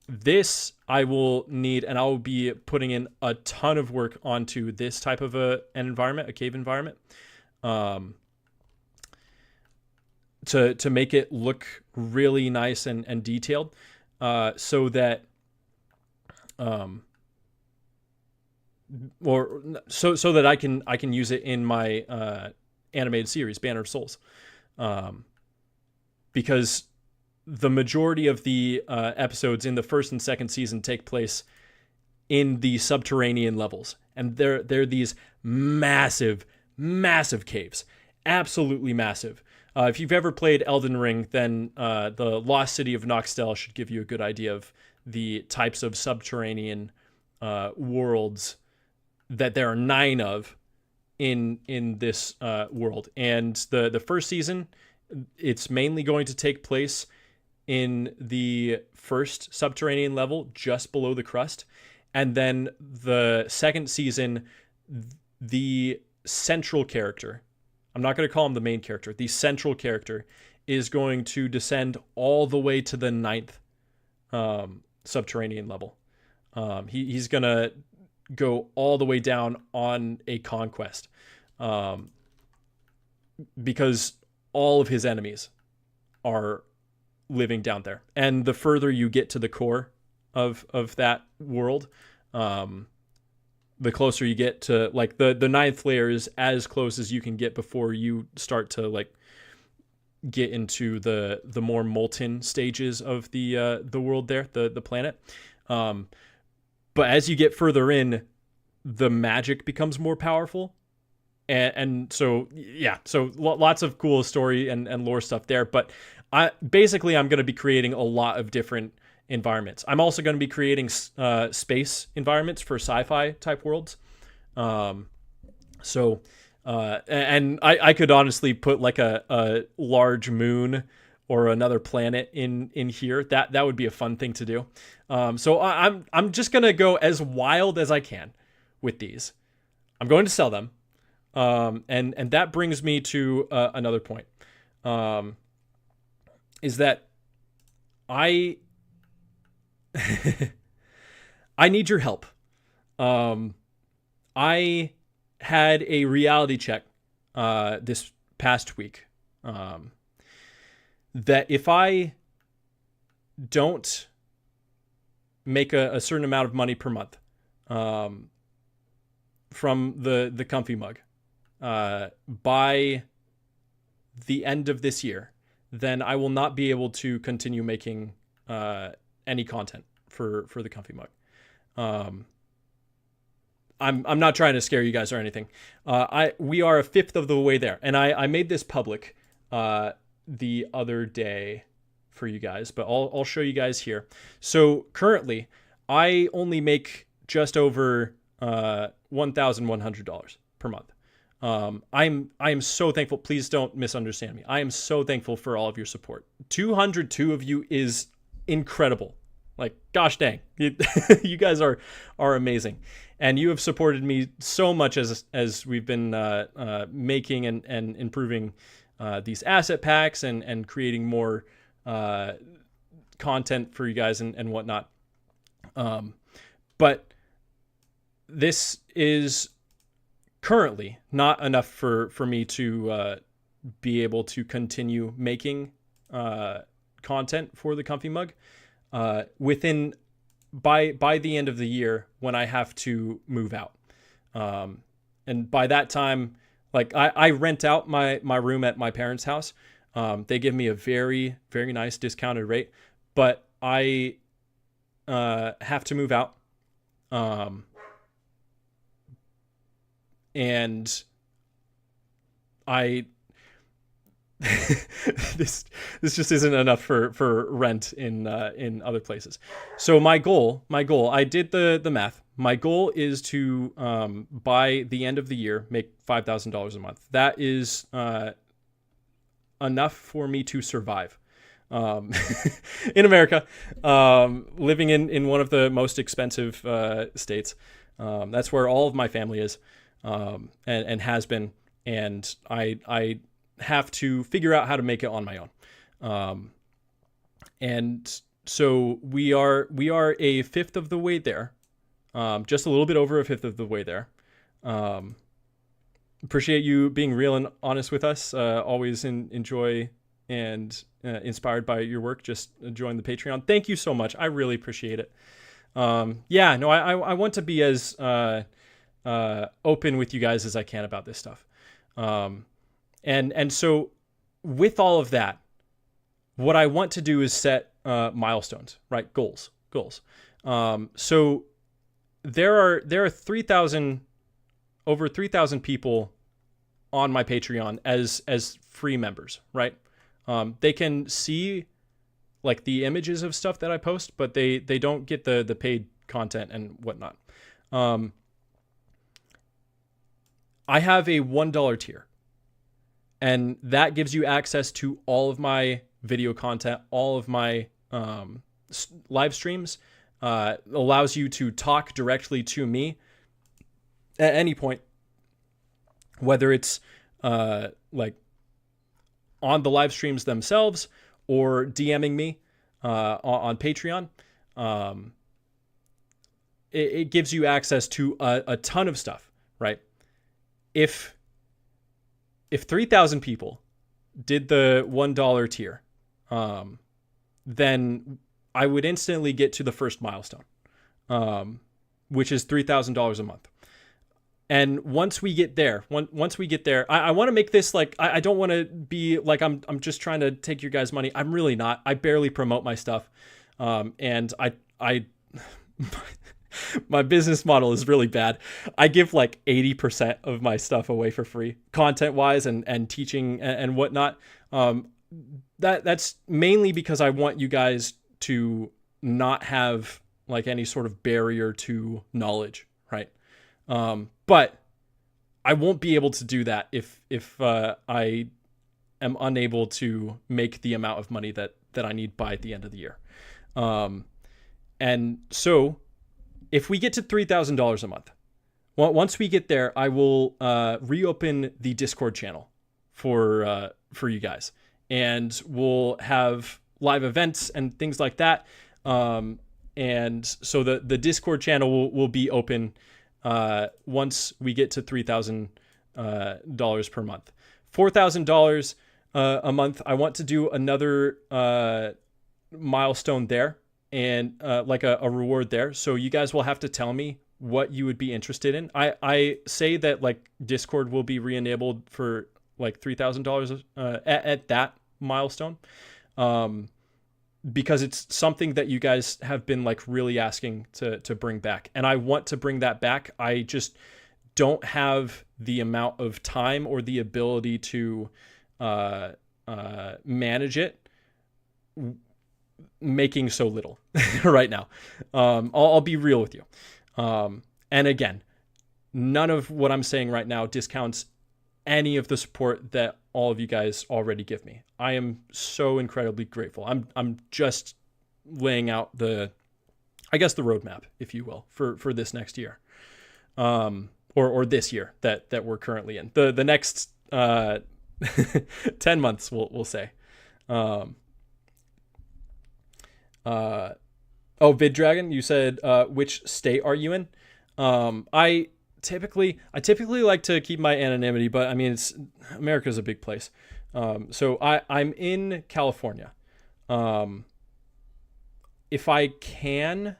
This I will need, and I'll be putting in a ton of work onto this type of an environment, a cave environment, to make it look really nice and detailed, so that so that I can use it in my animated series, Banner of Souls, because the majority of the episodes in the first and second season take place in the subterranean levels, and they're these massive caves, absolutely massive. If you've ever played Elden Ring, then the Lost City of Noxtel should give you a good idea of the types of subterranean worlds that there are 9 of in this world. And the first season, it's mainly going to take place in the first subterranean level, just below the crust. And then the second season, the central character, I'm not going to call him the main character, the central character is going to descend all the way to the 9th subterranean level. He's going to go all the way down on a conquest, because all of his enemies are living down there. And the further you get to the core of that world, the closer you get to, like, the 9th layer is as close as you can get before you start to like get into the more molten stages of the world there, the planet. But as you get further in, the magic becomes more powerful. And so, yeah, so lots of cool story and lore stuff there. But I'm going to be creating a lot of different environments. I'm also going to be creating space environments for sci-fi type worlds. And I could honestly put like a large moon or another planet in here. That would be a fun thing to do. So I'm just going to go as wild as I can with these. I'm going to sell them. And that brings me to another point. Is that I need your help. I had a reality check this past week, that if I don't make a certain amount of money per month from the Comfee mug by the end of this year, then I will not be able to continue making any content for the Comfee mug. I'm not trying to scare you guys or anything. We are a fifth of the way there, and I made this public the other day for you guys, but I'll show you guys here. So currently, I only make just over $1,100 per month. I'm so thankful. Please don't misunderstand me. I am so thankful for all of your support. 202 of you is incredible. Like, gosh dang, you guys are amazing, and you have supported me so much as we've been making and improving these asset packs and creating more content for you guys and whatnot. But this is currently not enough for me to be able to continue making content for the Comfee mug within by the end of the year, when I have to move out. And by that time, like I rent out my room at my parents' house. They give me a very, very nice discounted rate, but I have to move out. And I this just isn't enough for rent in other places. So my goal, I did the math. My goal is to by the end of the year make $5,000 a month. That is enough for me to survive in America, living in one of the most expensive states. That's where all of my family is, and has been, and I have to figure out how to make it on my own. And so we are a fifth of the way there, just a little bit over a fifth of the way there. Appreciate you being real and honest with us. Always enjoy and inspired by your work. Just join the Patreon. Thank you so much. I really appreciate it. I want to be as open with you guys as I can about this stuff. And so with all of that, what I want to do is set milestones, right? Goals. So there are over 3,000 people on my Patreon as free members, right? They can see like the images of stuff that I post, but they don't get the paid content and whatnot. I have a $1 tier, and that gives you access to all of my video content, all of my live streams, allows you to talk directly to me at any point, whether it's like on the live streams themselves or DMing me on Patreon. It gives you access to a ton of stuff, right? If 3,000 people did the $1 tier, then I would instantly get to the first milestone, which is $3,000 a month. And once we get there, I want to make this like, I don't want to be like, I'm just trying to take your guys' money. I'm really not. I barely promote my stuff. And I my business model is really bad. I give like 80% of my stuff away for free, content wise and teaching and whatnot. That's mainly because I want you guys to not have like any sort of barrier to knowledge, right? But I won't be able to do that if I am unable to make the amount of money that I need by the end of the year. And so if we get to $3,000 a month, once we get there, I will reopen the Discord channel for you guys, and we'll have live events and things like that. And so the Discord channel will be open once we get to $3,000 per month. $4,000 a month. I want to do another milestone there, and like a reward there. So you guys will have to tell me what you would be interested in. I say that like Discord will be re-enabled for like $3,000 at that milestone. because it's something that you guys have been like really asking to bring back, and I want to bring that back. I just don't have the amount of time or the ability to manage it, making so little right now. I'll be real with you. And again, none of what I'm saying right now discounts any of the support that all of you guys already give me. I am so incredibly grateful. I'm just laying out the roadmap, if you will, for this next year, or this year that we're currently in. The next 10 months, we'll say. Vid Dragon, you said which state are you in? I typically like to keep my anonymity, but I mean, America's a big place. So I'm in California. If I can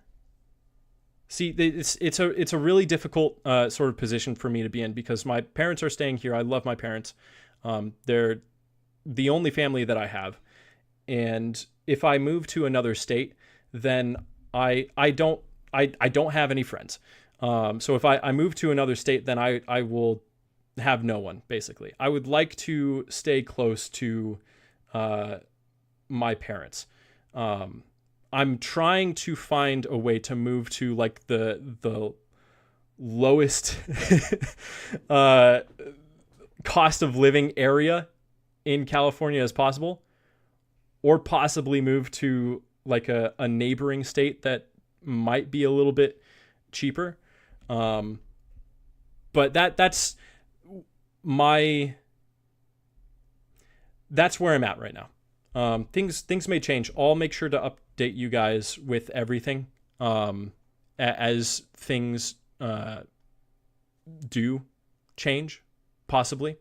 see, it's a really difficult sort of position for me to be in, because my parents are staying here. I love my parents. They're the only family that I have. And if I move to another state, then I don't have any friends. So if I move to another state, then I will have no one, basically. I would like to stay close to my parents. I'm trying to find a way to move to like the lowest cost of living area in California as possible, or possibly move to like a neighboring state that might be a little bit cheaper. But that's where I'm at right now. Things may change. I'll make sure to update you guys with everything as things do change, possibly.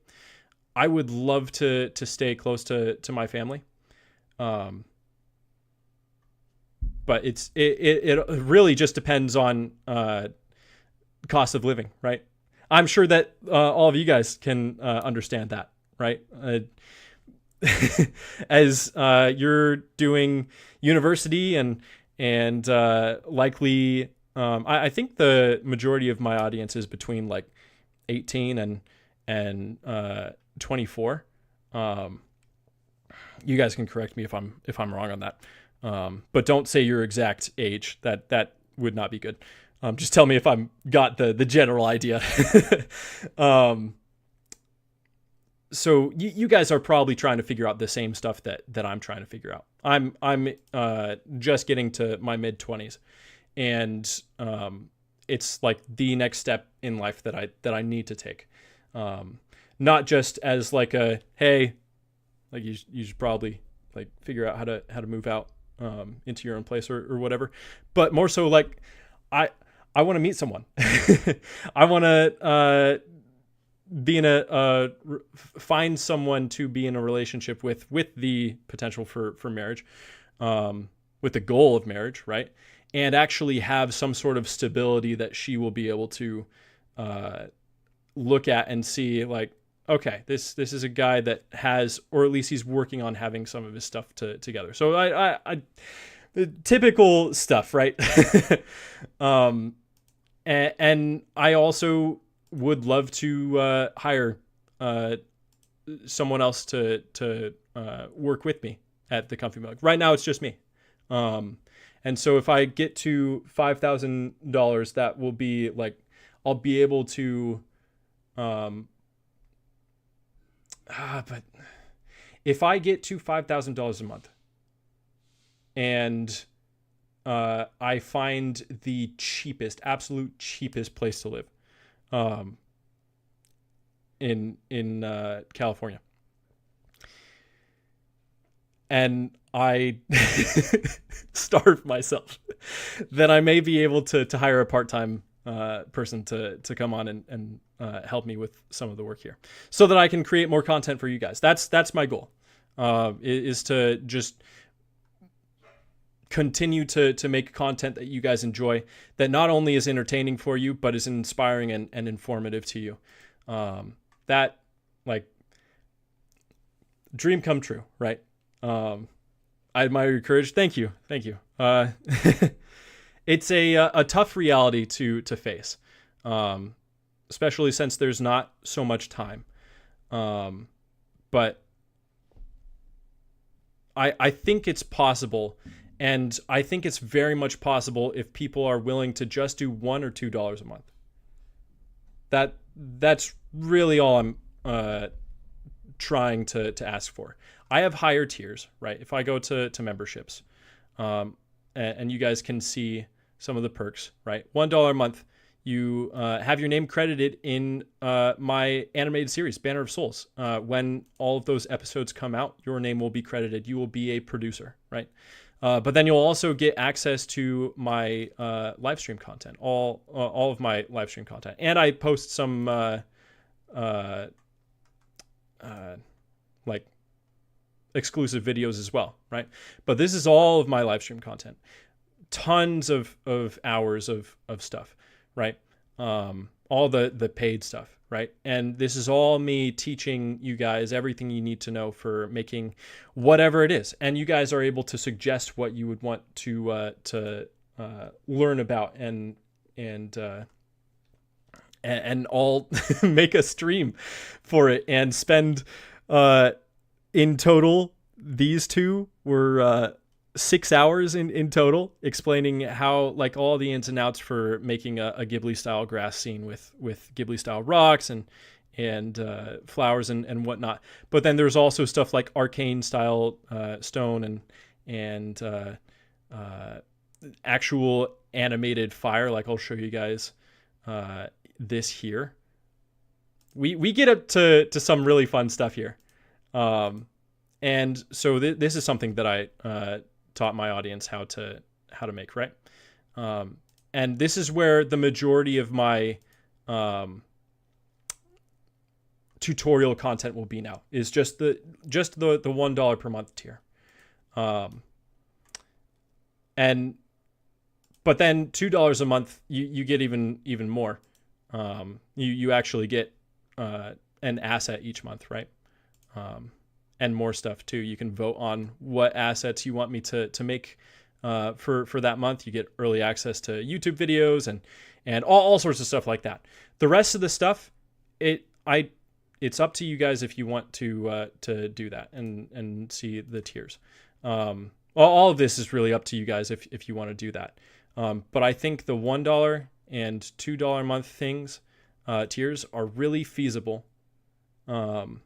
I would love to stay close to my family. But it really just depends on cost of living, right? I'm sure that all of you guys can understand that, right? As you're doing university and likely, I think the majority of my audience is between like 18 and 24. You guys can correct me if I'm wrong on that. But don't say your exact age. That would not be good. Just tell me if I'm got the general idea. So you guys are probably trying to figure out the same stuff that I'm trying to figure out. I'm just getting to my mid-20s, and it's like the next step in life that I need to take. Not just as like a, hey, like you should probably like figure out how to move out into your own place or whatever, but more so like I want to meet someone. I want to be in find someone to be in a relationship with the potential for marriage, with the goal of marriage, right? And actually have some sort of stability that she will be able to look at and see like, okay, this is a guy that has, or at least he's working on having some of his stuff together. So I the typical stuff, right? And I also would love to hire someone else to work with me at the Comfee Mug. Right now, it's just me. And so if I get to $5,000, that will be like, I'll be able to, but if I get to $5,000 a month and I find the absolute cheapest place to live in California, and I starve myself, then I may be able to hire a part-time person to come on and help me with some of the work here, so that I can create more content for you guys. That's my goal, is to just continue to make content that you guys enjoy, that not only is entertaining for you, but is inspiring and informative to you. That, like, dream come true, right? I admire your courage. Thank you. Thank you. It's a tough reality to face, especially since there's not so much time. But I think it's possible, and I think it's very much possible if people are willing to just do $1 or $2 a month. That's really all I'm trying to ask for. I have higher tiers, right? If I go to memberships, and you guys can see some of the perks, right? $1 a month, you have your name credited in my animated series, Banner of Souls. When all of those episodes come out, your name will be credited. You will be a producer, right? But then you'll also get access to my live stream content, all of my live stream content, and I post some like exclusive videos as well, right? But this is all of my live stream content, tons of hours of stuff, right? All the paid stuff, right? And this is all me teaching you guys everything you need to know for making whatever it is. And you guys are able to suggest what you would want to learn about and all make a stream for it and spend in total, these two were 6 hours in total explaining how, like, all the ins and outs for making a Ghibli style grass scene with Ghibli style rocks and flowers and whatnot. But then there's also stuff like arcane style stone and actual animated fire. Like, I'll show you guys this here. We get up to some really fun stuff here. And so this is something that I taught my audience how to make, right? And this is where the majority of my tutorial content will be now, is just the $1 per month tier. But then $2 a month, you get even more. You actually get an asset each month, right? And more stuff too. You can vote on what assets you want me to make for that month. You get early access to YouTube videos and all sorts of stuff like that. The rest of the stuff, it's up to you guys if you want to do that and see the tiers. All of this is really up to you guys if you want to do that. But I think the $1 and $2 a month things, tiers, are really feasible. And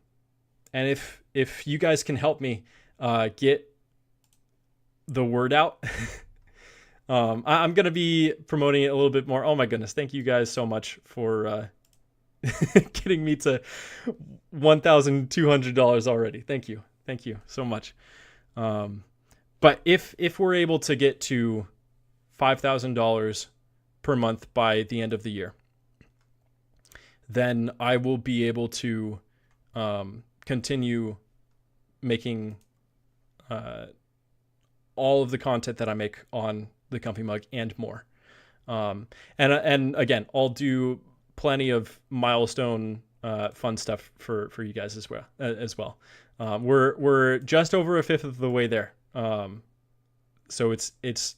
if you guys can help me get the word out, I'm going to be promoting it a little bit more. Oh my goodness. Thank you guys so much for getting me to $1,200 already. Thank you. Thank you so much. But if we're able to get to $5,000 per month by the end of the year, then I will be able to continue making all of the content that I make on the Comfee mug and more. And again, I'll do plenty of milestone fun stuff for you guys as well. We're just over a fifth of the way there. So it's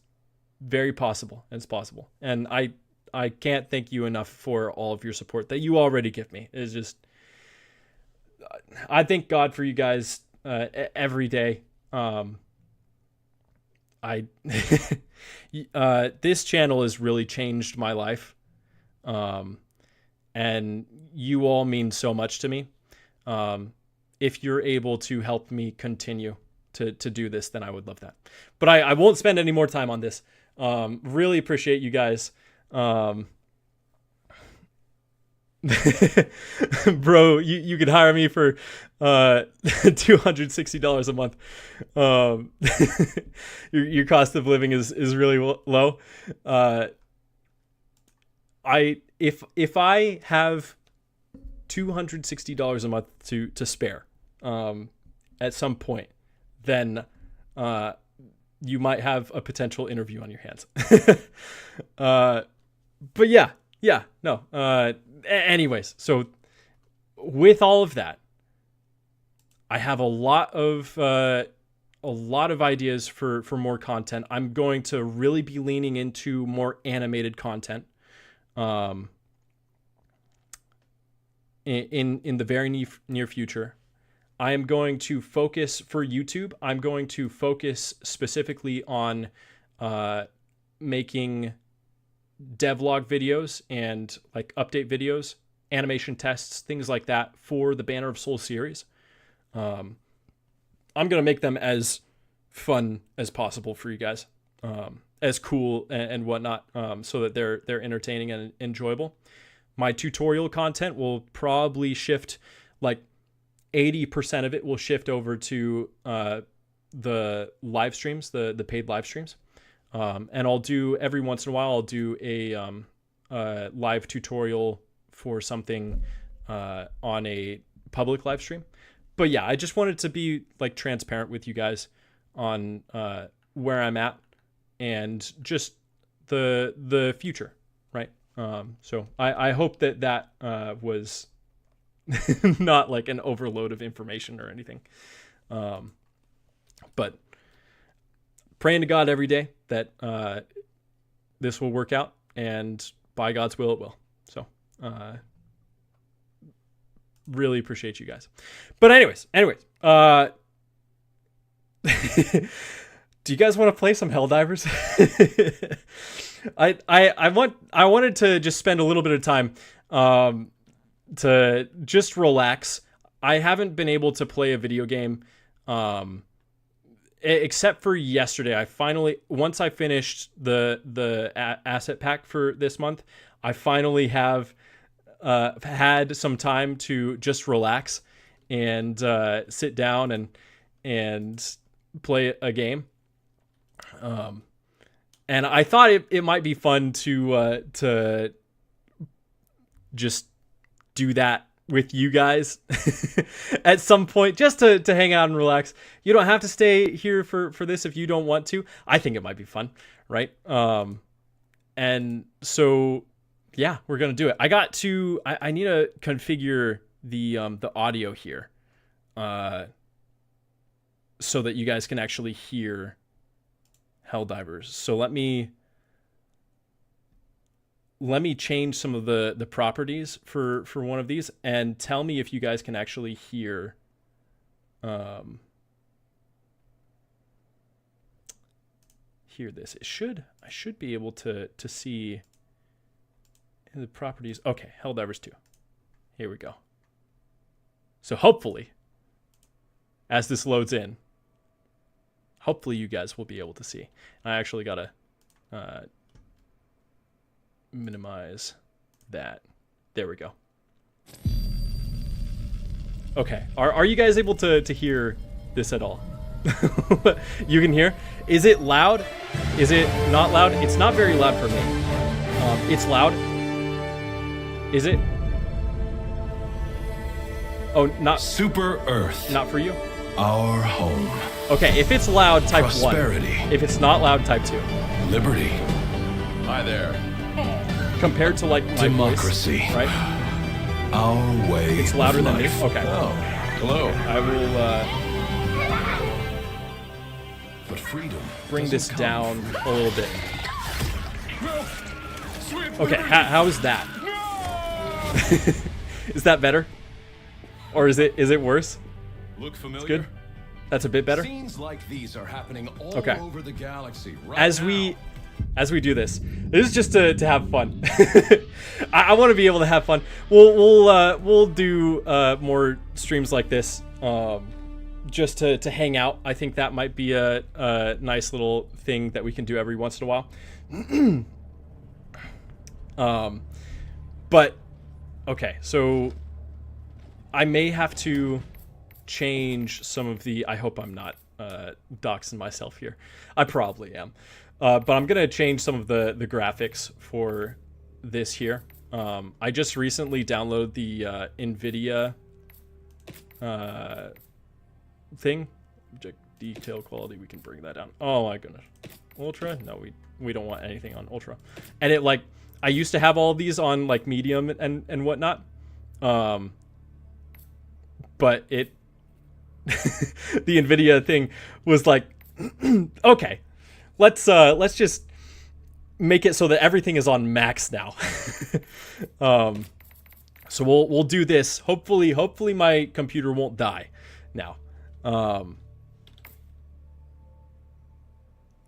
very possible. It's possible. And I can't thank you enough for all of your support that you already give me. It's just, I thank God for you guys every day. This channel has really changed my life. And you all mean so much to me. If you're able to help me continue to do this, then I would love that. But I won't spend any more time on this. Really appreciate you guys. Bro, you could hire me for $260 a month. Your cost of living is really low. If I have $260 a month to spare at some point, then you might have a potential interview on your hands. But no. Anyways, so with all of that, I have a lot of a lot of ideas for more content. I'm going to really be leaning into more animated content. In the very near future. I am going to focus for YouTube. I'm going to focus specifically on making devlog videos and like update videos, animation tests, things like that for the Banner of Souls series. I'm going to make them as fun as possible for you guys, as cool and whatnot, so that they're entertaining and enjoyable. My tutorial content will probably shift, like 80% of it will shift over to the live streams, the paid live streams. And I'll do, every once in a while, I'll do a live tutorial for something on a public live stream. But yeah, I just wanted to be like transparent with you guys on where I'm at and just the future, right? So I hope that was not like an overload of information or anything. But praying to God every day that this will work out, and by God's will it will. So really appreciate you guys. But anyways, do you guys want to play some Helldivers? I wanted to just spend a little bit of time to just relax. I haven't been able to play a video game except for yesterday. I finally, once I finished the asset pack for this month, I finally have had some time to just relax and sit down and play a game. And I thought it might be fun to just do that with you guys at some point, just to hang out and relax. You don't have to stay here for this if you don't want to. I think it might be fun, right? And so yeah, we're gonna do it. I need to configure the audio here so that you guys can actually hear Helldivers. So let me change some of the properties for one of these, and tell me if you guys can actually hear this. I should be able to see the properties. Okay, Helldivers 2. Here we go. So hopefully, as this loads in, hopefully you guys will be able to see. I actually gotta minimize that. There we go. Okay, are you guys able to hear this at all? You can hear? Is it loud? Is it not loud? It's not very loud for me. It's loud. Is it? Oh, not Super Earth. Not for you? Our home. Okay, if it's loud, type Prosperity. 1. If it's not loud, type 2. Liberty. Hi there. Compared to like my Democracy. voice, right? Our way. It's louder of than me. life. Okay. Oh, hello. I will But freedom. bring this doesn't come down from- a little bit. Okay, how is that? Is that better? Or is it worse? Look familiar? It's good. That's a bit better. Scenes like these are happening all Okay. over the galaxy right As now. we do this is just to have fun. I want to be able to have fun. We'll do more streams like this, just to hang out. I think that might be a nice little thing that we can do every once in a while. But okay, so I may have to change some of the. I hope I'm not doxing myself here. I probably am. But I'm going to change some of the graphics for this here. I just recently downloaded the NVIDIA thing. Object detail quality, we can bring that down. Oh my goodness. Ultra? No, we don't want anything on Ultra. And it like, I used to have all of these on like medium and whatnot. But it the Nvidia thing was like, okay, let's just make it so that everything is on max now. So we'll do this. Hopefully my computer won't die now.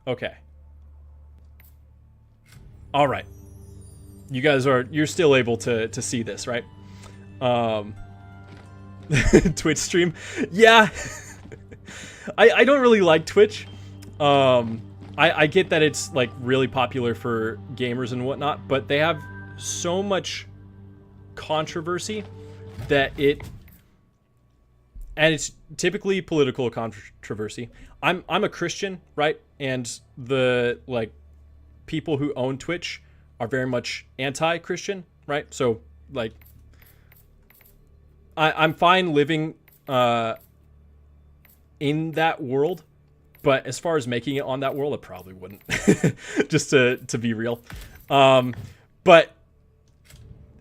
Okay. All right. You're still able to see this, right? Twitch stream. Yeah. I don't really like Twitch. I get that it's like really popular for gamers and whatnot, but they have so much controversy that it's typically political controversy. I'm a Christian, right? And the like people who own Twitch are very much anti-Christian, right? So like I'm fine living in that world, but as far as making it on that world, I probably wouldn't. Just to be real. But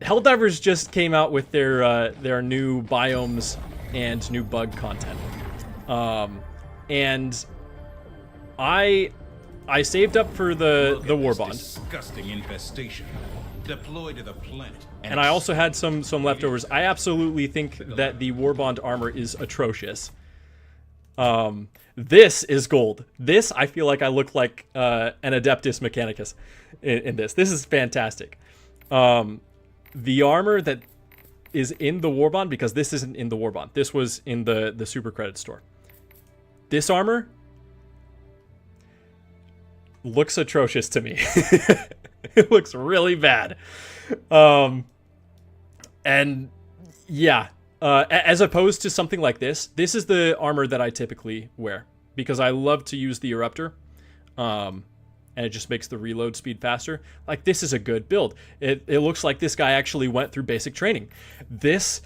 Helldivers just came out with their new biomes and new bug content. And I saved up for the war bond. Disgusting infestation deployed to the planet. And I also had some leftovers. I absolutely think that the war bond armor is atrocious. This is gold. This, I feel like I look like an Adeptus Mechanicus in this. This is fantastic. The armor that is in the Warbond, because this isn't in the Warbond. This was in the Super Credit store. This armor looks atrocious to me. It looks really bad. And yeah, as opposed to something like this is the armor that I typically wear because I love to use the Eruptor. And it just makes the reload speed faster. Like, this is a good build. It looks like this guy actually went through basic training. This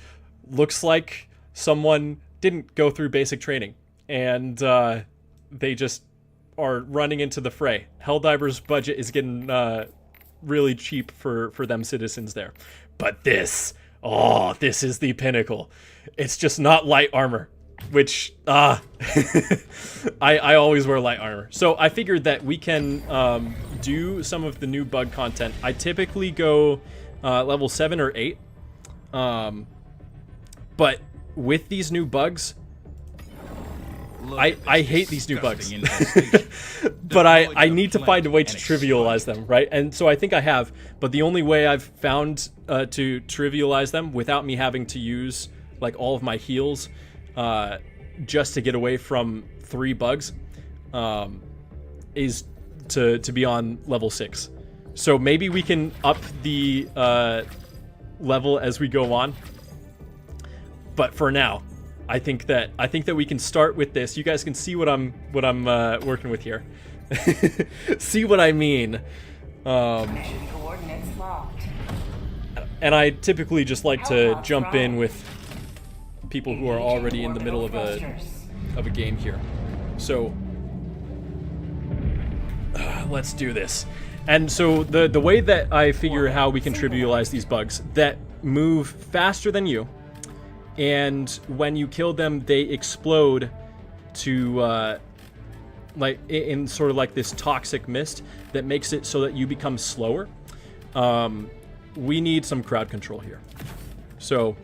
looks like someone didn't go through basic training, and they just are running into the fray. Helldivers' budget is getting really cheap for them citizens there. But this is the pinnacle. It's just not light armor. Which, I always wear light armor. So I figured that we can do some of the new bug content. I typically go level 7 or 8. But with these new bugs, I hate these new bugs. But I need to find a way to trivialize them, right? And so I think I have. But the only way I've found to trivialize them without me having to use like all of my heals just to get away from 3 bugs, is to be on level 6. So maybe we can up the level as we go on. But for now, I think that we can start with this. You guys can see what I'm working with here. See what I mean? Mission coordinates locked. And I typically just like to jump in with people who are already in the middle of a game here. So let's do this. And so the way that I figure how we can trivialize these bugs that move faster than you, and when you kill them they explode to like in sort of like this toxic mist that makes it so that you become slower. We need some crowd control here. So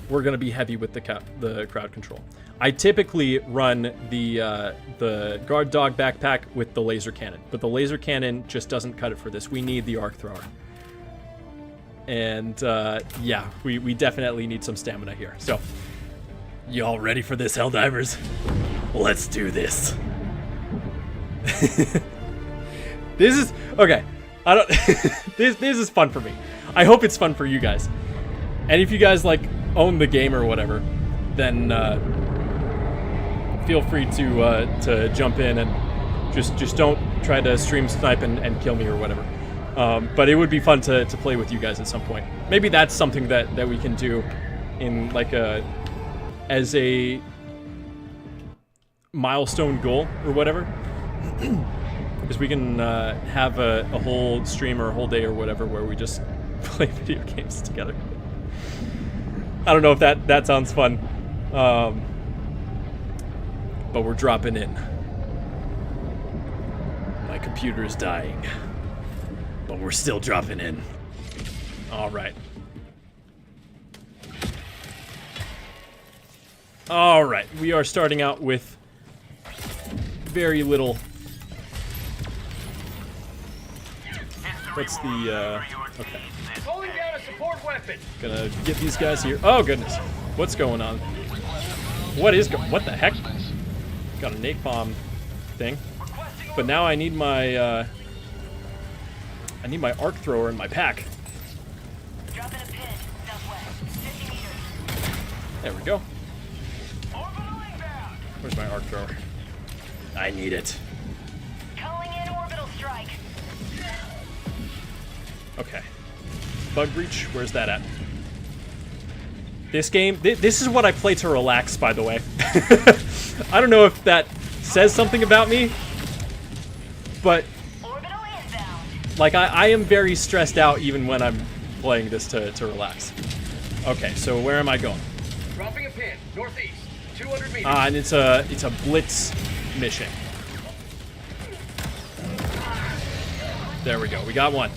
we're going to be heavy with the crowd control. I typically run the guard dog backpack with the laser cannon, but the laser cannon just doesn't cut it for this. We need the arc thrower. And yeah, we definitely need some stamina here. So, y'all ready for this, Helldivers? Let's do this. This is okay. I don't. This is fun for me. I hope it's fun for you guys. And if you guys like own the game or whatever, then feel free to jump in and just don't try to stream snipe and kill me or whatever. But it would be fun to play with you guys at some point. Maybe that's something that we can do in like as a milestone goal or whatever. Because we can have a whole stream or a whole day or whatever where we just play video games together. I don't know if that sounds fun. but we're dropping in. My computer is dying, but we're still dropping in. All right. All right, we are starting out with very little. What's the, okay. Calling down a support weapon. Gonna get these guys here. Oh, goodness. What's going on? What the heck? Got a napalm thing. But now I need my arc thrower in my pack. Dropping a pin. Southwest. 50 meters. There we go. Where's my arc thrower? I need it. Calling in orbital strike. Okay. Bug breach, where's that at? This game, this is what I play to relax, by the way. I don't know if that says something about me, but Orbital inbound. like I am very stressed out even when I'm playing this to relax. Okay, so where am I going? Dropping a pin. Northeast. 200 meters. And it's a blitz mission. There we go. We got one.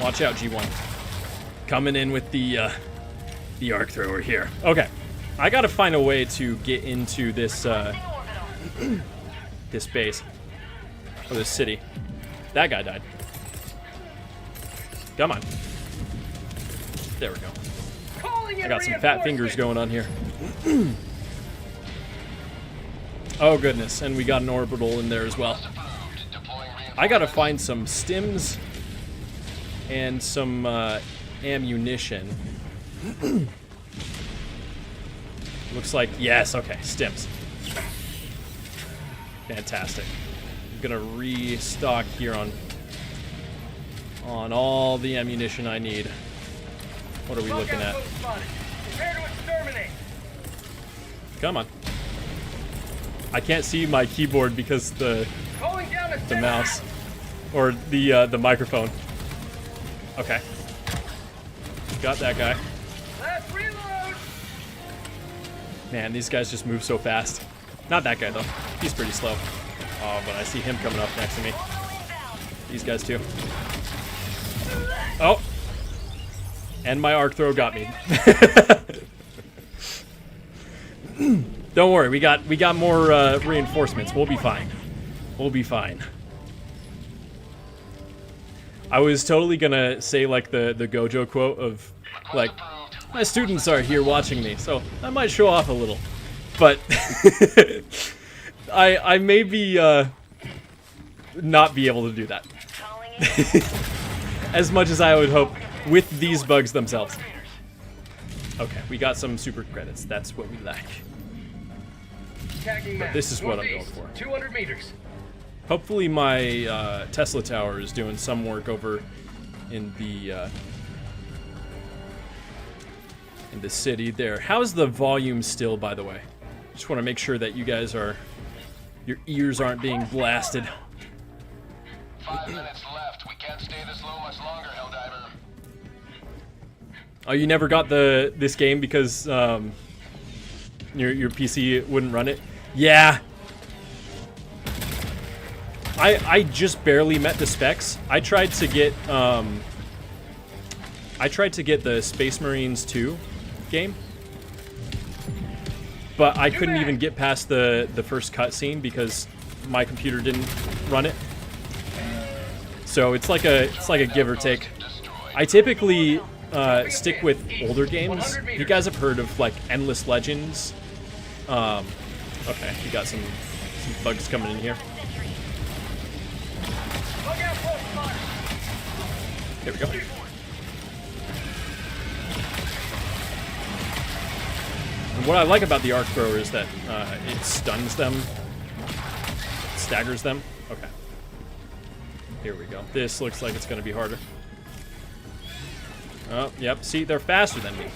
Watch out, G1. Coming in with the arc thrower here. Okay, I gotta find a way to get into this this base or this city. That guy died. Come on. There we go. Calling in I got some fat fingers reinforcements. going on here. Oh goodness, and we got an orbital in there as well. I gotta find some stims and some ammunition. Looks like, yes, okay, stims. Fantastic. I'm gonna restock here on all the ammunition I need. What are we looking at? Lockout post spotted. Prepare to exterminate. Come on. I can't see my keyboard because the Calling down a mouse or the microphone. Okay. Got that guy. Last reload. Man, these guys just move so fast. Not that guy though. He's pretty slow. Oh, but I see him coming up next to me. These guys too. Oh. And my arc throw got me. Don't worry, we got more reinforcements. We'll be fine. We'll be fine. I was totally gonna say like the Gojo quote of like, my students are here watching me, so I might show off a little. But I may be not be able to do that. Calling in. As much as I would hope with these bugs themselves. Okay, we got some super credits. That's what we like. Tagging map. This is what I'm Northeast, going for. 200 meters. Hopefully my Tesla tower is doing some work over in the city there. How's the volume still, by the way? Just want to make sure that you guys are, your ears aren't being blasted. 5 minutes left. We can't stay this low much longer, Helldiver. Oh, you never got this game because your PC wouldn't run it? Yeah. I just barely met the specs. I tried to get the Space Marines 2 game, but I couldn't even get past the first cutscene because my computer didn't run it. So it's like a give or take. I typically stick with older games. You guys have heard of like Endless Legends? Okay, we got some bugs coming in here. Lockout post spotted. There we go. And what I like about the arc thrower is that it stuns them, staggers them. Okay. Here we go. This looks like it's going to be harder. Oh, yep. See, they're faster than me.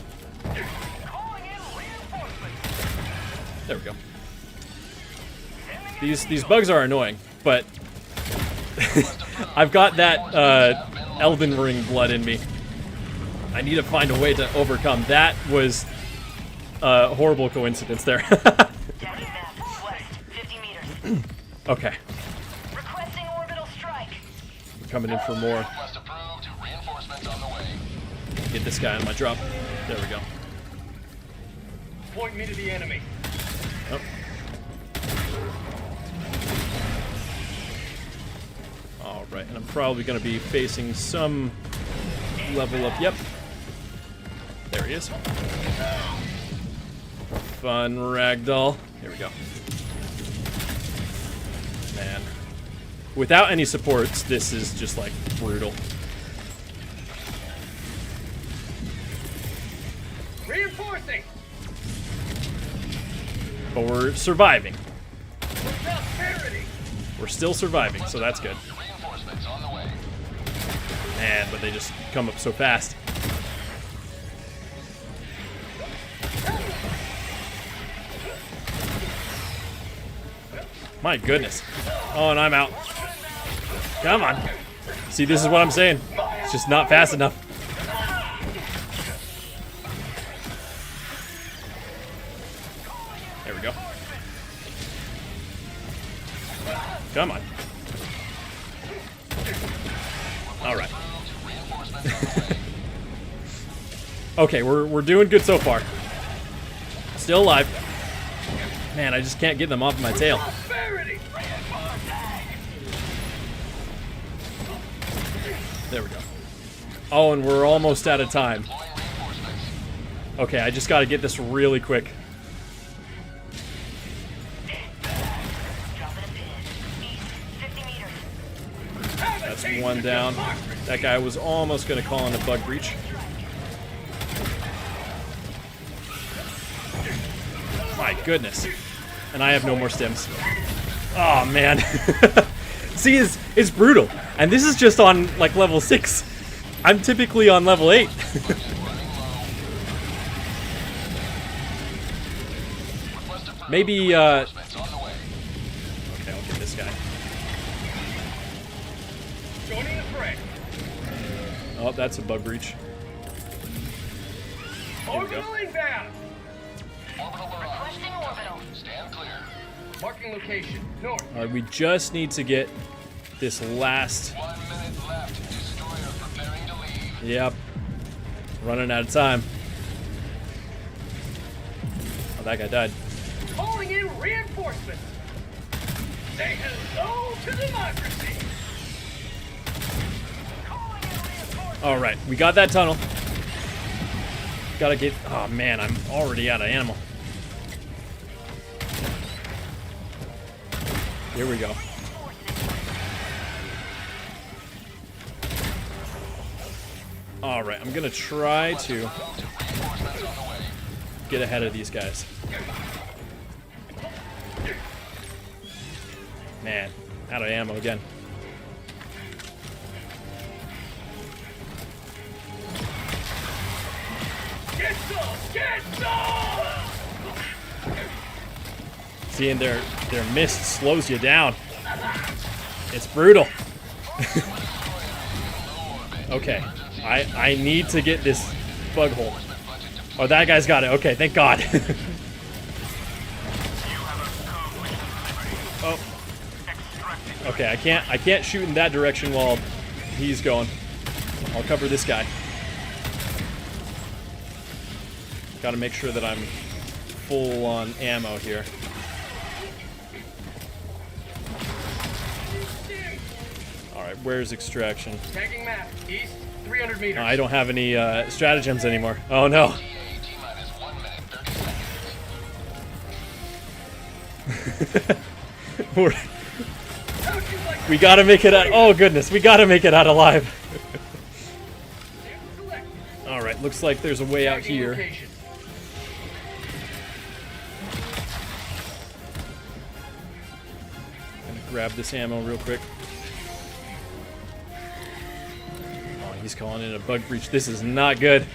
There we go. These bugs are annoying, but I've got that Elden Ring blood in me. I need to find a way to overcome. That was a horrible coincidence there. Tagging map. West. 50 meters. Okay, Requesting orbital strike. coming in for more. Request approved. Reinforcements on the way. Get this guy on my drop. There we go. Point me to the enemy. Oh. All right, and I'm probably going to be facing some level up. Yep. There he is. Fun ragdoll. Here we go. Man. Without any supports, this is just like brutal. Reinforcing. But we're surviving. For prosperity. We're still surviving, so that's good. Reinforcements on the way. Man, but they just come up so fast. My goodness. Oh, and I'm out. Come on. See, this is what I'm saying. It's just not fast enough. There we go. Come on. All right. Okay, we're doing good so far. Still alive. Man, I just can't get them off my tail. Prosperity. There we go. Oh, and we're almost out of time. Okay, I just got to get this really quick. Dropping a pin. East. 50 meters. That's one down. That guy was almost going to call in a bug breach. My goodness. And I have no more stims. Oh, man. See, it's brutal. And this is just on, like, level 6. I'm typically on level 8. Maybe, okay, I'll get this guy. Joining the fray. Oh, that's a bug breach. Orbital inbound. Requesting orbital. Stand clear. Marking location. North. All right, we just need to get this last... 1 minute left. Destroyer preparing to leave. Yep. Running out of time. Oh, that guy died. Calling in reinforcements. Say hello to democracy. Calling in reinforcements. All right, we got that tunnel. Gotta get... Oh, man, I'm already out of ammo. Here we go. All right, I'm gonna try to get ahead of these guys. Man, out of ammo again. Get some! Get some! Seeing their mist slows you down. It's brutal. Okay, I need to get this bug hole. Oh, that guy's got it. Okay, thank God. Oh. Okay, I can't shoot in that direction while he's going. I'll cover this guy. Got to make sure that I'm full on ammo here. All right, where's extraction? Tagging map. East. 300 meters. I don't have any stratagems anymore. Oh no. T-minus 1 minute 30 seconds. We're- How'd you like we gotta make it out. Oh goodness, we gotta make it out alive. to select? All right, looks like there's a way out Tagging here. location. Gonna grab this ammo real quick. Oh, he's calling in a bug breach. This is not good.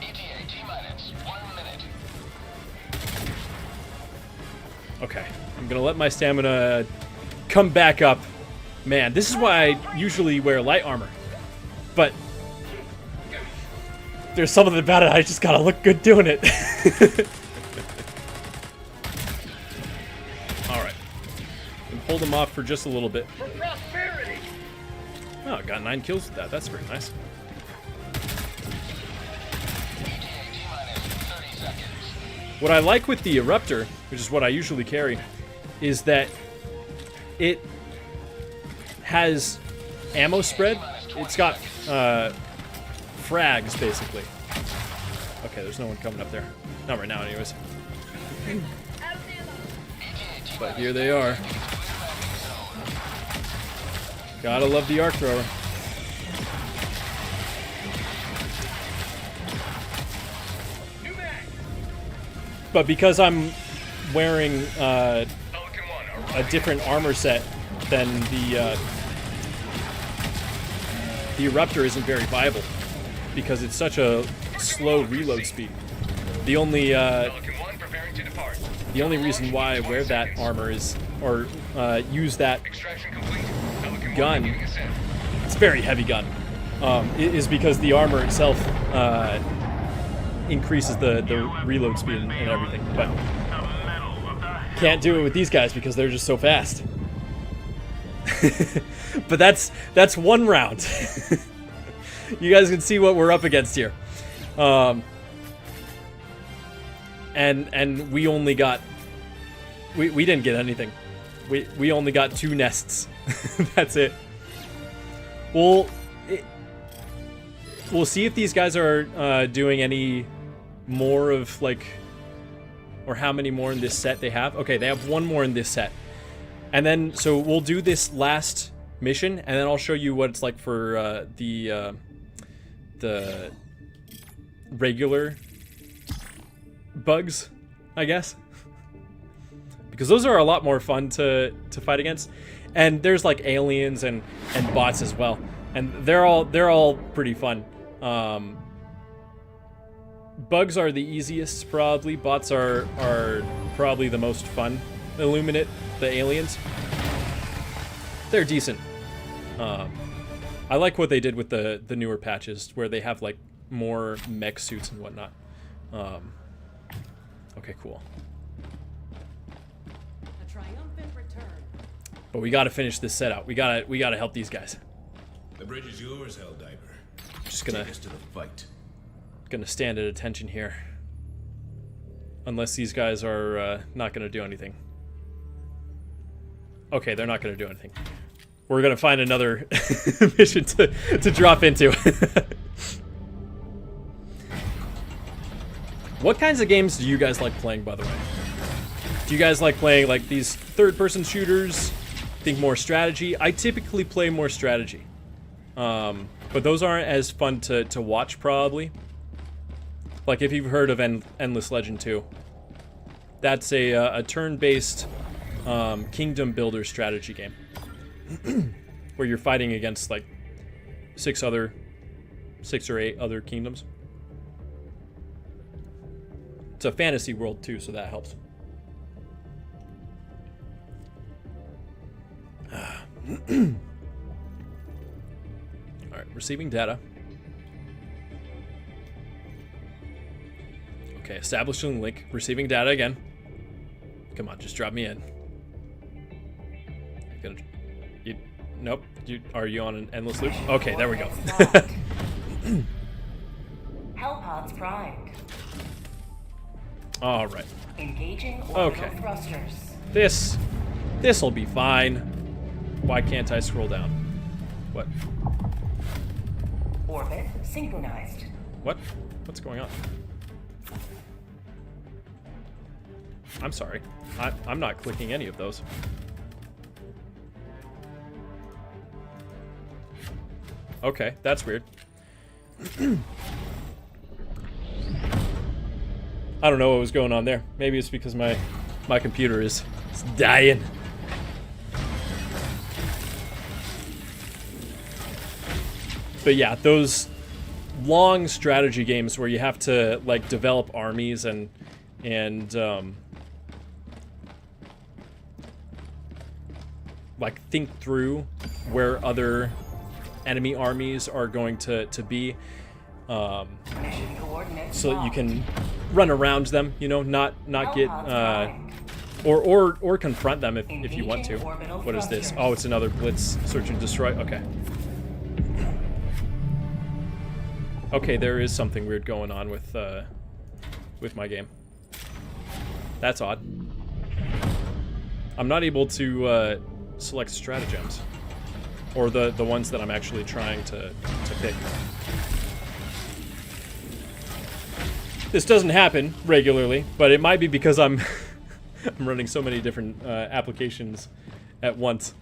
ETA T-minus 1 minute. Okay, I'm gonna let my stamina come back up. Man, this is why I usually wear light armor. But There's something about it. I just gotta look good doing it. All right. And hold him off for just a little bit. For prosperity. Oh, I got 9 kills with that. That's very nice. What I like with the Eruptor, which is what I usually carry, is that it has ammo spread. It's got frags, basically. Okay, there's no one coming up there. Not right now, anyways. But here they are. Gotta love the arc thrower. New mag. But because I'm wearing Pelican 1, a different armor set than the Eruptor isn't very viable because it's such a slow reload speed. The only Pelican 1 preparing to depart. the only reason why I wear that armor is, or use that Extraction complete. Pelican 1 gun, beginning ascent. it's a very heavy gun, is because the armor itself increases the reload speed and everything. But can't do it with these guys because they're just so fast. But that's one round. You guys can see what we're up against here. And we only got we didn't get anything. We only got 2 nests. That's it. We'll see if these guys are doing any more of, like, or how many more in this set they have. Okay, they have 1 more in this set. And then, so we'll do this last mission, and then I'll show you what it's like for the regular bugs, I guess. Because those are a lot more fun to fight against. And there's like aliens and bots as well. And they're all pretty fun. Bugs are the easiest, probably. Bots are probably the most fun. Illuminate, the aliens, they're decent. I like what they did with the newer patches, where they have like more mech suits and whatnot. Okay, cool. A triumphant return. But we gotta finish this set out. We gotta help these guys. The bridge is yours, Helldiver. Just gonna Take us to the fight. stand at attention here. Unless these guys are not gonna do anything. Okay, they're not gonna do anything. We're gonna find another mission to drop into. What kinds of games do you guys like playing, by the way? Do you guys like playing like these third-person shooters? Think more strategy? I typically play more strategy. But those aren't as fun to watch, probably. Like, if you've heard of Endless Legend 2. That's a turn-based kingdom builder strategy game. Where you're fighting against, like, 6 or 8 other kingdoms. It's a fantasy world, too, so that helps. Alright, receiving data. Okay, establishing link. Receiving data again. Come on, just drop me in. Nope. Are you on an endless loop? Okay, there we go. Hellpods primed. All right. Engaging orbital Okay. thrusters. This'll be fine. Why can't I scroll down? What? Orbit synchronized. What? What's going on? I'm sorry. I'm not clicking any of those. Okay, that's weird. I don't know what was going on there. Maybe it's because my computer is dying. But yeah, those long strategy games where you have to like develop armies and like think through where other enemy armies are going to be. Mission coordinates so that you locked. can run around them, you know, not get or confront them if you want to. What is this? Oh, it's another blitz search and destroy. Okay. Okay, there is something weird going on with my game. That's odd. I'm not able to select stratagems, or the ones that I'm actually trying to pick. This doesn't happen regularly, but it might be because I'm I'm running so many different applications at once.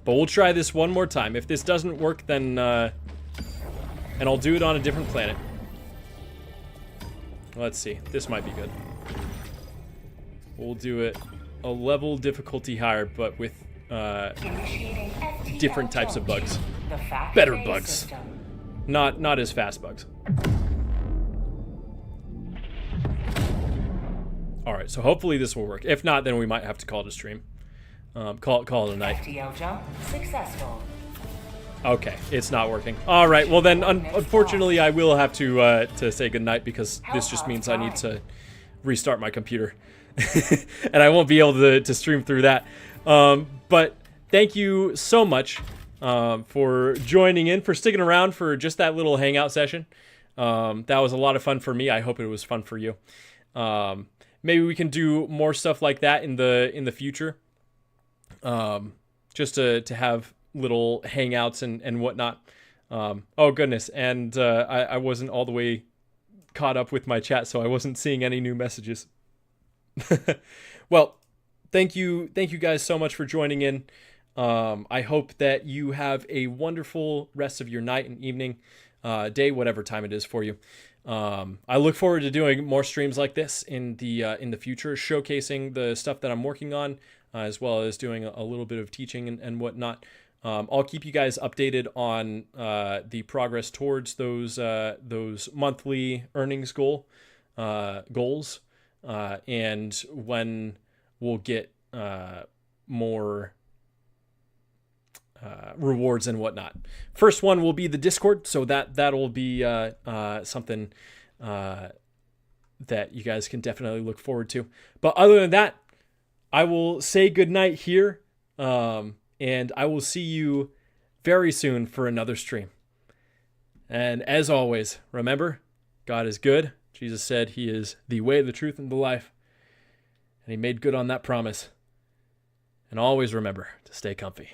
But we'll try this one more time. If this doesn't work, then and I'll do it on a different planet. Let's see. This might be good. We'll do it a level difficulty higher, but with Initiating FTL different types of jump. bugs. The fact Better phase bugs. system. Not as fast bugs. Alright, so hopefully this will work. If not, then we might have to call it a stream. Call it a night. FTL jump successful. Okay, it's not working. Alright, well then, unfortunately I will have to say goodnight because this just means I need to restart my computer. And I won't be able to stream through that. But thank you so much for joining in, for sticking around for just that little hangout session. That was a lot of fun for me. I hope it was fun for you. Maybe we can do more stuff like that in the future. Just to have little hangouts and whatnot. Oh goodness, and I wasn't all the way caught up with my chat, so I wasn't seeing any new messages. Well, thank you guys so much for joining in. I hope that you have a wonderful rest of your night and evening, day, whatever time it is for you. I look forward to doing more streams like this in the future, showcasing the stuff that I'm working on, as well as doing a little bit of teaching and whatnot. I'll keep you guys updated on the progress towards those monthly earnings goals, and when we'll get more rewards and whatnot. First one will be the Discord, so that'll be something that you guys can definitely look forward to. But other than that, I will say goodnight here, and I will see you very soon for another stream. And as always, remember, God is good. Jesus said he is the way, the truth, and the life. And he made good on that promise. And always remember to stay comfy.